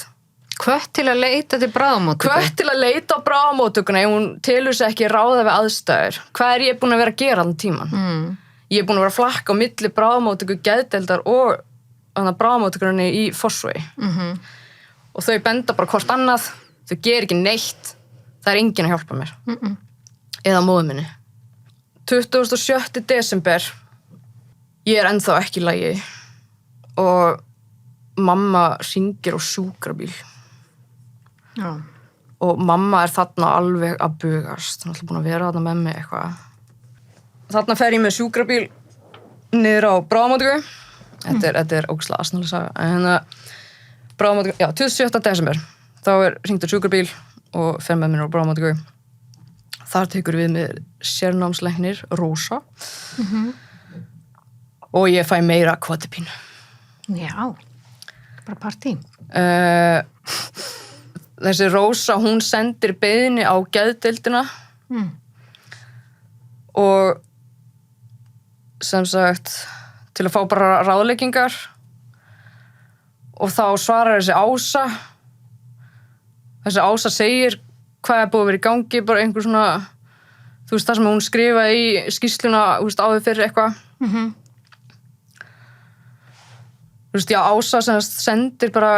Hvött til að leita til bráðamóttöku? Hvött til að leita á bráðamóttökuna, hún telur sig ekki ráða við aðstæður. Hvað er ég búin að vera að gera þann tíman? Ég er búin að vera að flakka á milli bráðamóttöku geðdeildar og bráðamóttökunni í Fossvogi. Og þau benda bara hvort annað, þau ger ekki neitt, það er enginn að hjálpa mér. Eða móður minni. 27. desember, ég er ennþá ekki í lagi og mamma hringir á sjúkrabíl. Já. Og mamma er þarna alveg að bugast. Hún er alltaf búin að vera þarna með mig eitthvað. Þarna fer ég með sjúkrabíl niður á bráðamóttöku. Þetta er ógeðslega asnaleg saga. En bráðamóttöku, já, 27. desember. Þá er hringt á sjúkrabíl og fer með mér á bráðamóttöku. Þar tekur við með sérnámslæknir Rósa. Og ég fæ meira kvotipínu. Já, bara partí. Þessi Rósa, hún sendir beiðni á geðdeildina og sem sagt til að fá bara ráðleggingar og þá svarar þessi Ása segir hvað er búið að vera í gangi, bara einhver svona, þú veist, það sem hún skrifaði í skýrsluna, þú veist, áður fyrir eitthvað. Þú veist, já, Ása sem sendir bara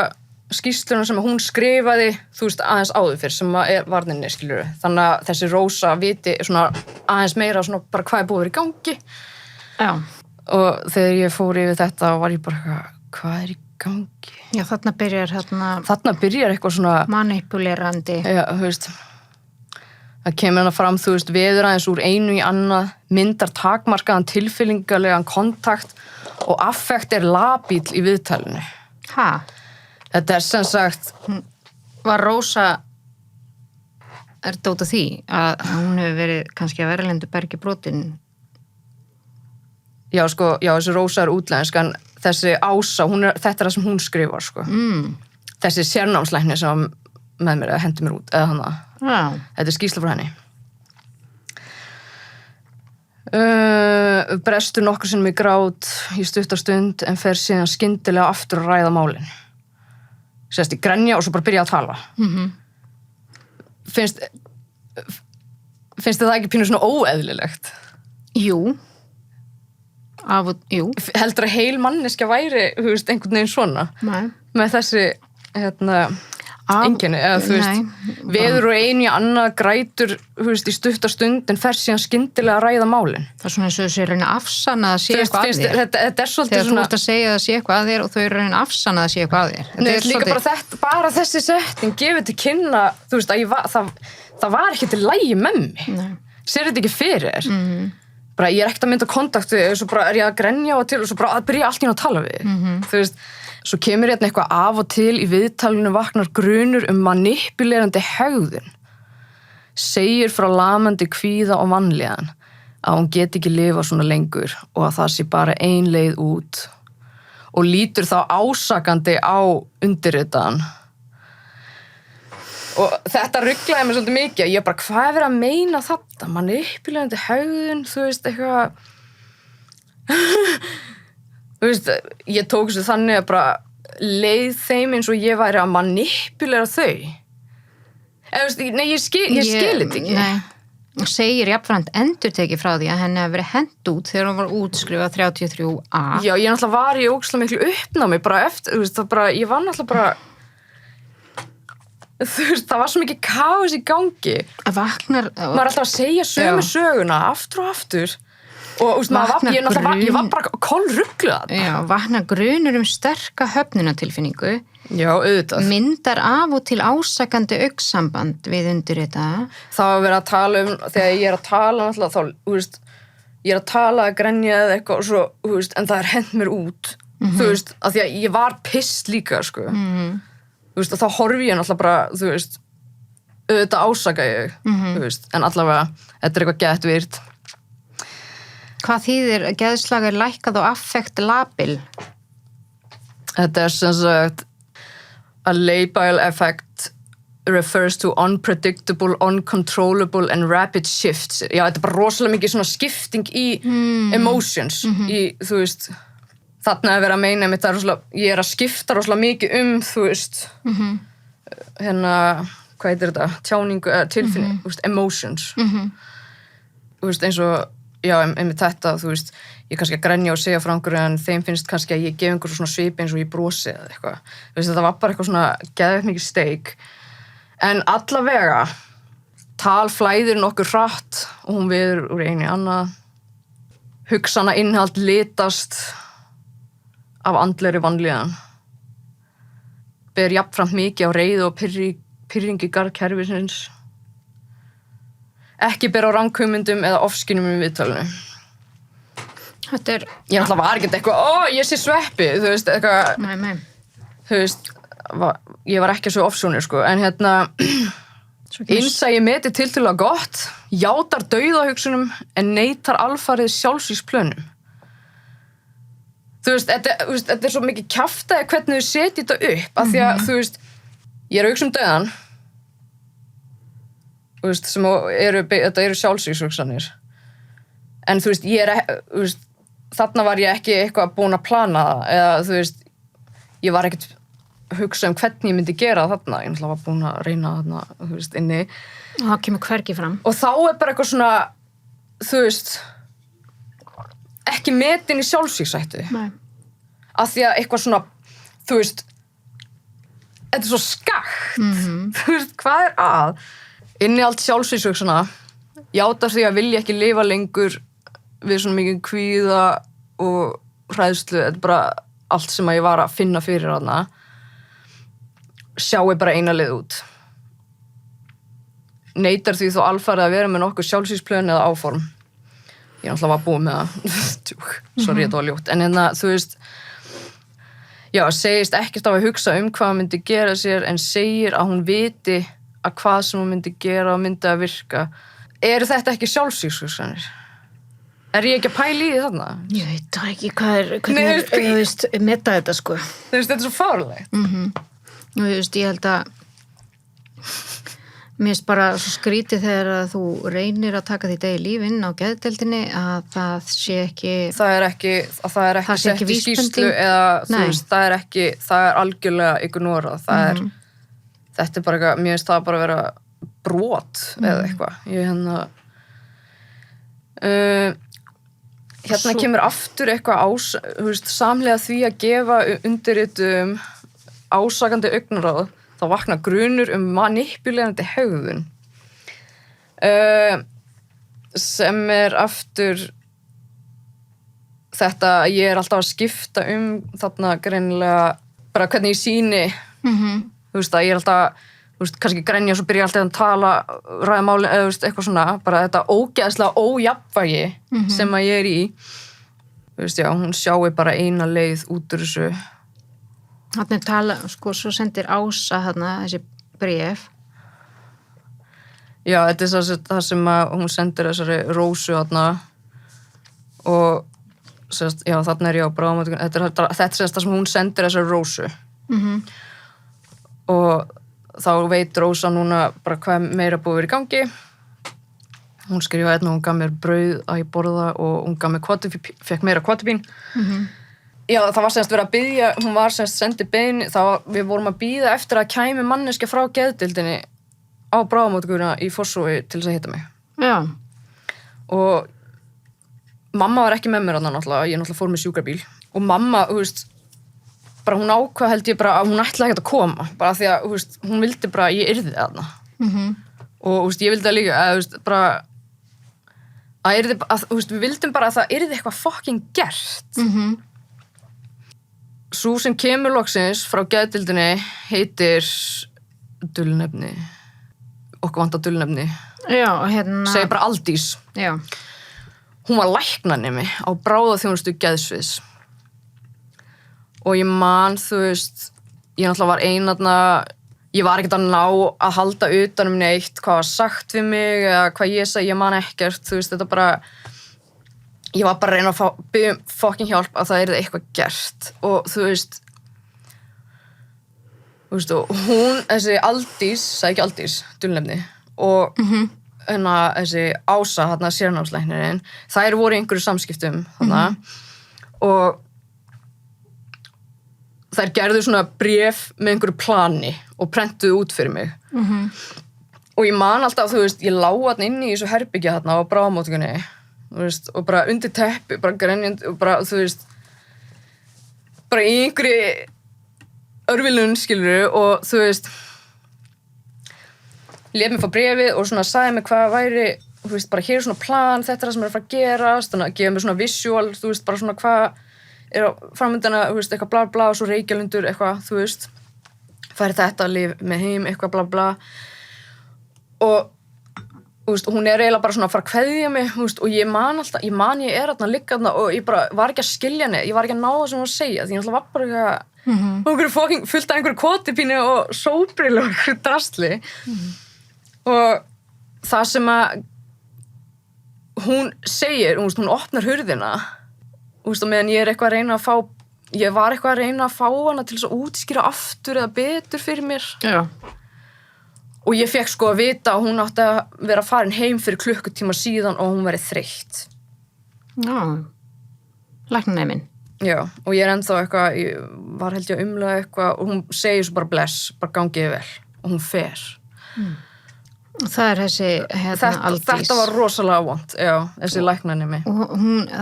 skýrsluna sem hún skrifaði, þú veist, aðeins áður fyrir sem er varninni, skilur við. Þannig að þessi Rósa viti svona aðeins meira svona bara hvað er búið að vera í gangi. Já. Og þegar ég fór yfir þetta var ég bara, hvað er í gangi? Já, þarna byrjar eitthvað svona manipulerandi. Já, þú veist, það kemur hana fram, þú veist, veður aðeins úr einu í annað, myndar takmarkaðan tilfinningalegan kontakt og affekt er labíll í viðtalinu. Ha? Þetta er sem sagt... Var Rósa, er þetta út af því að hún hefur verið kannski að verðlendu bergi brotin? Já, sko, þessi Rósa er útlensk, en þessi Ása, þetta er það sem hún skrifar, sko. Þessi sérnámslæknir sem með mér, eða hendi mér út, eða hana. Já. Þetta er skýrsla frá henni. Brestur nokkur sinnum í grát í stuttarstund en fer síðan skyndilega aftur að ræða málin. Sérst í grenja og svo bara byrja að tala. Finnst þið það ekki pínu svona óeðlilegt? Jú. Jú. Heldur að heil manneskja væri, þú veist, einhvern veginn svona? Nei. Með þessi, einkenni, eða þú veist, veður og einu í annað grætur, þú veist, í stuttarstund en fer síðan skyndilega að ræða málin. Það er svona eins og þessi reyna afsanna að sé eitthvað að þér. Þetta er svolítið þegar þú ert að segja að sé eitthvað að þér og þau eru reyna afsanna að sé eitthvað að þér. Nei, líka bara þessi setning gefur til kynna, þú veist, að það var ekki til lagi með mig. Nei. Sér þetta ekki fyrir þér. Bara ég er ekkert að mynda kontakt við og svo bara er ég að grenja og til og svo bara byrja allt í að tala við. Þú veist, svo kemur hérna eitthvað af og til í viðtalinu vaknar grunur manipulerandi hegðun. segir frá lamandi kvíða og vanlíðan að hún geti ekki lifað svona lengur og að það sé bara ein leið út og lítur þá ásakandi á undirritaðan. Og þetta ruglaði mig svolítið mikið. Ég bara, hvað er verið að meina þetta? Manipulerandi hegðun, þú veist, eitthvað... Þú veist, ég tók þessu þannig að bara leið þeim eins og ég væri að manipulera þau. Eða, þú veist, nei, ég skil þetta ekki. Nei, og segir jafnframt endurtekið frá því að henni hafi verið hent út þegar hún var útskrifað 33A. Já, ég náttúrulega var í ógeðslega miklu uppnámi bara eftir, þú veist, það bara, ég var náttúrulega bara, þú veist, það var svo mikið kaos í gangi. Vaknar... Maður er alltaf að segja sömu söguna, aftur og aftur. Og, þú veist, ég var bara kolrugluð. Já, vaknar grunur sterka höfnunatilfinningu. Já, auðvitað. Myndar af og til ásakandi augnsamband við undirritaða. Það var verið að tala þegar ég er að tala náttúrulega þá, þú veist, ég er að tala að grenja eða eitthvað og svo, þú veist, en það er hent mér út, þú veist, af því að ég var pissed líka, sko. Þú veist, og þá horfi ég náttúrulega bara, þú veist, auðvitað ásaka ég, þú veist, en allavega, þetta er eitthvað gett virt. Hvað þýðir geðslag lækkað og affekt labil? Þetta sem sagt, a labile affect refers to unpredictable, uncontrollable and rapid shifts. Já, þetta er bara rosalega mikið svona skipting í emotions, í, þú veist, þarna er verið að meina mitt að ég er að skipta rosalega mikið þú veist, hérna, hvað heitir þetta? Tjáningu, tilfinning, þú veist, emotions. Þú veist, eins og, já, einmitt þetta, þú veist, ég kannski að grenja og segja frá einhverju en þeim finnst kannski að ég gef einhverju svona svipi eins og ég brosi eða eitthvað. Þú veist, þetta var bara eitthvað svona geðveikt mikið steik. En allavega, tal flæðir nokkur hratt og hún viður úr einu í annað. Hugsana innihald litast af andlegri vanlíðan. Ber jafnframt mikið á reiði og pirringi garð kerfisins. Ekki ber á ranghugmyndum eða ofskynjum í viðtalinu. Þetta er... Ég náttúrulega var ekkert eitthvað, ég sé sveppi, þú veist, eitthvað... Nei. Þú veist, ég var ekki svo ofsónir, sko, en hérna... Innsæi meti tiltölulega gott, játar dauðahugsunum en neitar alfarið sjálfsvígsplönum. Þú veist, þetta er svo mikið kjaftaði hvernig þau setja þetta upp, af því að, þú veist, ég er að hugsa dauðan, þú veist, sem þetta eru sjálfsvígshugsanir. En þú veist, þú veist, þarna var ég ekki eitthvað búin að plana það, eða þú veist, ég var ekkert hugsa hvernig ég myndi gera þarna, ég náttúrulega var búin að reyna þarna, þú veist, inni. Og það kemur hvergi fram. Og þá er bara eitthvað svona, þú veist, ekki metin í sjálfsvígshættu. Nei. Af því að eitthvað svona, þú veist, þetta er svo skakt, þú veist, hvað er að? Innihald sjálfsvígshugsana, játar því að vilja ekki lifa lengur við svona mikið kvíða og hræðslu, þetta er bara allt sem að ég var að finna fyrir hana, sjáu bara eina leið út. Neitar því þó alfarið að vera með nokkuð sjálfsvígsplön eða áform. Ég náttúrulega var búin með það, sorry, þetta var ljótt, en hérna, þú veist, já, segist ekkert af að hugsa hvað hann myndi gera sér, en segir að hún viti að hvað sem hún myndi gera og myndi að virka. Eru þetta ekki sjálfsvígshugsanir? Er ég ekki að pæla í því þarna? Ég veit ekki hvernig þú veist, meta þetta, sko. Þú veist, þetta er svo fárlegt. Og þú veist, ég held að mér finnst bara svo skrítið þegar að þú reynir að taka því degi lífinn á geðdeildinni að það sé ekki... Það er ekki sett í skýrslu eða, þú veist, það er algjörlega ignorað. Þetta er bara eitthvað, mér finnst það bara að vera brot eða eitthvað. Hérna kemur aftur eitthvað þú veist, samhliða því að gefa undirritum ásakandi augnaráð, þá vakna grunur manipulerandi hegðun. Sem er aftur þetta að ég er alltaf að skipta þarna greinilega bara hvernig ég sýni, þú veist, að ég er alltaf, þú veist, kannski grenja og svo byrja ég alltaf að tala, ræða málin, eða, þú veist, eitthvað svona, bara þetta ógeðslega ójafnvægi sem að ég er í. Þú veist, já, hún sjái bara eina leið út úr þessu. Þarna svo sendir Ása þarna þessi bréf. Já, þetta það sem að hún sendir þessari Rósu þarna og já, þarna ég á bráðamóttökunni. Þetta það sem hún sendir þessari Rósu. Og þá veit Rósa núna bara hvað meira búið verið í gangi. Hún skrifaði og hún gaf mér brauð að ég borða og hún gaf mér fekk meira kvotipín. Já, það var verið að biðja, hún var sendið beiðni, við vorum að bíða eftir að kæmi manneskja frá geðdeildinni á bráðamóttökuna í Fossvogi til þess að hitta mig. Já. Og mamma var ekki með mér þarna náttúrulega, ég náttúrulega fór með sjúkrabíl. Og mamma, bara hún ákvað held ég bara að hún ætlaði ekki að koma, bara því að, hún vildi bara að ég yrði þarna. Og, ég vildi að líka, bara, að yrði, við vildum bara að það yrði eitthvað fucking gert. Sú sem kemur loksins frá geðdeildinni heitir dulnefni. Okkur vantar dulnefni. Já, Segir bara Aldís. Já. Hún var læknanemi á bráðaþjónustu geðsviðs. Og ég man, ég náttúrulega var einarna, ég var ekkert að ná að halda utan um neitt, hvað var sagt við mig, eða hvað ég sagði, ég man ekkert, þetta bara, ég var bara að reyna að biðja fucking hjálp að það yrði eitthvað gert. Og og hún, þessi Aldís, sagði ekki Aldís, dulnefni, og þessi Ása, sérnámslæknirinn, þær voru í einhverju samskiptum, og þær gerðu svona bréf með einhverju plani og prentuðu út fyrir mig. Og ég man alltaf, ég lá þarna inni í þessu herbyggja þarna á bráðamóttökunni, og bara undir teppi, bara grenjandi, og bara, bara í einhverju örvilun, skilurðu, og lét mér fá bréfið og svona sagði mér hvað væri, bara hér svona plan, þetta það sem að fara að gerast, þannig að gefa mér svona visual, bara svona hvað á framöndana, eitthvað bla bla og svo Reykjalundur, eitthvað, færi þetta líf með heim, eitthvað bla bla og hún eiginlega bara svona að fara að kveðja mig, og ég man alltaf, ég er þarna líka þarna og ég bara var ekki að skilja neitt, ég var ekki að ná það sem hún að segja, því ég alltaf var bara eitthvað einhverju fucking fullt af einhverju kvotipínu og sóbril og einhverju drasli og það sem að hún segir, hún opnar hurðina og meðan ég eitthvað að reyna að fá, ég var eitthvað að reyna að fá hana til þess að útskýra aftur eða betur fyrir mér. Já. Og ég fekk að vita að hún átti að vera farin heim fyrir klukkutíma síðan og hún verið þreytt. Já. Læknaneminn. Já, og ég ennþá eitthvað, ég var held ég að umlega eitthvað og hún segir svo bara bless, bara gangiði vel og hún fer. Það þessi Aldís. Þetta var rosalega vont, já, þessi læknanemi. Og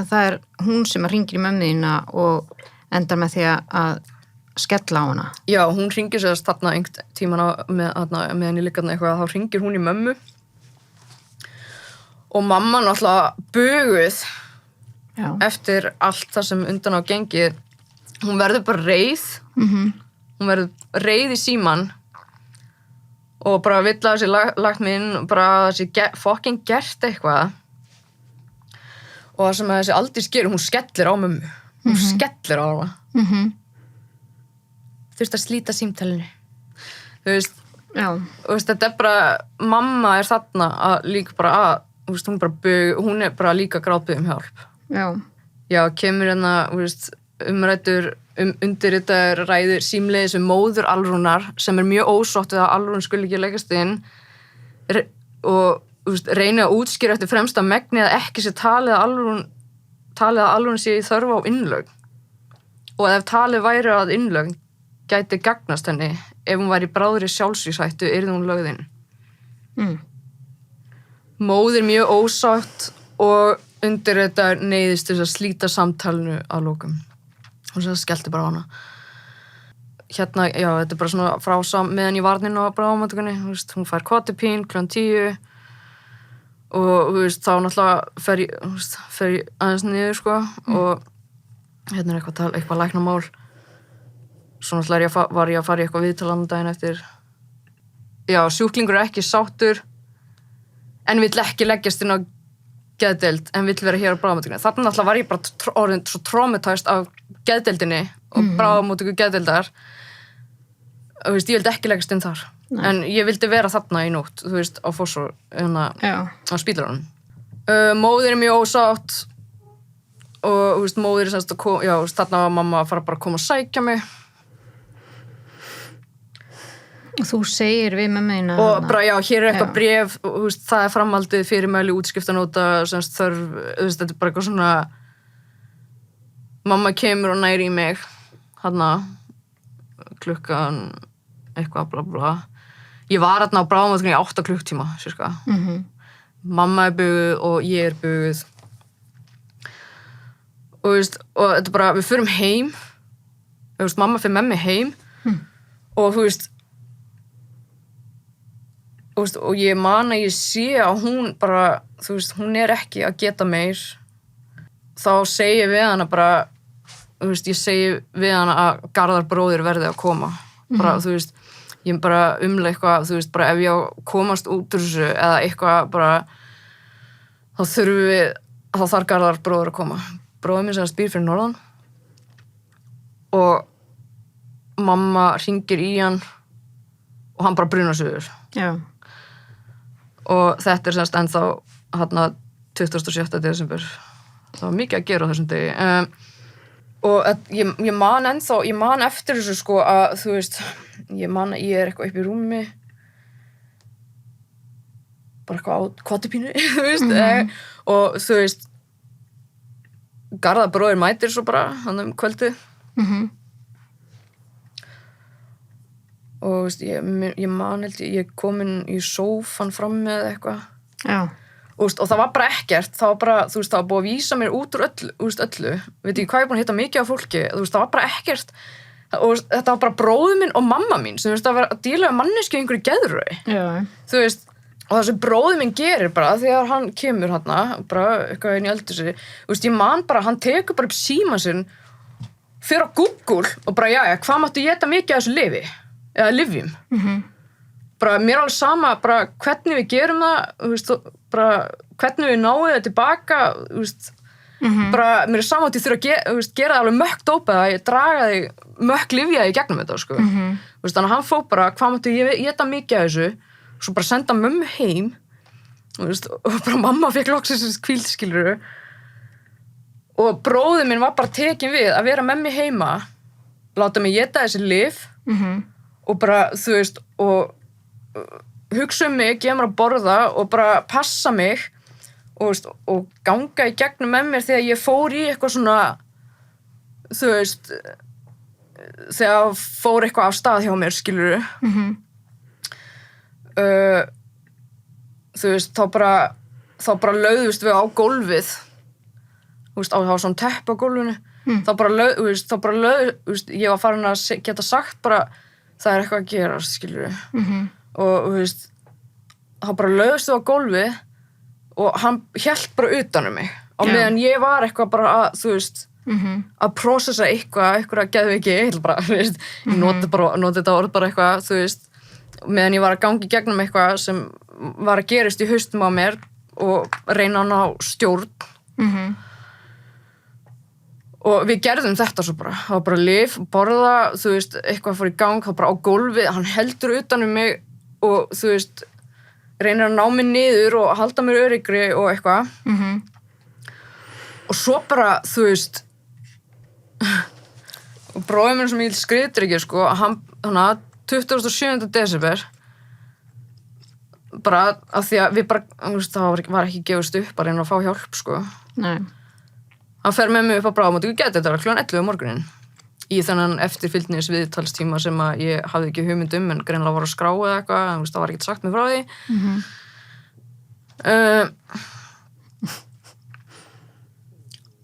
það hún sem hringir í mömmu þína og endar með því að skella á hana. Já, hún hringir sér þarna einhvern tíman með henni líka eitthvað, þá hringir hún í mömmu. Og mamma náttúrulega buguð eftir allt það sem undan á gengið. Hún verður bara reið. Hún verður reið í síman. Og bara vill að þessi lagt minn, bara þessi fucking gert eitthvað. Og það sem þessi Aldís gerir, hún skellir á mömmu. Hún skellir á hana. Þurfti að slíta símtælinu. Já. Þetta bara, mamma þarna að líka bara að, hún bara líka grátbyggð hjálp. Já. Já, kemur hérna, umræddur undirritaður ræður símleiðis móður Alrúnar sem mjög ósátt við að Alrún skuli ekki leggast inn og reyna að útskýra eftir fremsta megni að ekki sé talið að Alrún sé í þörf á innlögn og ef talið væri að innlögn gæti gagnast henni ef hún væri í bráðri sjálfsvíkshættu yrði hún lögð inn. Móðir mjög ósátt og undirritaður neyðist til að slíta samtalinu að lokum. Hún skellti bara á hana. Hérna, já, þetta bara svona frásam meðan ég var inn á bráðamóttökunni, hún fær kvotipín kl. 10 og þá náttúrulega fer ég aðeins niður, og hérna eitthvað læknamál. Svo náttúrulega var ég að fara í eitthvað viðtalan daginn eftir. Já, sjúklingur ekki sáttur en vill ekki leggjast inn á geðdeild en vill vera hér á bráðamóttökunni. Þarna náttúrulega var ég bara orðin svo traumatized af geðdeildinni og bráðamóttöku geðdeildar. Ég vildi ekki leggast inn þar. en ég vildi vera þarna í nótt, þú veist, á Fossvog á spítalanum. Móðir mjög ósátt og, þú veist, móðir semst þarna var mamma að fara bara að koma að sækja mig. Og þú segir við mömmu þína og bara hér eitthvað bréf og, þú veist, það framhaldið fyrirmæli útskriftanóta semst þörf, þú veist, þetta bara eitthvað svona mamma kemur og næri í mig þarna klukkan eitthvað bla bla. Ég var þarna á bráðamóttökunni í 8 klukktíma cirka. Mamma buguð og ég buguð. Og þú veist, og þetta bara, við förum heim. Þú veist, mamma fyrir með mig heim. Og þú veist, og ég man að ég sé að hún bara, þú veist, hún ekki að geta meir. Þá segi ég við hana bara, þú veist, ég segi við hana að Garðar bróðir verði að koma. Bara, þú veist, ég bara eitthvað, þú veist, bara ef ég komast út úr þessu eða eitthvað bara, þá þarf Garðar bróðir að koma. Bróðir minn sem býr fyrir norðan og mamma hringir í hann og hann bara brunar suður. Já. Og þetta semst ennþá hérna 27. desember. Það var mikið að gera á þessum degi. Og ég man ennþá, ég man eftir þessu sko að, þú veist, ég man að ég eitthvað upp í rúmi, bara eitthvað á kvattupínu, þú veist, og þú veist, Garðar bróðir mætir svo bara, hann kvöldið. Og þú veist, ég man held ég komin í sófan fram með eitthvað. Já. Og það var bara ekkert, það var bara, þú veist, það var búið að vísa mér út úr öllu, veit ég hvað ég búin að hitta mikið af fólki, þú veist, það var bara ekkert, og þetta var bara bróður minn og mamma mín, sem þú veist, það var að díla við manneski einhverju geðröi, þú veist, og það sem bróður minn gerir bara, þegar hann kemur hérna, bara eitthvað inn í eldhúsi, þú veist, ég man bara, hann tekur bara upp símann sinn, fer á Google og bara, jæja, hvað máttu ég geta mikið af þessu lyfi, eða lyfjum, bara mér er alveg sama, bara hvernig við gerum það, þú veist, bara hvernig við náum það tilbaka, þú veist, bara mér er sama að ég þurfa að gera það alveg mökk dópað að ég draga þig mökk lyfjaði í gegnum þetta, sko. Þú veist, þannig að hann fór bara, hvað máttu ég geta mikið af þessu, svo bara senda mömmu heim, þú veist, og bara mamma fekk loksins hvíld, skilurðu, og bróðir minn var bara tekin við að vera með mig heima, láta mig éta þessi lyf, og bara, þú veist, og hugsa mig, gefa mér að borða og bara passa mig og ganga í gegnum með mér þegar ég fór í eitthvað svona, þú veist, þegar fór eitthvað af stað hjá mér, skilurðu. Þú veist, þá bara lögðust við á gólfið, þú veist, það var svona tepp á gólfinu, þá bara lögðust, ég var farin að geta sagt bara, það er eitthvað að gerast, skilurðu. Og þú veist, hann bara lögðist á gólfið og hann hélt bara utan um mig á meðan ég var eitthvað bara að, þú veist, að prósessa eitthvað að geðveiki, bara, þú veist, ég noti þetta orð bara eitthvað, þú veist, meðan ég var að gangi gegnum eitthvað sem var að gerast í haustum á mér og reyna hann á stjórn. Og við gerðum þetta svo bara, það var bara lyf, borða, þú veist, eitthvað fór í gang, það bara á gólfið, hann heldur utan um mig og þú veist, reynir að ná mig niður og halda mér öryggri og eitthvað. Og svo bara, þú veist, og bróðir minn sem ég skriðir ekki, sko, hann 27. desember, bara af því að við bara, þú veist, það var ekki gefist upp að reyna að fá hjálp, sko. Nei. Hann fer með mig upp á bráðamóttöku, gæti þetta var kl. 11 morgunin. Í þennan eftirfylgnis viðtalstíma sem að ég hafði ekki hugmynd um en greinilega var að skrá eða eitthvað, en það var ekkert sagt mér frá því.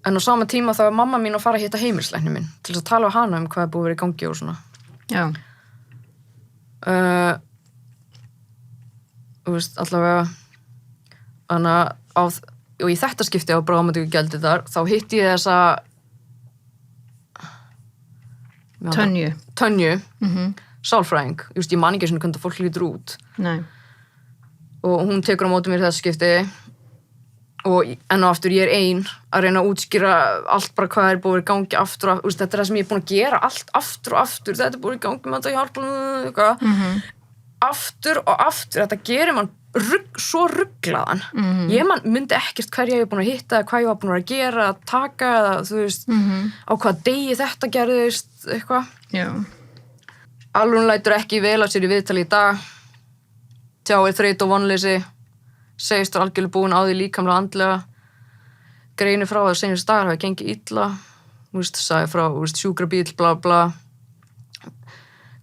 En á sama tíma þá var mamma mín að fara að hitta heimilislækni minn til þess að tala á hana hvað er búið að vera í gangi og svona. Já. Þú veist, allavega og í þetta skipti á bráðamóttöku gældi þar, þá hitti ég þessa Tönju, sálfræðing. Just, ég man ekki svona hvernig fólk lítur út. Nei. Og hún tekur á móti mér þetta skipti og enn og aftur ég ein að reyna að útskýra allt bara hvað er búið í gangi aftur og aftur. Þetta er það sem ég er búin að gera allt aftur og aftur. Þetta er búið í gangi með þetta hjálp eitthvað. aftur og aftur, þetta gerir mann svo rugglaðan. Ég myndi ekkert hverja ég er búin að hitta, hvað ég var búin að gera, að taka, eða þú veist, á hvað degi þetta gerðist, eitthvað. Já. Alrún lætur ekki vel af sér í viðtali í dag, tjáir þreyt og vonleysi, segist algjörlega búin á því líkamlega og andlega, greinir frá að seinast dagar hafi gengið illa, sagði frá sjúkrabíll, bla bla,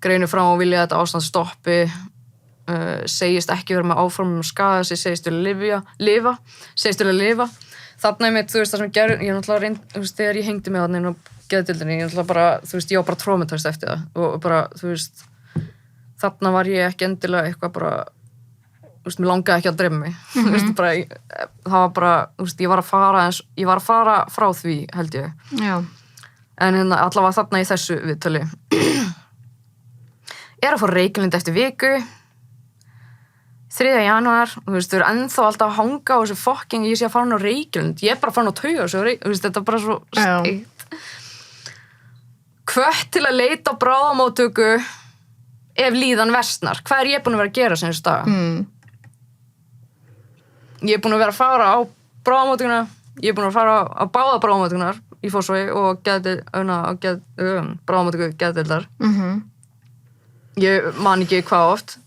greinir frá og vilja að þetta ástand stoppi, segist ekki vera með áformum að skaða sig, segist vilja lifa. Þarna mitt, þú veist, það sem gerði, ég náttúrulega reynd, þú veist, þegar ég hengdi mig þarna inn á geðdeildinni, ég náttúrulega bara, þú veist, ég var bara traumatized eftir það og bara, þú veist, þarna var ég ekki endilega eitthvað bara, þú veist, mér langaði ekki að drepa mig, þú veist, bara, það var bara, þú veist, ég var að fara frá því, held ég. Já. En allavega þarna í þessu viðtali. Að fá Reykjavík eftir viku, 3. janúar, og þú veist, þau eru ennþá alltaf að hanga á þessu fucking, ég sé að fara á Reykjavík, ég er bara að fara á tauga þessu, þú veist, þetta er bara svo steikt. Hvött til að leita á bráðamóttöku ef líðan versnar. Hvað er ég búin að vera að gera sem þessu daga? Ég er búin að vera að fara á bráðamóttökuna, ég er búin að fara á báða bráðamóttökunar í Fossvogi og bráðamóttöku geðdeildar. Ég man ekki hvað oft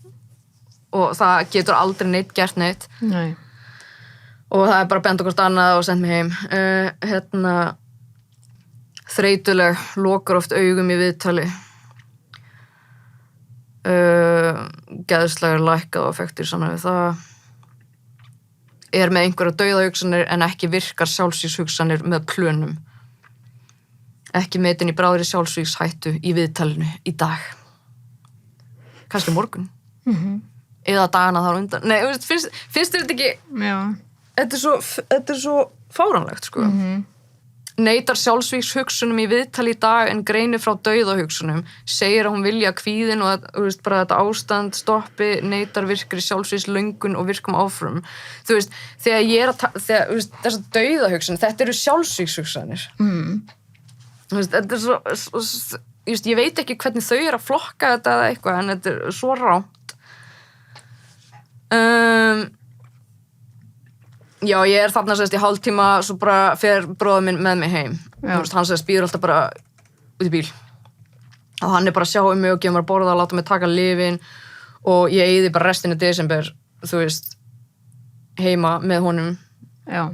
og það getur aldrei neitt gert neitt. Nei. Og það er bara bent okkur annað og sendt mig heim. Þreytuleg, lokar oft augum í viðtali. Geðslegar lækkað og effektir saman við það. Er með einhverja dauðahugsanir en ekki virkar sjálfsvígshugsanir með plönum. Ekki metin í bráðri sjálfsvígshættu í viðtalinu í dag. Kannski morgun. Eða dagana þar undan. Nei, finnst þér þetta ekki... Já. Þetta er svo fáránlegt, sko. Neitar sjálfsvígshugsunum í viðtali í dag en greinir frá dauðahugsunum. Segir að hún vilja kvíðin og að, bara þetta ástand stoppi, neitar virkri sjálfsvígslöngun og virkum áfram. Þú veist, þegar ég er að þessar dauðahugsun, þetta eru sjálfsvígshugsanir. Þetta er svo ég veit ekki hvernig þau eru að flokka þetta eða eitthvað, en þetta er svo rámt. Já, ég er þarna sérst í hálftíma, svo bara fer bróðir minn með mig heim. Hann sérst býður alltaf bara út í bíl. Og hann er bara að sjá mig og gefa mér að borða, láta mig taka lyfin og ég eyði bara restina í desember, þú veist, heima með honum. Já.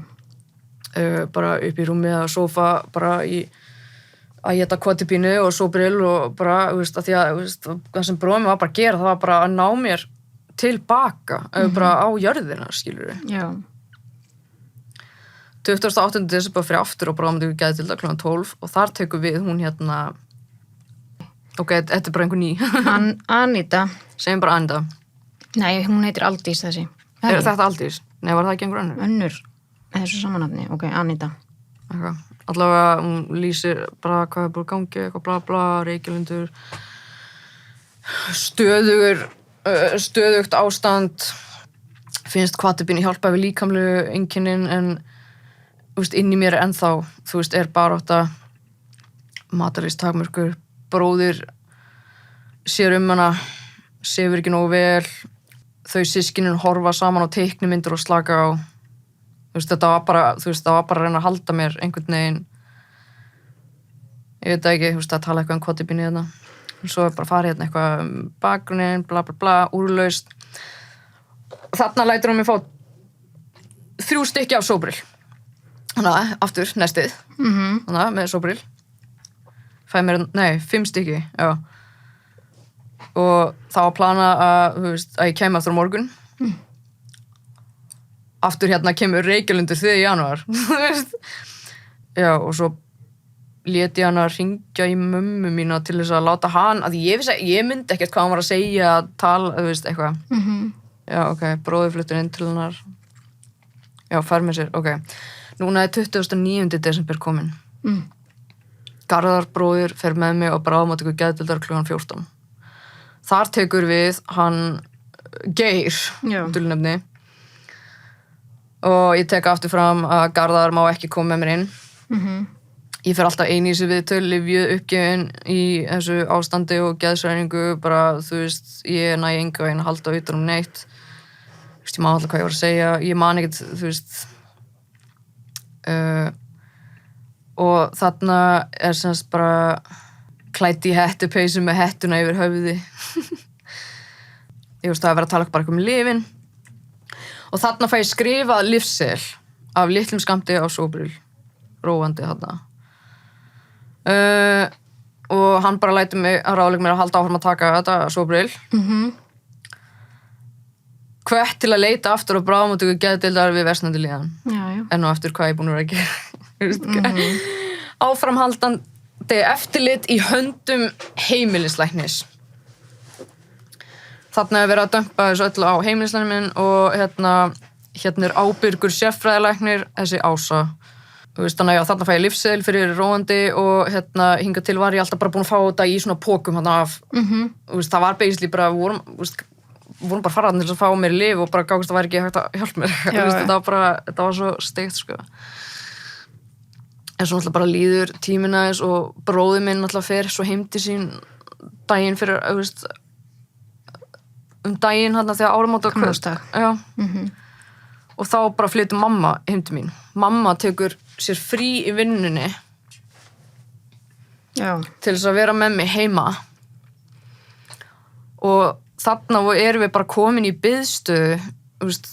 Bara upp í rúmi eða sófa, bara að geta kotipínu og sóbrill og bara, þú veist, að því að, þú veist, það sem bróðir mig var bara að gera, það var bara að ná mér tilbaka, bara á jörðina, skilur við. Já. 28. desember fyrir aftur og bráðamóttöku geðdeildar kl. 12 og þar tekur við hún ok, þetta er bara einhver ný. Anita. Segjum bara Anita. Nei, hún heitir Aldís þessi. Er þetta Aldís? Nei, var það ekki einhver önnur? Önnur, þessu samanafni, ok, Anita. Okay. Allavega, hún lýsir bara hvað er búin að gangi, eitthvað bla bla, Reykjalundur, stöðugt ástand, finnst kvatibín hjálpa við líkamlegu einkennin en þú veist, inn í mér ennþá, þú veist, er barátta, matarlífstakmörkur, bróðir sér hana, sefur ekki nógu vel, þau systkinin horfa saman á teiknimyndir og slaka á, þú veist, þetta var bara, þú veist, það var bara að reyna að halda mér einhvern veginn, ég veit ekki, þú veist, að tala eitthvað kvatibín hérna, og svo bara farið hérna eitthvað bakgrunnin, bla bla bla, úrlaust, þarna lætur hún mig fá 3 stykki af sóbrill. Þannig að, aftur, nestið. Þannig að, með sóbrill. Fæ mér, 5 stykki, já. Og þá að plana að, þú veist, að ég kæmi aftur á morgun. Aftur hérna kemur Reykjalundur 3. janúar. Þú veist. Já, og svo lét ég hana hringja í mömmu mína til þess að láta hann, að ég vissi að ég myndi ekkert hvað hann var að segja, tala, þú veist, eitthvað. Já, ok, bróðir fluttur inn til hennar. Já, fær með sér, ok. Núna er 29. desember komin. Garðar bróðir fer með mig og bráðamóttöku geðdeildar kl. 14. Þar tekur við hann Geir, dulnefni. Og ég tek aftur fram að Garðar má ekki koma með mér inn. ég fer alltaf einu í þessu viðtöl, lyfjuð uppgefin í þessu ástandi og geðsræningu, bara, þú veist, ég næ enga veginn að halda utan neitt. Þú veist, ég man alltaf hvað ég var að segja, ég man ekkert, þú veist. Og þarna semst bara klædd í hettupeysu með hettuna yfir höfði. Ég veist, það að vera að tala bara um lyfin. Og þarna fæ ég skrifað lyfseðil af litlum skammti á Sobril, róandi þarna. Og hann bara lætur mig að ráðleika mér að halda áfram að taka þetta Sobril. Hvött til að leita aftur á bráðamóttöku geðdeildar við versnandi líðan. En og aftur hvað ég búin að vera að gera. Áframhaldandi eftirlit í höndum heimilislæknis. Þarna er verið að dömpa þessu öllu á heimilislæknin minn og hérna er ábyrgur sérfræðilæknir, þessi Ása. Þú veist, þannig að þarna fæ ég lyfseðil fyrir róandi og hingað til var ég alltaf bara búin að fá þetta í svona pókum þarna af. Þú veist, það var basically bara, vorum bara farað til að fá mér lyf og bara gáðist það væri ekki hægt að hjálpa mér. Þú veist, þetta var svo steikt, sko. En svo náttúrulega bara líður tíminn aðeins og bróðir minn náttúrulega fer svo heim til sín daginn fyrir, þú veist, daginn þarna þegar áramóta og Knúsdag. Já. Og þá bara flytur mamma heim til mín. Mamma tekur sér frí í vinnunni til þess að vera með mig heima. Og þarna erum við bara komin í biðstöðu, þú veist,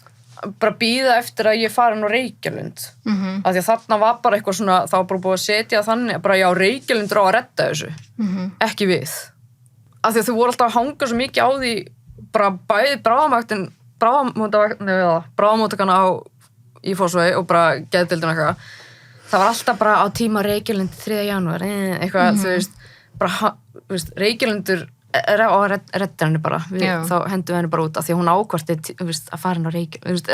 bara bíða eftir að ég fari inn á Reykjalund. Af því að þarna var bara eitthvað svona, þá var bara búið að setja þannig, bara já, Reykjalund á að redda þessu. Ekki við. Af því að þau voru alltaf að hanga svo mikið á því, bara bæði bráðamóttakana í Fossvogi og bara geðdeildina eitthvað. Það var alltaf bara á tíma Reykjalund 3. janúar, eitthvað, þú veist, bara, þú veist, Reykjalundur er á að redda henni bara. Þá hendum við henni bara út af því að hún ákvarti, þú veist, að fara henni á Reykjalund.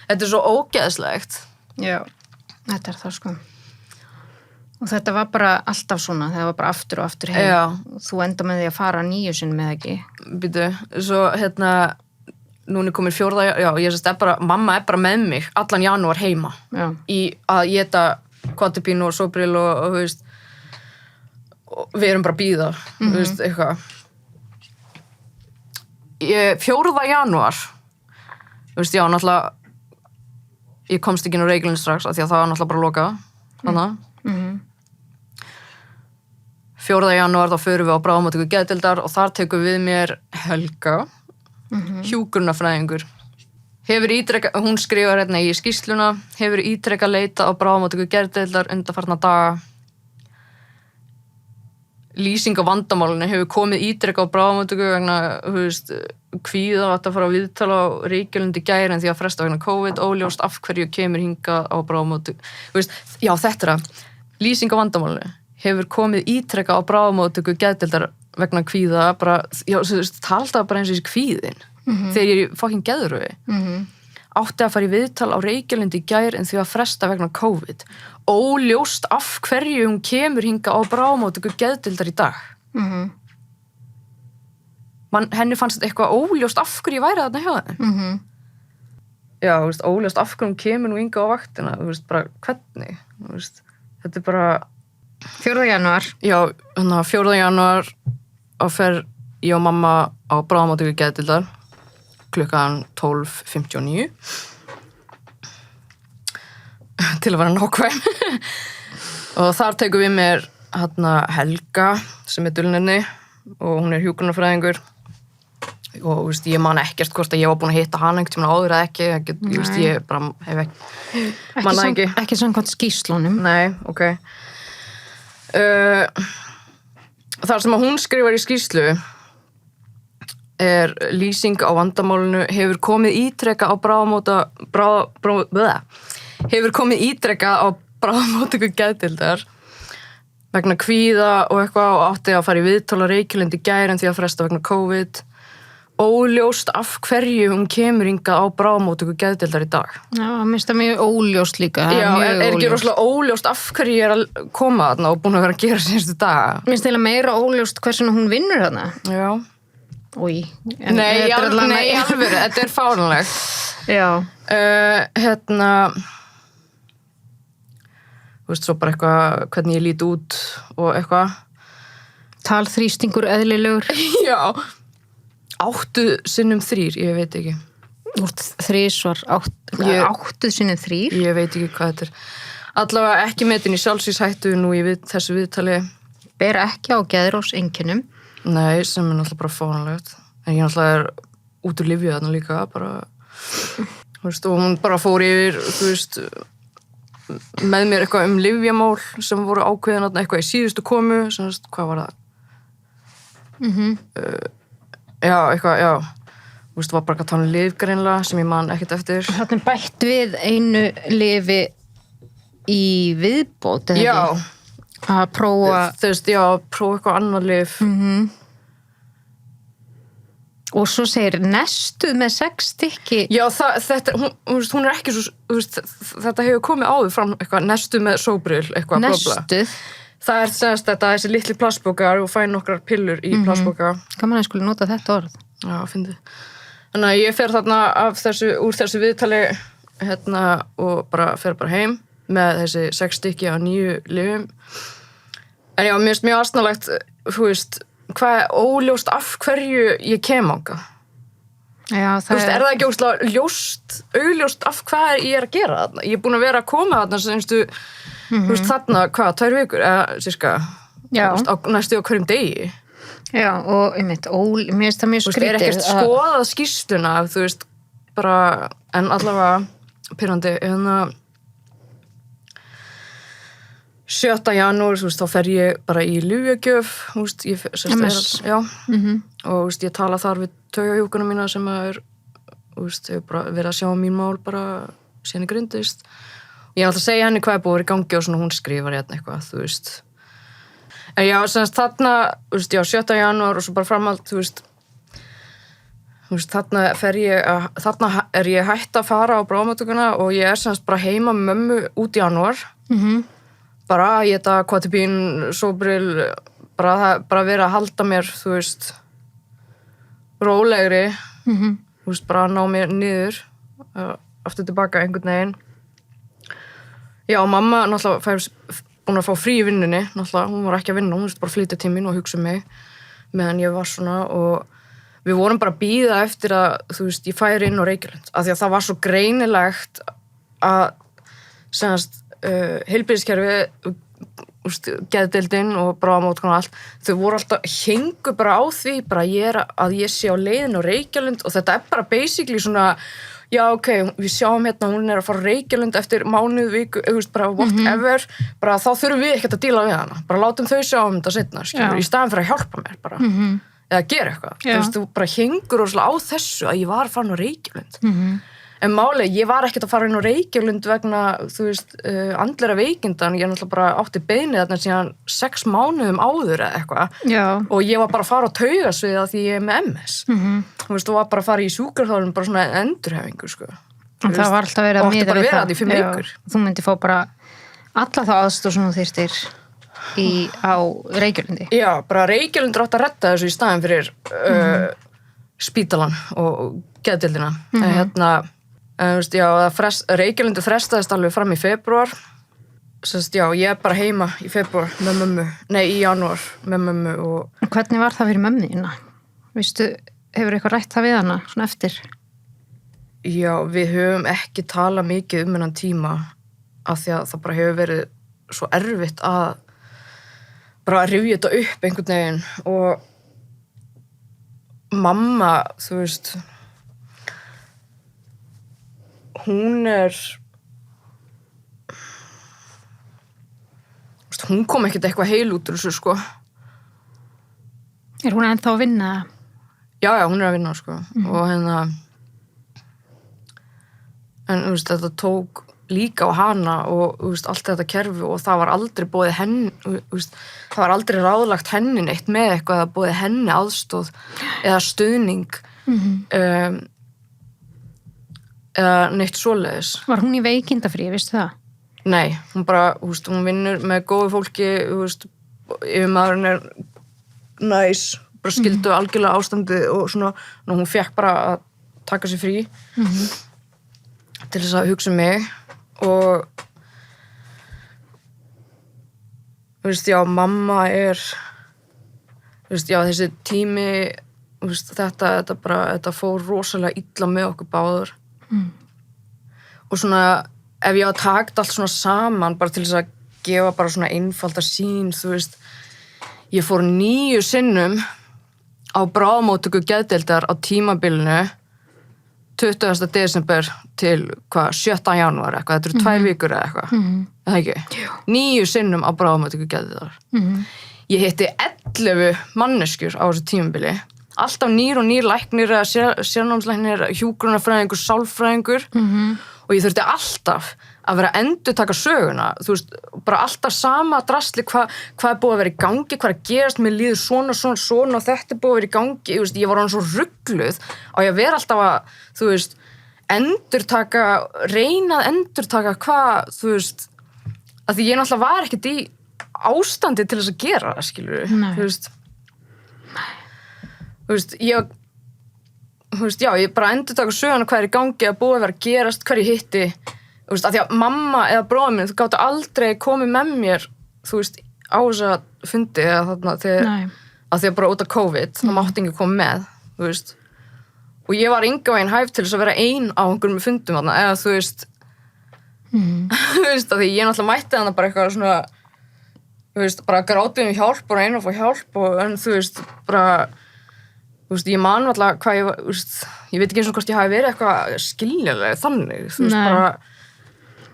Þetta er svo ógeðslegt. Já, þetta er það, sko. Og þetta var bara alltaf svona, það var bara aftur og aftur heim. Já. Þú enda með því að fara 9 sinnum með ekki. Býtu, svo núna er komin 4. Já, ég sést, mamma er bara með mig allan janúar heima. Já. Í að éta kvadripín og Sobril og þú veist, og við erum bara að bíða, þú veist, eitthvað. 4. janúar, þú veist, já, náttúrulega, ég komst ekki inn á Reykjalund strax, af því að það var náttúrulega bara lokað, þannig. 4. janúar, þá förum við á bráðamóttöku geðdeildar og þar tekur við mér Helga, hjúkrunarfræðingur. Hún skrifar hérna í skýrsluna, hefur ítrekað leitað á bráðamóttöku geðdeildar undanfarna daga. Lýsing á vandamálinu hefur komið ítrekað á bráðamóttöku vegna, þú veist, kvíða að fara að viðtala á Reykjalund í gær en því að fresta vegna COVID, óljóst af hverju kemur hingað á bráðamóttöku. Þú veist, já, þetta er það. Lýsing á vandamálinu hefur komið ítrekað á bráðamóttöku geðdeildar vegna kvíða, bara, já, þú veist, talda bara eins og þessi kvíðin þegar ég er fucking geðröfi. Átti að fara í viðtal á Reykjalund í gær en því að fresta vegna COVID. Óljóst af hverju hún kemur hingað á bráðamóttöku geðdeildar í dag. Henni fannst þetta eitthvað óljóst af hverju ég væri þarna hjá þeim. Já, þú veist, óljóst af hverju hún kemur nú hingað á vaktina, þú veist, bara hvernig, þú veist, þetta er bara 4. janúar. Já, 4. janúar og fer ég og mamma á bráðamóttöku geðdeildar klukkan 12:59 til að vera nákvæm. Og þar tekur við mér Helga sem er dulnefni og hún er hjúkrunarfræðingur og veist, ég man ekkert hvort að ég var búin að hitta hana einhvern tímann áður eða ekki, veist, ég bara hef ekki samkvæmt skýrslunum. Nei, ok. Þar sem að hún skrifar í skýrslu er lýsing á vandamálinu hefur komið ítrekað á bráðamóttöku geðdeildar vegna kvíða og eitthvað og átti að fara í viðtal á Reykjalund í gær en því að fresta vegna COVID. Óljóst af hverju hún kemur hingað á bráðamóttöku geðdeildar í dag. Já, mér finnst það mjög óljóst líka. Já, er ekki rosalega óljóst af hverju ég er að koma þarna og búin að vera að gera síðustu daga? Mér finnst það meira óljóst hversuna hún vinnur þarna. Já. Új. Nei, alveg, þetta er fáránlegt. Já. Þú þú veist, svo bara eitthvað hvernig ég lít út og eitthvað. Talþrýstingur eðlilegur. Já, 8 sinnum 3, ég veit ekki. Þrísvar, 8 sinnum 3? Ég veit ekki hvað þetta er. Allavega ekki metin í sjálfsvíshættu nú í þessu viðtali. Ber ekki á geðrófseinkennum. Nei, sem er náttúrulega bara fáránlegt. En ég náttúrulega út úr lyfju þarna líka, bara, þú veist, og hún bara fór yfir, þú veist, með mér eitthvað lyfjamál sem voru ákveðin eitthvað í síðustu komu, sem veist, hvað var það? Já, eitthvað, já. Þú veist, var bara að tala lyfgreinlega sem ég man ekkert eftir. Þannig bætt við einu lyfi í viðbót, eða Já. ekki? Að prófa... Þú veist, já, prófa eitthvað annað lyf. Og svo segir nestuð með 6 stykki. Já, þetta, hún er ekki svo, þú veist, þetta hefur komið áður fram eitthvað, nestuð með sóbril, eitthvað, blabla. Nestuð? Það er semst þetta, þessi litli plastbókar og fæ nokkrar pillur í plastbóka. Gaman að ég skulle nota þetta orð. Já, fyndið. Þannig að ég fer þarna úr þessu viðtali, og fer bara heim með þessi 6 stykki af 9 lyfjum. En já, mér finnst mjög asnalegt, þú veist, hvað er óljóst af hverju ég kem ánga. Já, það er það ekki óslega augljóst af hvað ég er að gera þarna. Ég er búin að vera að koma þarna semstu, þú veist, þarna, 2 vikur, eða sirka, næstu á hverjum degi. Já, og mér finnst það mjög skrítið. Þú veist, ekkert skoðað skýrsluna, þú veist, bara, en allavega pirrandi, 7. janúar, þú veist, þá fer ég bara í lyfjagjöf, þú veist, MS. Já, og þú veist, ég tala þar við taugahjúkuna mína sem þú veist, hefur bara verið að sjá mín mál bara síðan ég grindist. Ég er alltaf að segja henni hvað er búið í gangi og svona hún skrifar hérna eitthvað, þú veist. En já, semst þarna, þú veist, já, 7. janúar og svo bara framhald, þú veist, þarna er ég hætt að fara á bráðamóttökuna og ég er semst bara heima með mömmu út í janúar. Bara ég þetta kvotipín, sóbril, bara vera að halda mér, þú veist, rólegri, þú veist, bara að ná mér niður, aftur tilbaka einhvern veginn. Já, mamma náttúrulega búin að fá frí í vinnunni, náttúrulega, hún var ekki að vinna, hún veist bara flytja til mín og hugsa um mig, meðan ég var svona og við vorum bara að bíða eftir að, þú veist, ég færi inn á Reykjalund, af því að það var svo greinilegt að, semast, heilbrigðiskerfi, geðdeildin og bráðamóttökan og allt, þau voru alltaf, hengu bara á því, bara að ég sé á leiðin á Reykjalund og þetta er bara basically svona, já, ok, við sjáum hérna, hún er að fara á Reykjalund eftir mánuð, viku, bara whatever, bara þá þurfum við ekkert að díla við hana, bara látum þau sjá þetta seinna, skilur, í staðan fyrir að hjálpa mér bara, eða gera eitthvað, þú veist, þú bara hengur og á þessu að ég var að fara á Reykjalund. En málið, ég var ekkert að fara inn á Reykjalund vegna, þú veist, andlega veikindan, ég náttúrulega bara átti beinið þarna síðan 6 mánuðum áður eða eitthvað. Já. Og ég var bara að fara á taugasviða því ég er með MS. Þú veist, þú var bara að fara í sjúkraþjálfun, bara svona endurhæfingu, sko. Og það var alltaf verið að miða við það. Og átti bara að vera það í 5 vikur. Þú myndi fá bara alla þá aðstoð sem þú þyrstir á Reykjalundi. Já, bara Reykjalund átti að redda þessu í staðinn fyrir spítalan og geðdeildina. Veist, já, Reykjalundi frestaðist alveg fram í febrúar. Sest, já, ég er bara heima í febrúar með mömmu, í janúar með mömmu og... Hvernig var það fyrir mömmu þína? Vistu, hefur eitthvað rætt það við hana, svona eftir? Já, við höfum ekki talað mikið þennan tíma af því að það bara hefur verið svo erfitt að bara rifja þetta upp einhvern veginn og mamma, þú veist... Hún kom ekkert eitthvað heil út úr þessu, sko. Er hún ennþá að vinna? Já, hún er að vinna, sko. Og en þú veist, þetta tók líka á hana og þú veist, allt þetta kerfi og það var aldrei boðið henni, þú veist, það var aldrei ráðlagt henni neitt með eitthvað að boðið henni aðstoð eða stuðning. Eða neitt svoleiðis. Var hún í veikindafríi, veistu það? Nei, hún bara, hún vinnur með góðu fólki, yfirmaðurinn er næs, bara skildu algjörlega ástandi og svona, hún fékk bara að taka sér frí til þess að hugsa um mig og þú veist, já, mamma þú veist, já, þessi tími, þú veist, þetta fór rosalega illa með okkur báður. Og svona, ef ég á að taka allt svona saman, bara til þess að gefa bara svona einfalda sýn, þú veist, ég fór 9 sinnum á bráðamóttöku geðdeildar á tímabilinu 20. desember til 7. janúar eitthvað, þetta eru 2 vikur eða eitthvað, er það ekki? 9 sinnum á bráðamóttöku geðdeildar. Ég hitti 11 manneskjur á þessu tímabili, alltaf nýr og nýr læknir eða sérnámslæknir, hjúkrunarfræðingur, sálfræðingur og ég þurfti alltaf að vera að endurtaka söguna, þú veist, bara alltaf sama drasli hvað er búið að vera í gangi, hvað er að gerast, mér líður svona og þetta er búið að vera í gangi, ég var orðin svo rugluð og ég vera alltaf að, þú veist, reyna að endurtaka hvað, þú veist, að því ég náttúrulega var ekkert í ástandi til þess að gera það, skilur þú veist, ég bara endurtaka söguna hvað er í gangi, að búið að vera að gerast, hvað ég hitti, þú veist, að því að mamma eða bróðir minn, þú gáttu aldrei komið með mér, þú veist, á þessa fundi eða þarna að því að bara út af COVID, það mátti ekki koma með, þú veist, og ég var enga veginn hæf til þess að vera ein á einhverjum fundum þarna, eða þú veist, þú veist, að því ég náttúrulega mætti þarna bara eitthvað svona, þú veist, bara grátið hjálp og reyna að fá hjálp og en þú veist, bara, þú veist, ég man alltaf hvað ég, þú veist, ég veit ekki eins og hvort ég hafi verið eitthvað skiljanlega þannig, þú veist, bara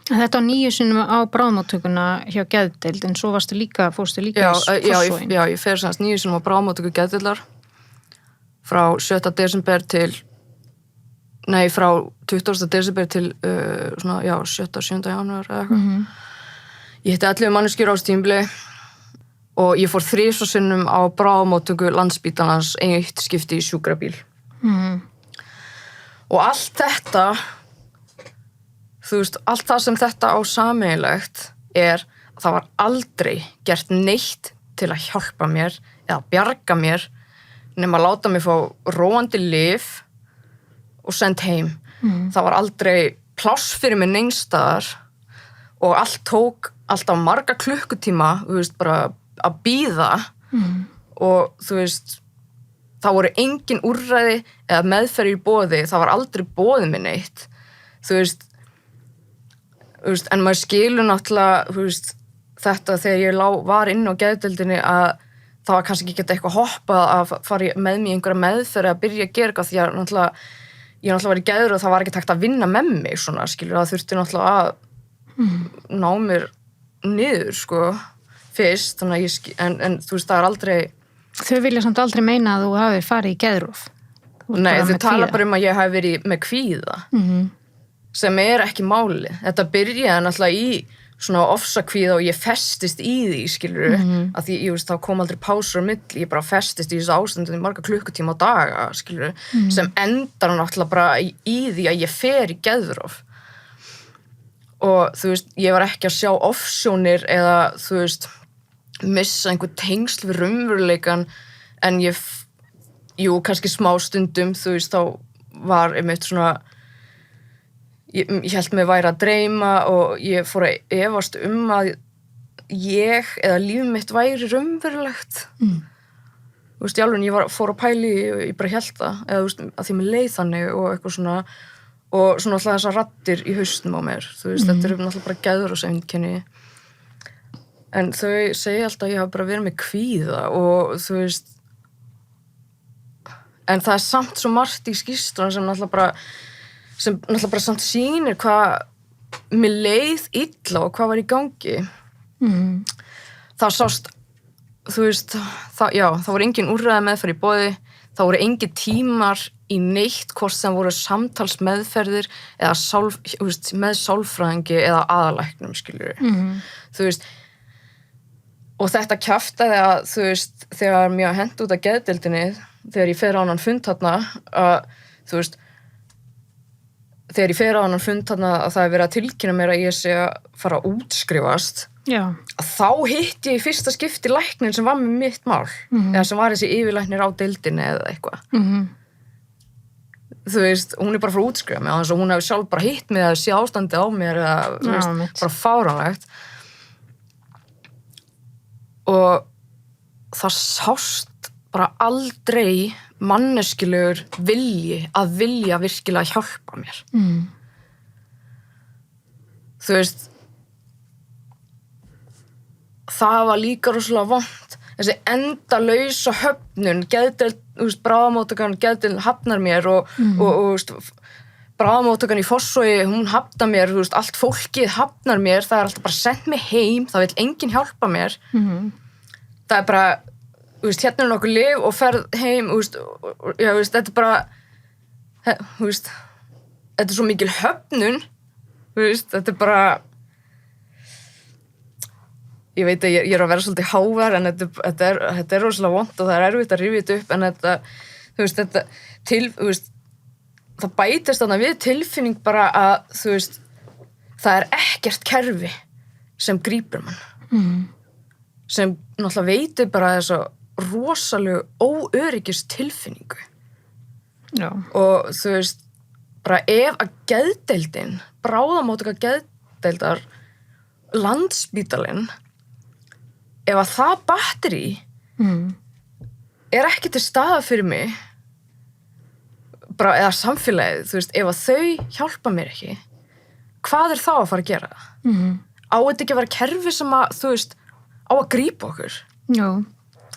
Þetta á 9 sinnum á bráðamóttökuna hjá geðdeild, en svo fórstu líka Fossvoginn. Já, ég fer semst 9 sinnum á bráðamóttöku geðdeildar frá 7. desember til, frá 20. desember til svona, 7. og 7. janúar eða eitthvað. Ég hitti 11 manneskjur á þessu tímabili og ég fór 3 sinnum á bráðamóttöku Landspítalans eitt skipti í sjúkrabíl. Og allt þetta, þú veist, allt það sem þetta á sameiginlegt er að það var aldrei gert neitt til að hjálpa mér eða bjarga mér nema að láta mig fá róandi lyf og send heim. Það var aldrei pláss fyrir mig neinstaðar og allt tók alltaf marga klukkutíma, þú veist, bara að bíða og þú veist, það voru engin úrræði eða meðferð í boði, það var aldrei boðið mér neitt, þú veist, en maður skilur náttúrulega, þú veist, þetta þegar ég var inn á geðdeildinni að það var kannski ekki eitthvað hoppað að fara með mér í einhverja meðferð að byrja að gera eitthvað því að ég náttúrulega var í geður og það var ekki hægt að vinna með mig svona, skilur, það þurfti náttúrulega að ná mér niður, sko, fyrst, þannig að en þú veist, það er aldrei Þau vilja samt aldrei meina að þú hafi farið í geðrof. Nei, þau tala bara að ég hafi verið með kvíða sem ekki máli. Þetta byrjaði náttúrulega í svona ofsakvíða og ég festist í því, skilur að því, ég veist, þá kom aldrei pásur á milli, ég bara festist í þessu ástandi marga klukkutíma á daga, skilur sem endar náttúrulega bara í því að ég fer í geðrof og þú veist, ég var ekki að sjá ofsjónir eða þú veist, missa einhver tengsl við raunveruleikan en kannski smá stundum, þú veist, þá var einmitt svona ég held mig væri að dreyma og ég fór að efast að ég eða líf mitt væri raunverulegt. Þú veist, ég fór að pæli ég bara held það, eða þú veist, að því mér leið þannig og eitthvað svona og svona alltaf þessar raddir í haustum á mér, þú veist, þetta er náttúrulega bara geðrofseinkenni en þau segja alltaf að ég hafa bara verið með kvíða og þú veist en það er samt svo margt í skýrslunum sem náttúrulega bara samt sýnir hvað mér leið illa og hvað var í gangi. Það sást, þú veist, það voru engin úrræði meðferð í boði, það voru engin tímar í neitt, hvort sem voru samtalsmeðferðir eða með sálfræðingi eða aðalæknum, skilur þú veist, og þetta kjaftaði að, þú veist, þegar mér hent út af geðdeildinni, þegar ég fer á annan fund þarna, þú veist, þegar ég fer á annan fund þarna að það er verið að tilkynna mér að ég sé að fara að útskrifast, að þá hitti ég í fyrsta skipti læknin sem var með mitt mál, eða sem var þessi yfirlæknir á deildinni eða eitthvað. Þú veist, hún er bara frá að útskrifa mig, þannig að hún hefur sjálf bara hitt mig að sé ástandi á mér eða, þú veist, bara fáránlegt. og það sást bara aldrei manneskilegur vilji að vilja virkilega hjálpa mér. Þú veist, það var líka rosalega vont. Þessi endalausa höfnun, geðdeild, þú veist, bráðamóttakan geðdeild hafnar mér og bráðamóttakan í Fossvogi, hún hafnar mér, þú veist, allt fólkið hafnar mér, það alltaf bara sent mig heim, það vill enginn hjálpa mér. Það bara, þú veist, hérna nokkuð lyf og ferð heim, þú veist, já, þú veist, þetta bara, þú veist, þetta svo mikil höfnun, þú veist, þetta bara, ég veit að ég að vera svolítið hávær en þetta rosalega vont og það erfitt að rifja þetta upp en þetta, þú veist, þú veist, það bætist þarna við tilfinning bara að, þú veist, það ekkert kerfi sem grípur mann. Sem náttúrulega veitir bara þessu rosalegu óöryggis tilfinningu. Já. Og þú veist, bara ef að geðdeildin, bráðamóttaka geðdeildar, Landspítalinn, ef að það batteri ekki til staðar fyrir mig, bara, eða samfélagið, þú veist, ef að þau hjálpa mér ekki, hvað þá að fara að gera? Á þetta ekki að vera kerfi sem að, þú veist, á að grípa okkur? Jú.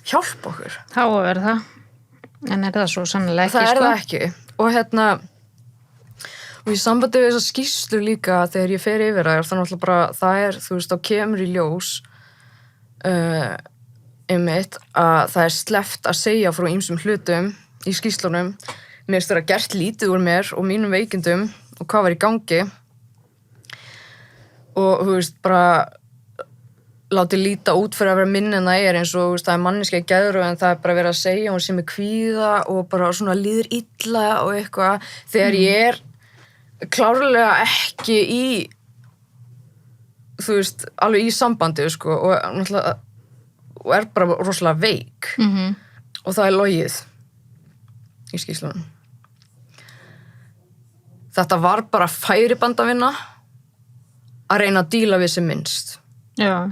Hjálpa okkur? Þá að vera það. En það svo sannlega ekki, sko? Það það ekki. Og og í sambandi við þessar skýrslur líka, þegar ég fer yfir þær, þannig að bara, það þú veist, þá kemur í ljós einmitt að það sleppt að segja frá ýmsum hlutum í skýrslunum. Mér finnst gert lítið úr mér og mínum veikindum og hvað var í gangi og þú veist bara látið líta út fyrir að vera minni en það eins og þú veist, það manneskja í geðrofi en það bara verið að segja hún sé með kvíða og bara svona líður illa og eitthvað þegar ég klárlega ekki í þú veist, alveg í sambandi sko, og bara rosalega veik og það logið í skýrslunum. Þetta var bara færibandavinna að reyna að díla við sem minnst. Já.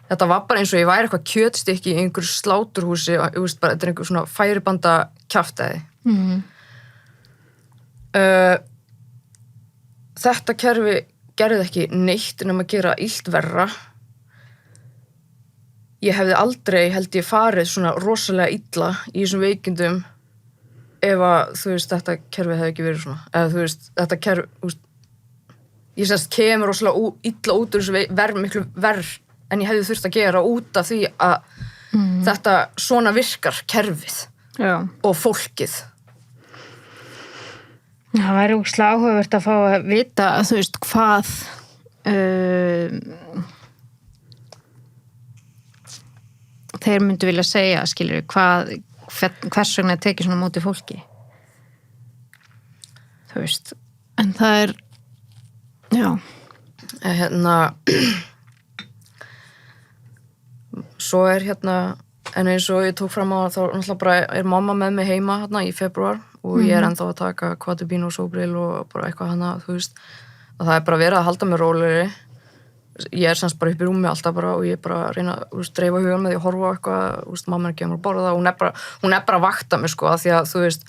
Þetta var bara eins og ég væri eitthvað kjötstykki í einhverju sláturhúsi og ég veist bara, þetta einhver svona færibanda kjaftaði. Þetta kerfi gerði ekki neitt nema að gera illt verra. Ég hefði aldrei, held ég, farið svona rosalega illa í þessum veikindum ef að, þú veist, þetta kerfi hefði ekki verið svona. Eða, þú veist, þetta kerfi, þú veist, ég sérst kemur rosalega illa út úr þessu miklu verð en ég hefði þurft að gera út af því að þetta svona virkar kerfið. Já. Og fólkið. Það væri ógeðslega áhugavert að fá að vita, þú veist, hvað þeir myndu vilja segja, skilur, hvers vegna tekið svona móti fólki. Þú veist, en það já. Svo en eins og ég tók fram á þá náttúrulega bara mamma með mig heima í febrúar og ég ennþá að taka Quatipin og Sobril og bara eitthvað þú veist, og það bara verið að halda mig rólegri. Ég semst bara upp í rúmi alltaf bara og ég bara reyna að dreifa hugan með því að horfa á eitthvað, þú veist, mamma kemur að borða og hún bara að vakta mig, sko, af því að, þú veist,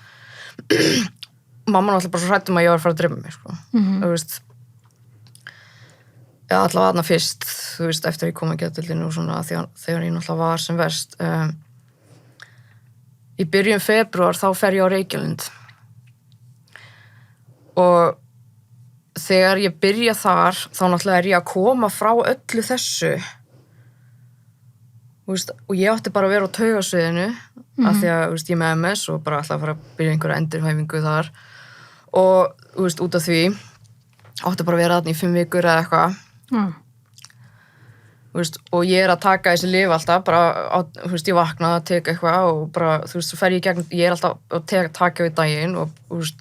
mamma náttúrulega bara svo hrædd að ég var að fara að dreifa mig, sko, þú veist, eða allavega þarna fyrst, þú veist, eftir að ég kom að geðdeildinni og svona, þegar ég náttúrulega var sem verst. Í byrjun febrúar þá fer ég á Reykjalund og þegar ég byrja þar þá náttúrulega ég að koma frá öllu þessu veist, og ég átti bara að vera á taugasviðinu af því að veist, ég með MS og bara ætla að fara að byrja einhverja endurhæfingu þar og veist, út af því átti bara að vera þarna í 5 vikur eða eitthvað veist, og ég að taka þessi lyf alltaf bara, veist, ég vakna að teka eitthvað og bara, þú veist, svo fer ég gegn ég alltaf að taka við daginn og veist,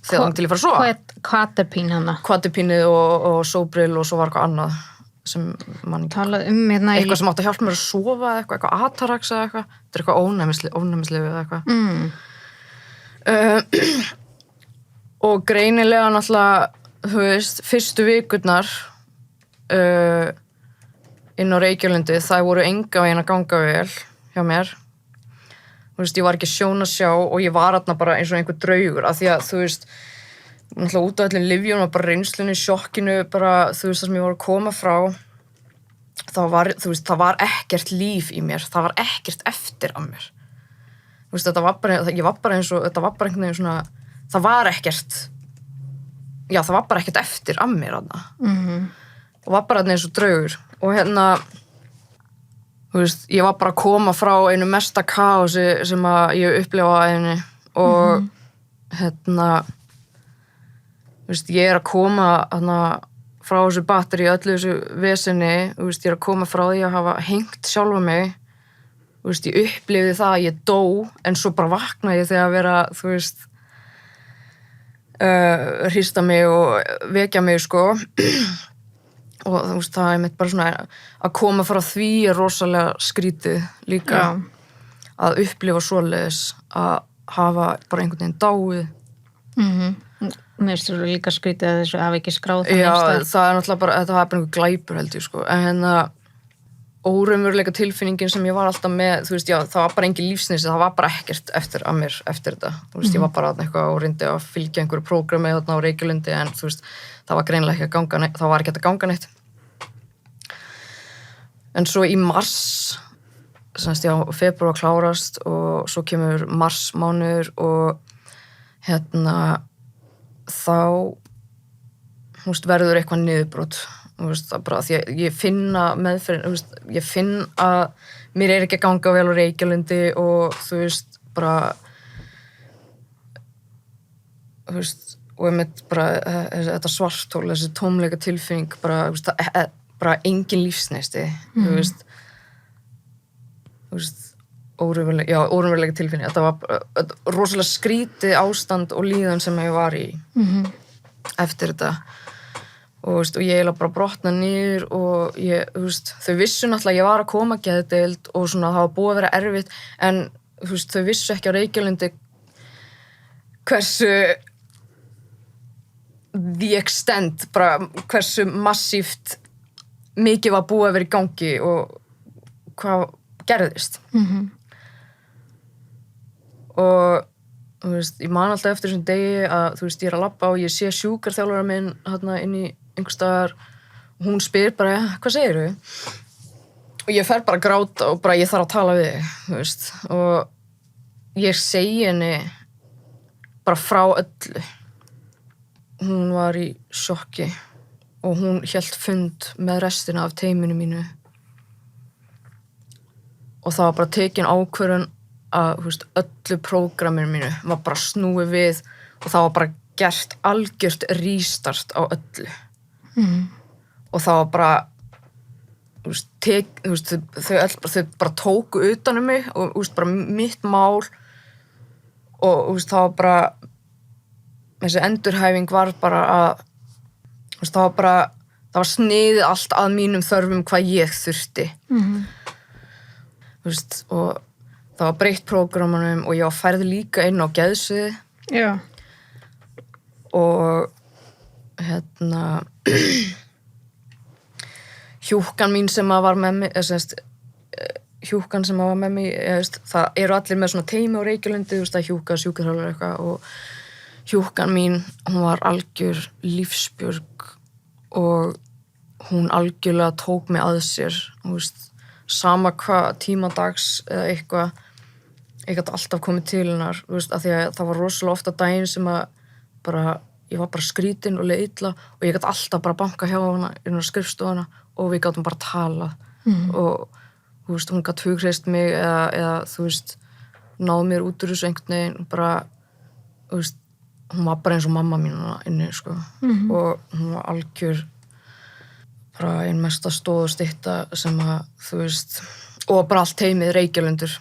þegar til ég fara að sofa Quatipin hana Quatipinið og Sobril og svo var eitthvað annað sem mann talað eitthvað sem átti að hjálpa mér að sofa eitthvað Atarax eða eitthvað þetta eitthvað ónæmislyf eða eitthvað og greinilega náttúrulega þú veist, fyrstu vikurnar inn á Reykjalundi, það voru enga veginn að ganga vel hjá mér. Þú veist, ég var ekki sjón að sjá og ég var þarna bara eins og einhver draugur af því að, þú veist, náttúrulega út af öllum lyfjum og bara reynslunni, sjokkinu, bara, þú veist, það sem ég var að koma frá, það var ekkert líf í mér, það var ekkert eftir af mér. Þú veist, þetta var bara einhvern veginn svona, það var bara ekkert eftir af mér þarna. Það var bara eins og draugur og þú veist, ég var bara að koma frá einu mesta kaosi sem að ég upplifa á ævinni og þú veist, ég að koma frá þessu batteri, öllu þessu vesenni, þú veist, ég að koma frá því að hafa hengt sjálfa mig, þú veist, ég upplifði það að ég dó en svo bara vaknaði ég þegar að vera, þú veist, hrista mig og vekja mig, sko. Og þú veist, það mitt bara svona að koma frá því rosalega skrítið líka að upplifa svoleiðis að hafa bara einhvern veginn dáið. Mér finnst það líka skrítið að þessu hafi ekki skráð það. Já, það náttúrulega bara, þetta var bara einhver glæpur held ég, sko. En óraunveruleika tilfinningin sem ég var alltaf með, þú veist, já, það var bara engin lífsnýsi, það var bara ekkert eftir að mér eftir þetta. Þú veist, ég var bara eitthvað og reyndi að fylgja einhverju prógrami þarna á Reykjalundi en þú veist, það var greinilega ekki að ganga neitt, það var ekki að ganga neitt. En svo í mars, semst já, febrúar klárast og svo kemur marsmánuður og þá, þú veist, verður eitthvað niðurbrot. Þú veist, það bara því að ég finna meðferðin, þú veist, ég finn að mér ekki að ganga vel á Reykjalundi og þú veist, bara, þú veist, og ég mitt bara, þetta svarthól, þessi tómleika tilfinning, bara, þú veist, bara engin lífsneisti, þú veist, óraunveruleika tilfinning. Þetta var bara rosalega skrítið ástand og líðan sem ég var í eftir þetta. Og, veist, og ég eiginlega bara brotna niður og ég, þú veist, þau vissu náttúrulega að ég var að koma geðdeild og svona það var búið að vera erfitt en þú veist, þau vissu ekki á Reykjalundi hversu the extent, bara hversu massíft mikið var búið að vera í gangi og hvað gerðist. Og þú veist, ég man alltaf eftir þessum degi að þú veist, ég að labba og ég sé sjúkraþjálfara minn hérna inn í einhvers staðar og hún spyr bara, hvað segirðu? Og ég fer bara að gráta og bara ég þarf að tala við þig, þú veist, og ég segi henni bara frá öllu. Hún var í sjokki og hún hélt fund með restina af teyminu mínu og það var bara tekin ákvörðun að, þú veist, öllu prógraminu mínu var bara snúið við og það var bara gert algjört restart á öllu. Og það var bara, þú veist, þau bara tóku utan mig og, þú veist, bara mitt mál og, þú veist, það var bara, þessi endurhæfing var bara að, þú veist, það var sniðið allt að mínum þörfum hvað ég þurfti. Þú veist, og það var breytt prógramanum og ég var færð líka inn á geðsviði. Já. Og hjúkkan mín sem að var með mig, hjúkkan sem að var með mig, það eru allir með svona teymi á Reykjalundi, þú veist, að hjúka, sjúkraþjálfari eitthvað og hjúkkan mín, hún var algjör lífsbjörg og hún algjörlega tók mig að sér, þú veist, sama hvað tímadags eða eitthvað, ég gæti alltaf komið til hennar, þú veist, af því að það var rosalega ofta daginn sem að bara, ég var bara skrítin og leið illa og ég gæti alltaf bara banka hjá hana inn á skrifstofuna og við gátum bara talað og, þú veist, hún gat hugreist mig eða, þú veist, náð mér út úr þessu einhvern veginn, bara, þú veist, hún var bara eins og mamma mín inni, sko, og hún var algjör bara ein mesta stóðustytta sem að, þú veist, og bara allt heimið Reykjalundur.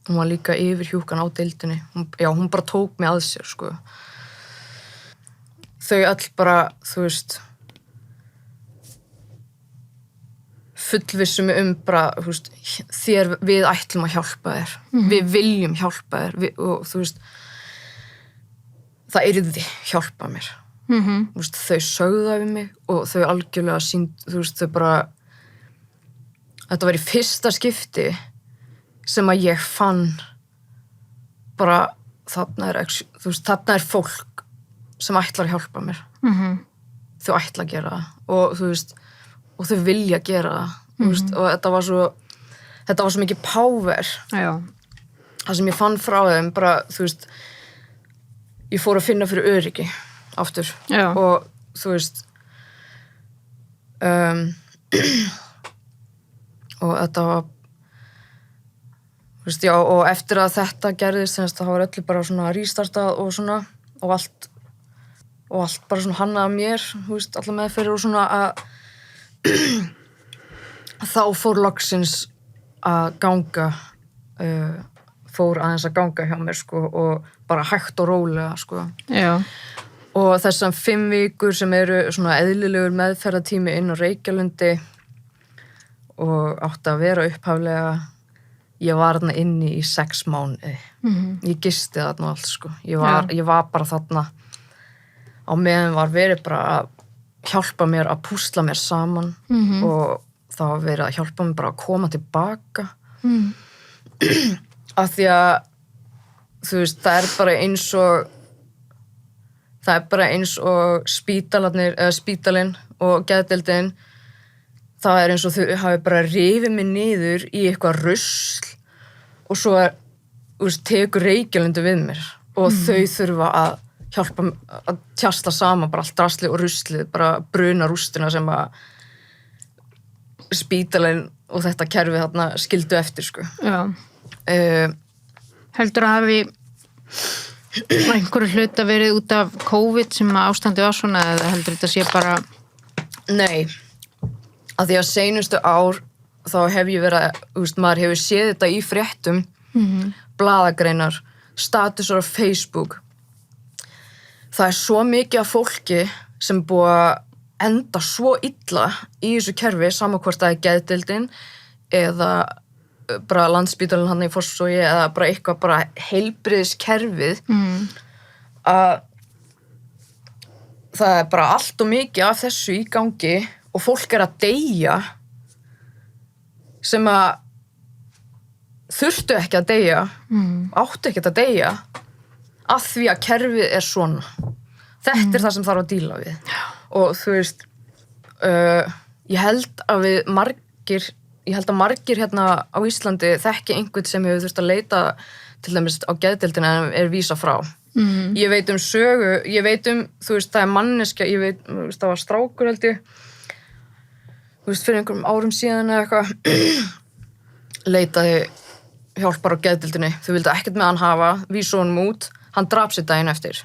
Hún var líka yfir hjúkan á deildinni. Hún bara tók mig að sér, sko. Þau öll bara, þú veist, fullvissum bara, þú veist, við ætlum að hjálpa þér. Við viljum hjálpa þér. Og þú veist, það yrði hjálpa mér. þú veist, þau sögðu það við mig og þau algjörlega þú veist, þau bara þetta var í fyrsta skipti sem að ég fann bara þarna er fólk sem ætlar að hjálpa mér þau ætla að gera það og þú veist, og þau vilja gera það þú veist, og þetta var svo mikið power það sem ég fann frá þeim bara, þú veist ég fór að finna fyrir öryggi aftur og þú veist og þetta var þú veist, já, og eftir að þetta gerðist það var öllu bara svona restartað og svona og allt bara svona hannað að mér þú veist, alla meðferðir og svona að þá fór loksins að ganga fór aðeins að ganga hjá mér sko og bara hægt og rólega sko og þessar 5 vikur sem eru svona eðlilegur meðferðartími inn á Reykjalundi og átti að vera upphaflega ég var þarna inni í 6 mánuði ég gisti þarna allt sko ég var bara þarna á meðan var verið bara að hjálpa mér að púsla mér saman og það var verið að hjálpa mér bara að koma tilbaka af því að þú veist, það er bara eins og spítalinn og geðdeildin það er eins og þau hafi bara rifið mig niður í eitthvað rusl og svo þú veist, tekur Reykjalundi við mér og þau þurfa að hjálpa að tjasla saman bara allt drasli og ruslið, bara bruna rústina sem að spítalinn og þetta kerfi þarna skildu eftir sko heldur að hafi einhverju hluta verið út af COVID sem að ástandi var svona eða heldur þetta sé bara Nei, að því að seinustu ár þá hef ég verið, þú veist, maður hefur séð þetta í fréttum blaðagreinar, statusar á Facebook það er svo mikið af fólki sem búið að enda svo illa í þessu kerfi sama hvort það er geðdeildin eða bara Landspítalinn hann í Fossvogi eða bara eitthvað bara heilbrigðiskerfið að það er bara allt og mikið af þessu í gangi og fólk er að deyja sem að þurftu ekki að deyja áttu ekki að deyja af því að kerfið er svona þetta er það sem þarf að díla við og þú veist ég held að margir hérna á Íslandi þekki einhvern sem hefur þurft að leita til dæmis á geðdeildina en er vísa frá ég veit um sögu, ég veit um þú veist, það er manneskja, ég veit þú veist, það var strákur held ég þú veist, fyrir einhverjum árum síðan eða eitthvað leitaði hjálpar á geðdeildinni þau vildu ekkert með hann hafa, vísa honum út hann drap sér daginn eftir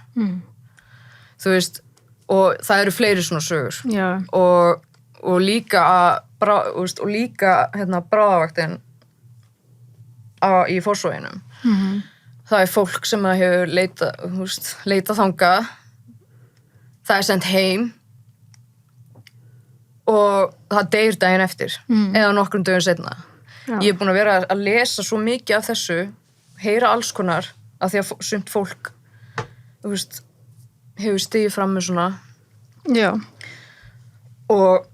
þú veist, og það eru fleiri svona sögur og líka og líka hérna bráðavaktin í Fossvoginum það er fólk sem hefur leitað þangað það er sent heim og það deyr daginn eftir eða nokkrum dögum seinna ég er búin að vera að lesa svo mikið af þessu heyra alls konar af því að sumt fólk þú veist hefur stigið fram með svona og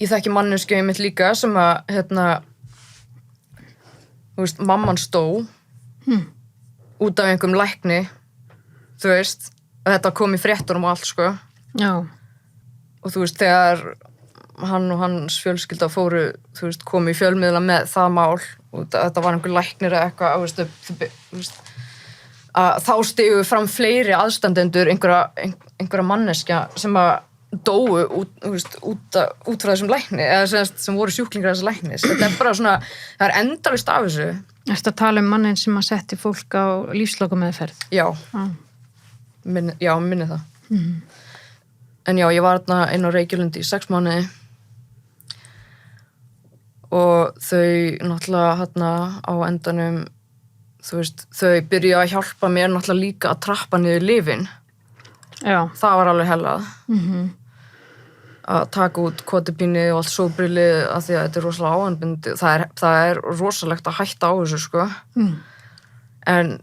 ég þekki manneskju einmitt líka sem að hérna þú veist, mamman stó út af einhverjum lækni þú veist, og þetta kom í fréttunum og allt sko og þú veist, þegar hann og hans fjölskylda fóru þú veist, komu í fjölmiðla með það mál og þetta var einhver læknir eða eitthvað þú veist að þá stigu fram fleiri aðstandendur einhverja manneskja sem að dóu út frá þessum lækni eða sem voru sjúklingar þessar læknis þetta er bara svona, það er endalaust af þessu Ertu að tala um mannin sem að setti fólk á lífslokameðferð? Já minni það en já, ég var þarna inn á Reykjalundi í 6 mánuði og þau náttúrulega hérna á endanum þú veist, þau byrjuðu að hjálpa mér náttúrulega líka að trappa niður lyfin það var alveg hellað að taka út kótipíni og allt sóbrillið af því að þetta er rosalega áanbindi það er rosalegt að hætta á þessu sko en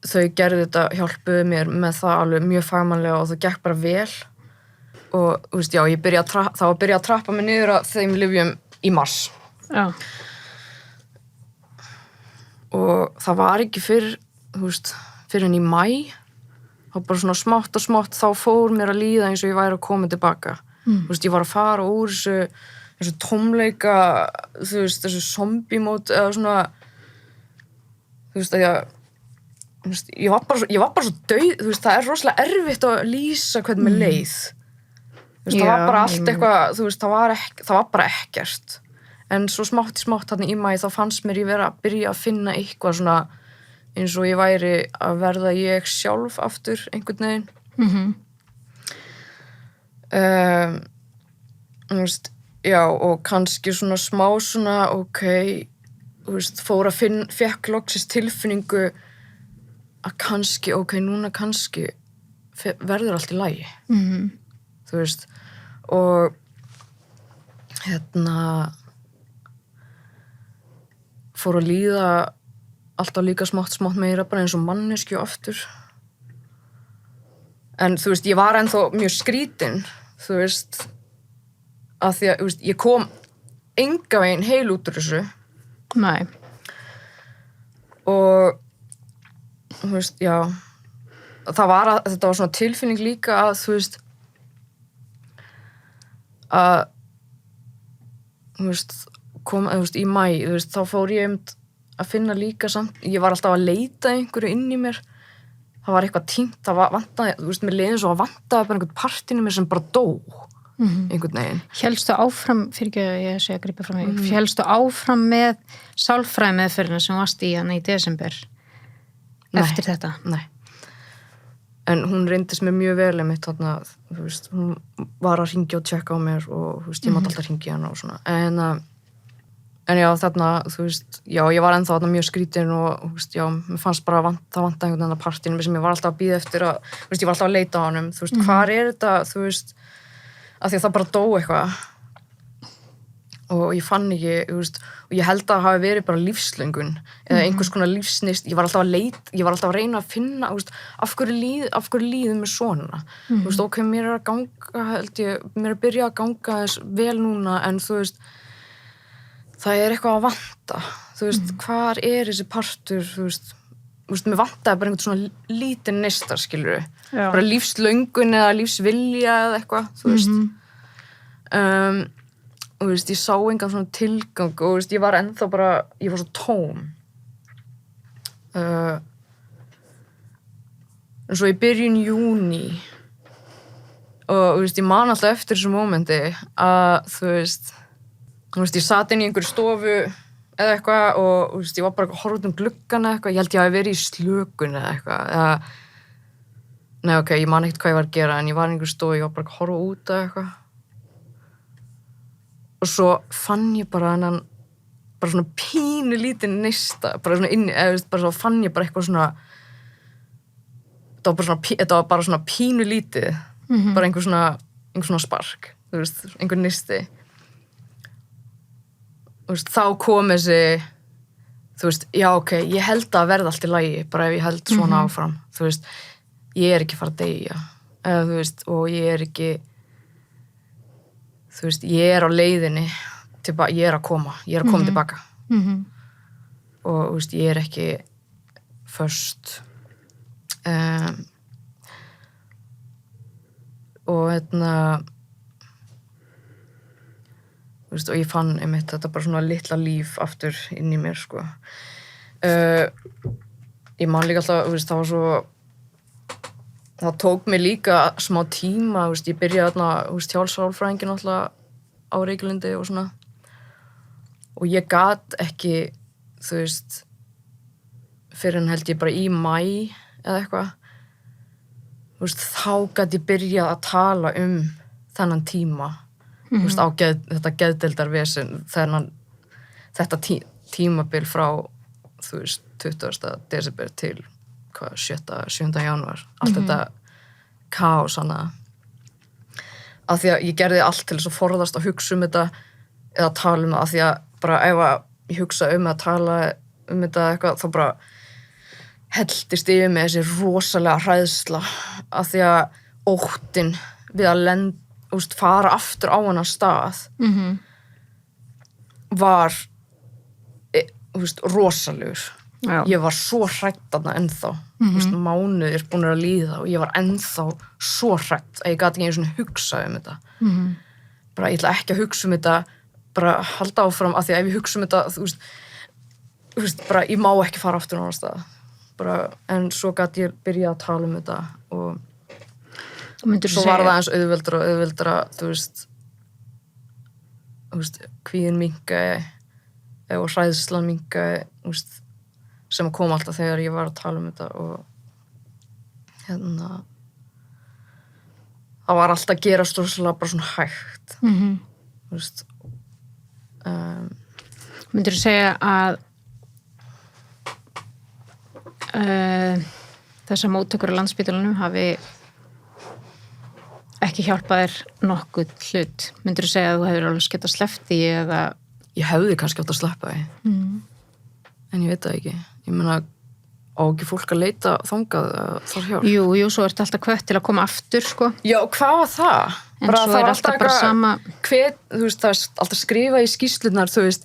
þau gerðu þetta, hjálpuðu mér með það alveg mjög fagmannlega og það gekk bara vel og þú veist, já, það var að byrja að trappa mig niður að þeim lyfjum í mars. Já. Og það var ekki fyrir en í maí, þá bara svona smátt og smátt, þá fór mér að líða eins og ég væri að koma tilbaka. Þú veist, ég var að fara úr þessu tómleika, þú veist, þessu zombie-mót eða svona, þú veist, ég var bara svo dauð, þú veist, það er rosalega erfitt að lýsa hvernig mér leið. Þú veist, það var bara allt eitthvað, þú veist, það var bara ekkert. En svo smátt í smátt þarna í maí þá fannst mér ég vera að byrja að finna eitthvað svona eins og ég væri að verða ég sjálf aftur einhvern veginn. Þú veist, já, og kannski svona smá svona, þú veist, fekk loksins tilfinningu að kannski, núna kannski verður allt í lagi. Þú veist, og fór að líða alltaf líka smátt meira bara eins og manneskju aftur. En þú veist, ég var ennþá mjög skrítin, þú veist, að því að, þú veist, ég kom enga veginn heil út úr þessu. Nei. Og, þú veist, já, þetta var svona tilfinning líka að, þú veist, í maí, þú veist, þá fór ég að finna líka samt, ég var alltaf að leita einhverju inn í mér, það var eitthvað týnt, það vantaði, þú veist, mér leiði eins og að vantaði bara einhvern partinn í mér sem bara dó, einhvern veginn. Hélstu áfram, fyrir ekki að ég sé að grípa fram mig, hélstu áfram með sálfræðimeðferðina sem varst í hana í desember eftir þetta? Nei. En hún reyndist mér mjög vel einmitt þarna, þú veist, hún var að hringja og tjekka á mér og, þú veist, ég mátti alltaf hringja hana og svona. En já, þarna, þú veist, já, ég var ennþá þarna mjög skrítin og, þú veist, já, mér fannst bara það vantaði einhvern veginn að partínum sem ég var alltaf að bíða eftir að, þú veist, ég var alltaf að leita á honum, þú veist, hvar er þetta, þú veist, af því að það bara dó eitthvað. Og ég fann ekki, þú veist, og ég held að það hafi verið bara lífslöngun eða einhvers konar lífsnist, ég var alltaf að reyna að finna, þú veist, af hverju líður mér svona, þú veist, mér er að ganga, mér er að byrja að ganga þess vel núna, en þú veist, það er eitthvað að vanta, þú veist, hvar er þessi partur, þú veist, mér vantaði bara einhvern svona lítinn neistar, skilurðu, bara lífslöngun eða lífsvilja eða eitthvað, þú veist, og þú veist, ég sá engan svona tilgang og þú veist, ég var ennþá bara, ég var svo tóm. En svo í byrjun júní og þú veist, ég man alltaf eftir þessu mómenti að þú veist, ég sat inn í einhverju stofu eða eitthvað og þú veist, ég var bara að horfa út gluggann eða eitthvað, ég held ég hafi verið í slökun eða eitthvað, nei, ég man ekkert hvað ég var að gera en ég var í einhverju stofu, ég var bara að horfa út eða eitthvað. Og svo fann ég bara bara svona pínu lítinn neista, bara svona inni, eða bara svo fann ég bara eitthvað svona, þetta var bara svona pínu lítið, bara einhver svona spark, þú veist, einhver neisti. Þú veist, þá kom þessi, þú veist, já, ég held að verða allt í lagi, bara ef ég held svona áfram, þú veist, ég er ekki fara að deyja, eða þú veist, og ég er ekki, þú veist, ég er á leiðinni, ég er að koma tilbaka. Og, þú veist, ég er ekki föst. Og, þú veist, og ég fann einmitt þetta bara svona litla líf aftur inn í mér, sko. Ég man líka alltaf, þú veist, það var svo, það tók mig líka smá tíma, þú veist, ég byrjaði þarna, þú veist, hjálpsálfræðingin alltaf á Reykjalundi og svona og ég gat ekki, þú veist, fyrir en held ég bara í maí eða eitthvað, þú veist, þá gat ég byrjað að tala þennan tíma, þú veist, á þetta geðdeildarvesen, þetta tímabil frá, þú veist, 20. desember til 7. janúar, allt þetta kaos hana, af því að ég gerði allt til þess að forðast að hugsa þetta eða tala það, af því að bara ef ég hugsa að tala þetta eitthvað, þá bara helltist yfir mig þessi rosalega hræðsla af því að óttinn við að fara aftur á hennar stað var rosalegur. Já. Ég var svo hrædd þarna ennþá. Mánuðir búin að líða og ég var ennþá svo hrædd að ég gat ekki einu svona hugsa þetta. Bara ég ætla ekki að hugsa þetta, bara halda áfram af því að ef ég hugsa þetta, þú veist, bara ég má ekki fara aftur á hennar stað. Bara, en svo gat ég byrjað að tala þetta og svo var það eins auðveldara, þú veist, kvíðinn minnkaði og hræðslan minnkaði, sem kom alltaf þegar ég var að tala þetta og það var alltaf að gera stórslega bara svona hægt. Þú veist. Myndirðu segja að þessar móttökur á Landspítalanum hafi ekki hjálpað þér nokkuð hlut? Myndirðu segja að þú hefur alveg skett að sleppt því eða? Ég hefði kannski átt að sleppa því. En ég veit það ekki. Ég meina, á ekki fólk að leita þangað þar hjálp? Jú, svo ertu alltaf hvött til að koma aftur, sko. Já, hvað var það? En bara, svo alltaf bara sama... Þú veist, það er alltaf skrifa í skýrslunar, þú veist,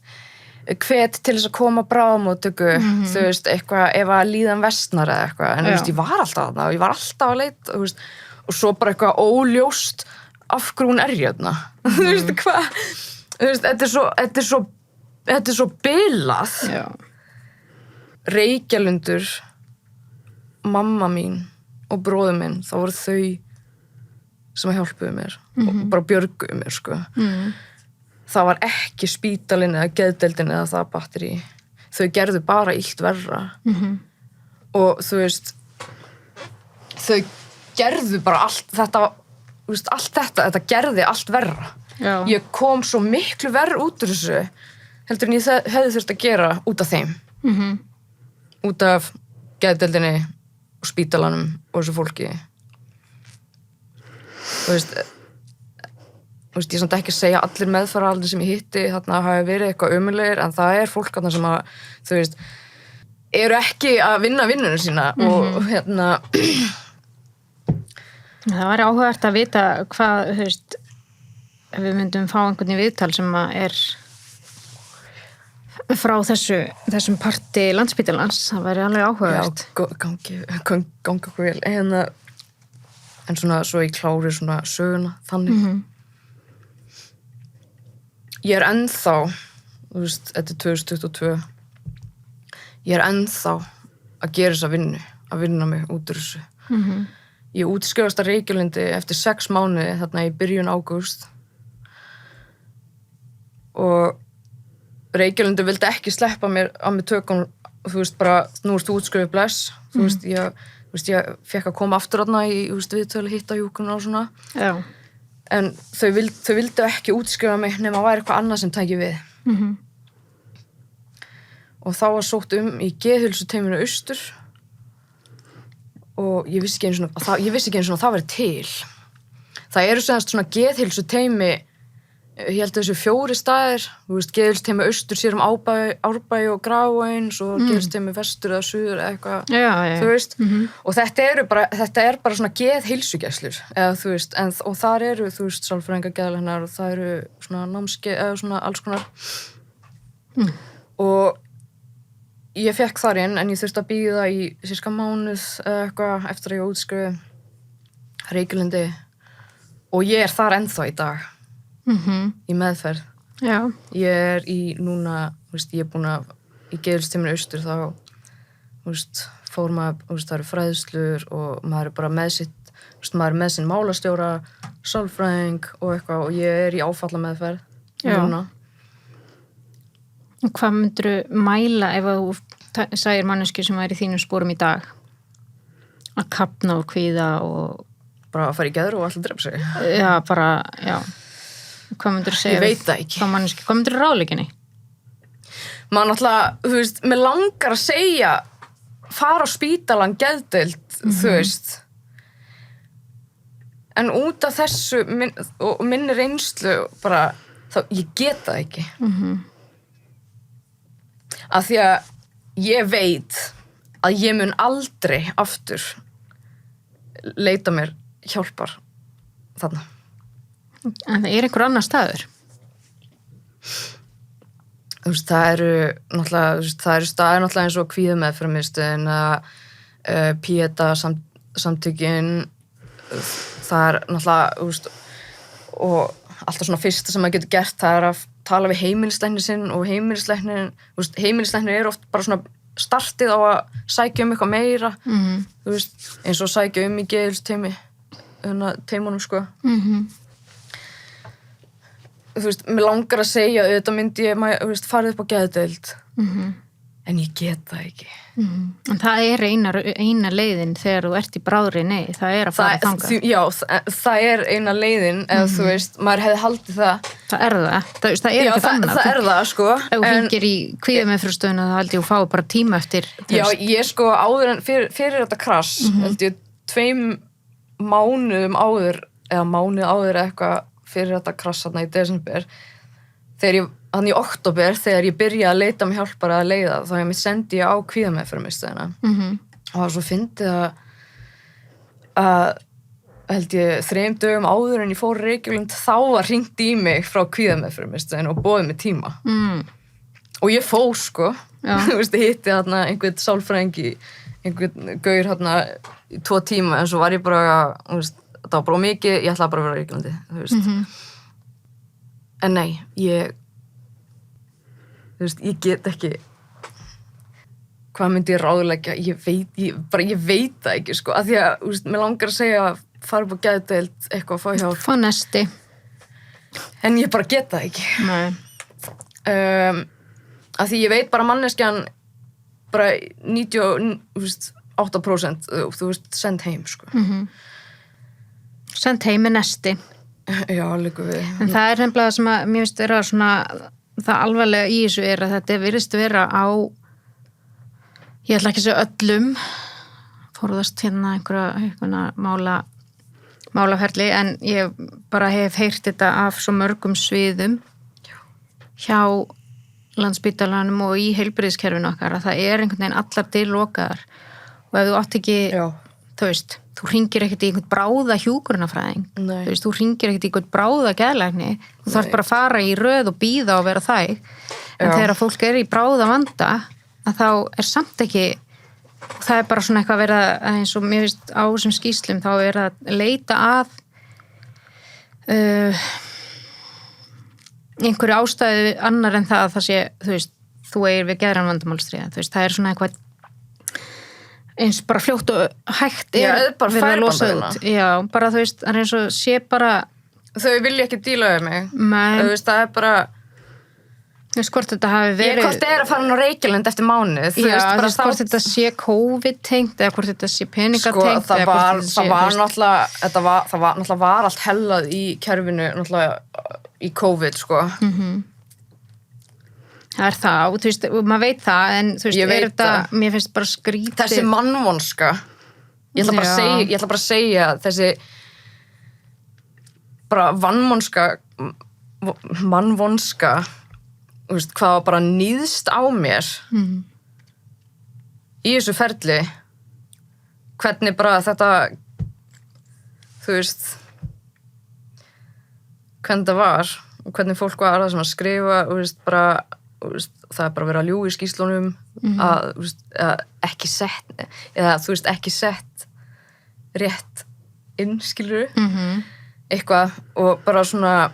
hvet til þess að koma bráðamóttöku, þú veist, eitthvað, ef að líðan versnar eða eitthvað, en þú veist, ég var alltaf þarna og ég var alltaf að leita, þú veist, og svo bara eitthvað óljóst af hverju hún er hérna. Þú veist, hvað, þú veist, þetta er svo bilað. Já. Reykjalundur, mamma mín og bróður minn, þá voru þau sem hjálpuðu mér og bara björguðu mér, sko. Það var ekki spítalinn eða geðdeildin eða það batteri. Þau gerðu bara illt verra. Og þú veist, þau gerðu bara allt þetta, þú veist, allt þetta gerði allt verra. Já. Ég kom svo miklu verr út úr þessu, heldur en ég hefði þurft að gera út af þeim. Út af geðdeildinni og spítalanum og þessu fólki. Þú veist, ég er samt ekki að segja allir meðferðaraldir sem ég hitti þarna hafi verið eitthvað ömurlegir, en það er fólk þarna sem að, þú veist, eru ekki að vinna vinnunum sína og Það væri áhugavert að vita hvað, þú veist, ef við myndum fá einhvern í viðtal sem að er frá þessum parti Landspítalans, það væri alveg áhugavert. Já, gangi okkur vel. En svona, svo ég klári svona söguna, þannig. Ég er ennþá, þú veist, þetta er 2022, ég er ennþá að gera þessa vinnu, að vinna mig út úr þessu. Ég útskrifast að Reykjalundi eftir 6 mánuði, þarna í byrjun ágúst. Og Reykjalundi vildi ekki sleppa mér á mig tökum, þú veist, bara, nú erst þú útskrifið bless, þú veist, ég fekk að koma aftur þarna í, þú veist, viðtölu hitta hjúkruna og svona. Já. En þau vildu ekki útskrifa mig nema að væri eitthvað annað sem tæki við. Og þá var sótt í geðheilsuteyminu Austur og ég vissi ekki einu svona að það væri til. Það eru svona geðheilsuteymi, ég held að þessu 4 staðir, þú veist, geðheilsuteymi Austur sér Árbæ og Grafarvogsins og geðheilsuteymi Vestur eða Suður eða eitthvað, þú veist. Og þetta er bara svona geðheilsugæslur, eða þú veist, og þar eru, þú veist, sálfræðingar, geðlæknar og það eru svona námskeið, eða svona alls konar. Og ég fekk þar inn, en ég þurfti að bíða í sirka mánuð eða eitthvað eftir að ég útskrifi Reykjalundi og ég er þar ennþá í dag. Í meðferð. Já. Ég er í núna, þú veist, ég er búin að í geðheilsuteyminu Austur þá, þú veist, fór maður, þú veist, það eru fræðslur og maður er bara með sitt, þú veist, maður er með sinn málastjóra, sálfræðing og eitthvað og ég er í áfallameðferð núna. Og hvað myndirðu mæla ef þú sæir manneski sem er í þínum sporum í dag? Að kafna og kvíða og... Bara að fara í geðru og alltaf drepa sig? Já, bara, já. Hvað myndirðu segja? Ég veit það ekki. Hvað myndirðu ráðleikinni? Maður náttúrulega, þú veist, mér langar að segja fara á spítalan, geðdeild, þú veist. En út af þessu og minni reynslu bara, þá, ég get það ekki. Af því að ég veit að ég mun aldrei aftur leita mér hjálpar þarna. En það einhver annar staður? Þú veist, það eru náttúrulega, það eru staðir náttúrulega eins og kvíðameðferðarmiðstöðin eða Pieta samtökin, það er náttúrulega, þú veist, og alltaf svona fyrsta sem maður getur gert, það er að tala við heimilislæknir sinn og heimilislæknir er oft bara svona startið á að sækja eitthvað meira, þú veist, eins og sækja í geðheilsuteymi, teymunum sko. Þú veist, mér langar að segja auðvitað myndi ég, þú veist, farið upp á geðdeild, en ég get það ekki. En það er eina leiðin þegar þú ert í bráðri nei, það er að fara þangað. Já, það er eina leiðin, eða þú veist, maður hefði haldið það. Það er það er ekki þannig. Það er það, sko. Ef þú hringir í kvíðameðferðarstöðina, þá held ég að fá bara tíma eftir. Já, ég sko áður en fyrir þetta krass, held ég 2 mánuðum áður, eða mánuð áður eitthvað fyrir þetta krass þarna í desember, þannig í október, þegar ég byrjaði að leita mig hjálpar að leiða, þá sendi ég á kvíðameðferðarmiðstöðina. Og það var svo fyndið að held ég 3 dögum áður en ég fór Reykjavík, þá var hringt í mig frá kvíðameðferðarmiðstöðina og boðið mig tíma. Og ég fór sko, þú veist, hitti þarna einhvern sálfræðing einhvern gaur þarna í 2 tíma, en svo var ég bara, þú veist, það var bara mikið, ég ætlaði bara að vera Reykjavík, þú veist. En nei, þú veist, ég get ekki, hvað myndi ég ráðleggja, ég veit það ekki, sko, af því að, þú veist, mér langar að segja að fara upp á geðdeild, eitthvað að fá hjálp. Fá nesti. En ég bara get það ekki. Nei. Af því ég veit bara manneskjan, bara 98%, þú veist, send heim, sko. Send heim með nesti. Já, líka við. En það er nefnilega sem að, mér finnst vera svona, það alvarlega í þessu er að þetta virðist vera á, ég ætla ekki að segja öllum, forðast hérna einhverja málaferli, en ég bara hef heyrt þetta af svo mörgum sviðum hjá Landspítalanum og í heilbrigðiskerfinu okkar, að það er einhvern veginn allar dyr-lokaðar, og ef þú átt ekki, þú veist, þú hringir ekkert í einhvern bráða hjúkrunarfræðing, þú veist, þú hringir ekkert í einhvern bráða geðlækni, þú þarf bara að fara í röð og bíða og vera þæg, en þegar fólk er í bráða vanda, að þá er samt ekki, það er bara svona eitthvað að vera, eins og mér finnst á þessum skýrslum, þá er að leita að einhverju ástæðu annar en það að það sé, þú veist, þú eigir við geðræn vandamálstríða, þú veist, það er svona eitthvað eins bara fljótt og hægt er verið að losa út. Já, bara þú veist, það er eins og sé bara þau vilja ekki díla við mig. Þú veist, það er bara þú veist hvort þetta hafi verið hvort er að fara á Reykjavík eftir mánuð, þú veist, bara hvort þetta sé COVID-tengt eða hvort þetta sé peningatengt, sko, það var náttúrulega allt hellað í kerfinu náttúrulega í COVID, sko. Það er það, þú veist, maður veit það, en þú veist, er þetta, mér finnst bara skrítið. Þessi mannvonska, ég ætla bara að segja, þessi bara mannvonska, þú veist, hvað var bara níðst á mér í þessu ferli, hvernig bara þetta, þú veist, hvernig það var, og hvernig fólk var það sem að skrifa, þú veist, bara það er bara verið að ljúga í skýrslunum að, þú veist, ekki sett eða, þú veist, ekki sett rétt inn, skilur eitthvað, og bara svona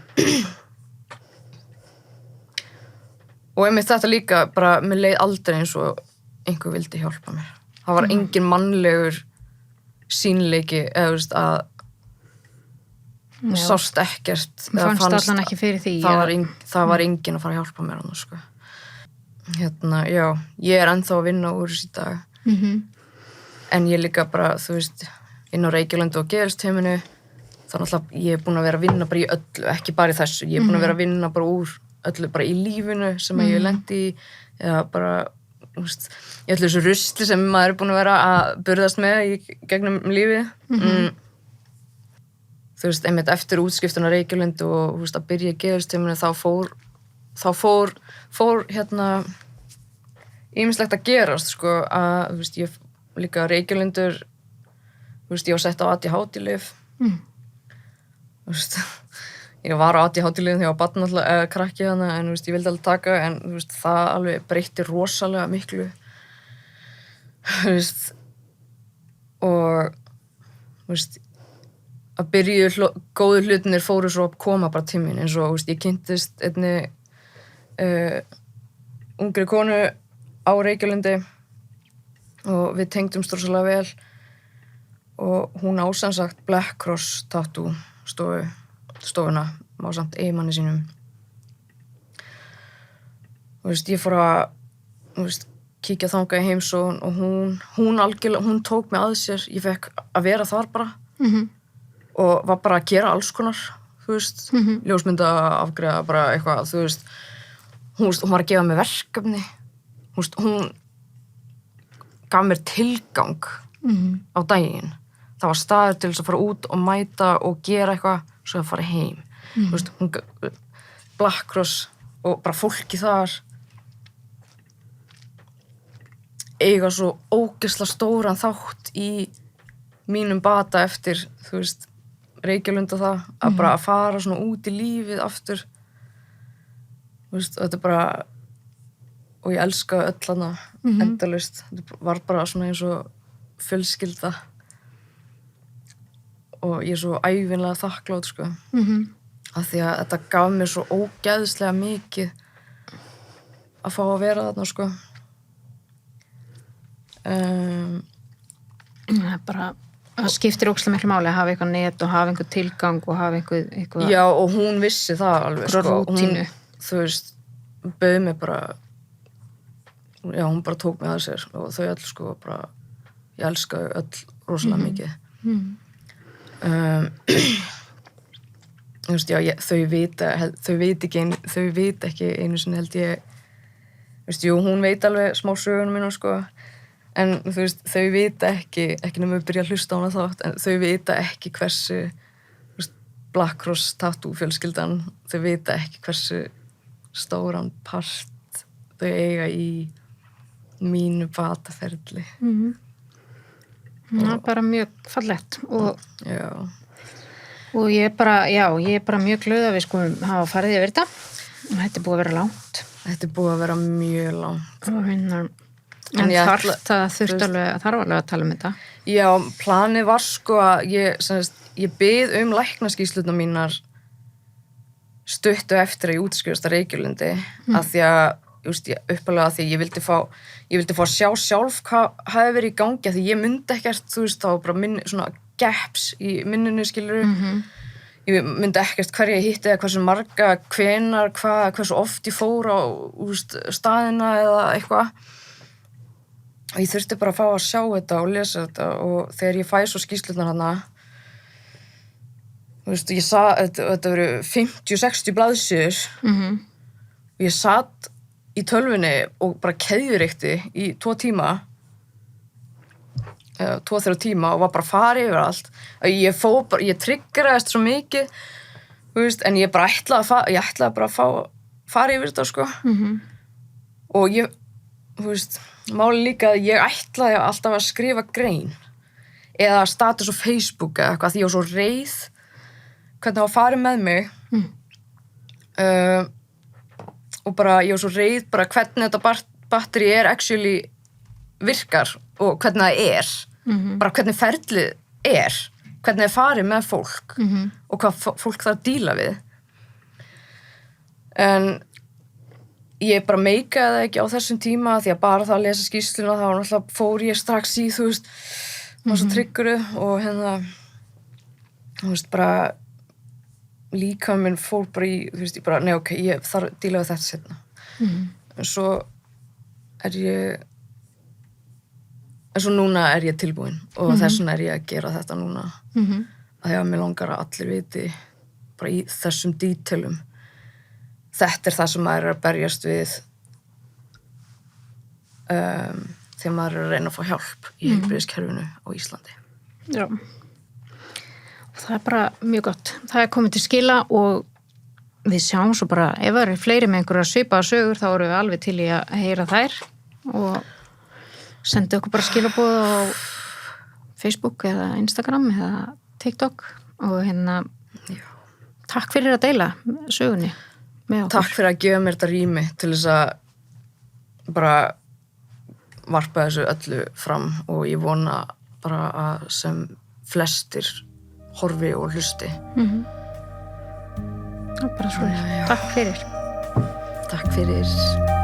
og einmitt þetta líka, bara, mér leið aldrei eins og einhver vildi hjálpa mér. Það var engin mannlegur sýnleiki, eða, þú veist, að sást ekkert, mér fannst allan ekki fyrir því, það var enginn að fara að hjálpa mér annars, sko. Já, ég er ennþá að vinna úr þessi dag, en ég líka bara, þú veist, inn á Reykjavík og geðheilsuteyminu, þannig að ég er búin að vera að vinna bara í öllu, ekki bara í þessu, ég er búin að vera að vinna bara úr öllu, bara í lífinu sem ég lendi í, eða bara, þú veist, í öllu þessu rusli sem maður er búin að vera að burðast með í gegnum lífið. Þú veist, einmitt eftir útskriftuna Reykjavík og, þú veist, að byrja í geðheilsuteyminu, þá fór hérna ýmislegt að gerast, sko, að, þú veist, ég líka Reykjalundur, þú veist, ég var sett á ADHD-lyf. Þú veist, ég var á ADHD-lyfum þegar ég var barn alltaf, krakki hana, en, þú veist, ég vildi alveg taka, en, þú veist, það alveg breytti rosalega miklu. Þú veist, og, þú veist, að byrju góðu hlutinir fóru svo að koma bara til mín, eins og, þú veist, ég kynntist einni ungri konu á Reykjalundi og við tengdumst rosalega vel og hún á sem sagt Black Cross tattoo stofuna á samt eiginmanni sínum. Þú veist, ég fór að, þú veist, kíkja þangað í heimsókn og hún algjörlega, hún tók mig að sér, ég fekk að vera þar bara og var bara að gera alls konar, þú veist, ljósmynda, afgreiða, bara eitthvað, þú veist, hún var að gefa mér verkefni, þú veist, hún gaf mér tilgang á daginn. Það var staður til þess að fara út og mæta og gera eitthvað, svo að fara heim. Þú veist, Black Cross og bara fólki þar eiga svo ógeðslega stóran þátt í mínum bata eftir, þú veist, Reykjalund og það, að bara að fara svona út í lífið aftur. Þú veist, og þetta bara, og ég elska öll hana endalaust. Þetta var bara svona eins og fjölskylda og ég er svo ævinlega þakklátt, sko. Af því að þetta gaf mér svo ógeðslega mikið að fá að vera þarna, sko. Það er bara, það skiptir ógeðslega miklu máli að hafa eitthvað net og hafa einhver tilgang og hafa eitthvað Já, og hún vissi það alveg, sko. Rútínu. Þú veist, bauð mig bara, já, hún bara tók mig að sér og þau öll, sko, bara, ég elskaði öll rosalega mikið. Þú veist, já, þau vita ekki einu sinni held ég, þú veist, jú, hún veit alveg smá sögunum mínu, sko, en þú veist, þau vita ekki nema við byrja að hlusta á hana þátt, en þau vita ekki hversu, þú veist, Black Cross tattoo fjölskyldan, þau vita ekki hversu stóran part þau eiga í mínu bataferli. Það er bara mjög fallegt og Já. Og ég er bara mjög glöð að við skulum hafa farið yfir þetta og þetta er búið að vera langt. Þetta er búið að vera mjög langt. En þarf alveg að tala um þetta. Já, planið var sko að ég bið læknaskýrslurnar mínar stuttu eftir að ég útskrifast að Reykjalundi af því að, uppalega að því ég vildi fá að sjá sjálf hvað hafi verið í gangi af því ég myndi ekkert, þú veist, þá bara svona gaps í minninu, skilurðu. Ég myndi ekkert hverja ég hitti eða hversu marga, hvenar, hversu oft ég fór á staðina eða eitthvað. Og ég þurfti bara að fá að sjá þetta og lesa þetta og þegar ég fæ svo skýrslurnar hana, þú veist, þetta voru 50-60 blaðsíður og ég satt í tölvunni og bara keðjureykti í 2 tíma 2-3 tíma og var bara að fara yfir allt. Ég triggeraðist svo mikið, þú veist, en ég bara ætlaði bara að fara yfir þetta, sko. Og ég, þú veist, máli líka að ég ætlaði alltaf að skrifa grein eða status á Facebook eða eitthvað, því ég var svo reið hvernig það var farið með mig og bara, ég var svo reið bara hvernig þetta batteri actually virkar og hvernig það bara hvernig ferlið hvernig það farið með fólk og hvað fólk þarf að díla við. En ég bara meikaði það ekki á þessum tíma því að bara það að lesa skýrsluna þá náttúrulega fór ég strax í, þú veist, var svo trygguruð og þú veist, bara líka minn fór bara í, þú veist, ég bara, nei, ok, ég þarf að díla við þetta seinna. En svo núna er ég tilbúin og þess vegna er ég að gera þetta núna. Að því að mér langar að allir viti bara í þessum dítelum. Þetta er það sem maður er að berjast við þegar maður er að reyna að fá hjálp í heilbrigðiskerfinu á Íslandi. Já. Og það er bara mjög gott. Það er komið til skila og við sjáum svo bara, ef það eru fleiri með einhverja svipaðar sögur þá erum við alveg til í að heyra þær og sendi okkur bara skilaboð á Facebook eða Instagram eða TikTok og takk fyrir að deila sögunni með okkur. Takk fyrir að gefa mér þetta rými til þess að bara varpa þessu öllu fram og ég vona bara að sem flestir horfi og hlusti. Það er bara svo. Takk fyrir. Takk fyrir.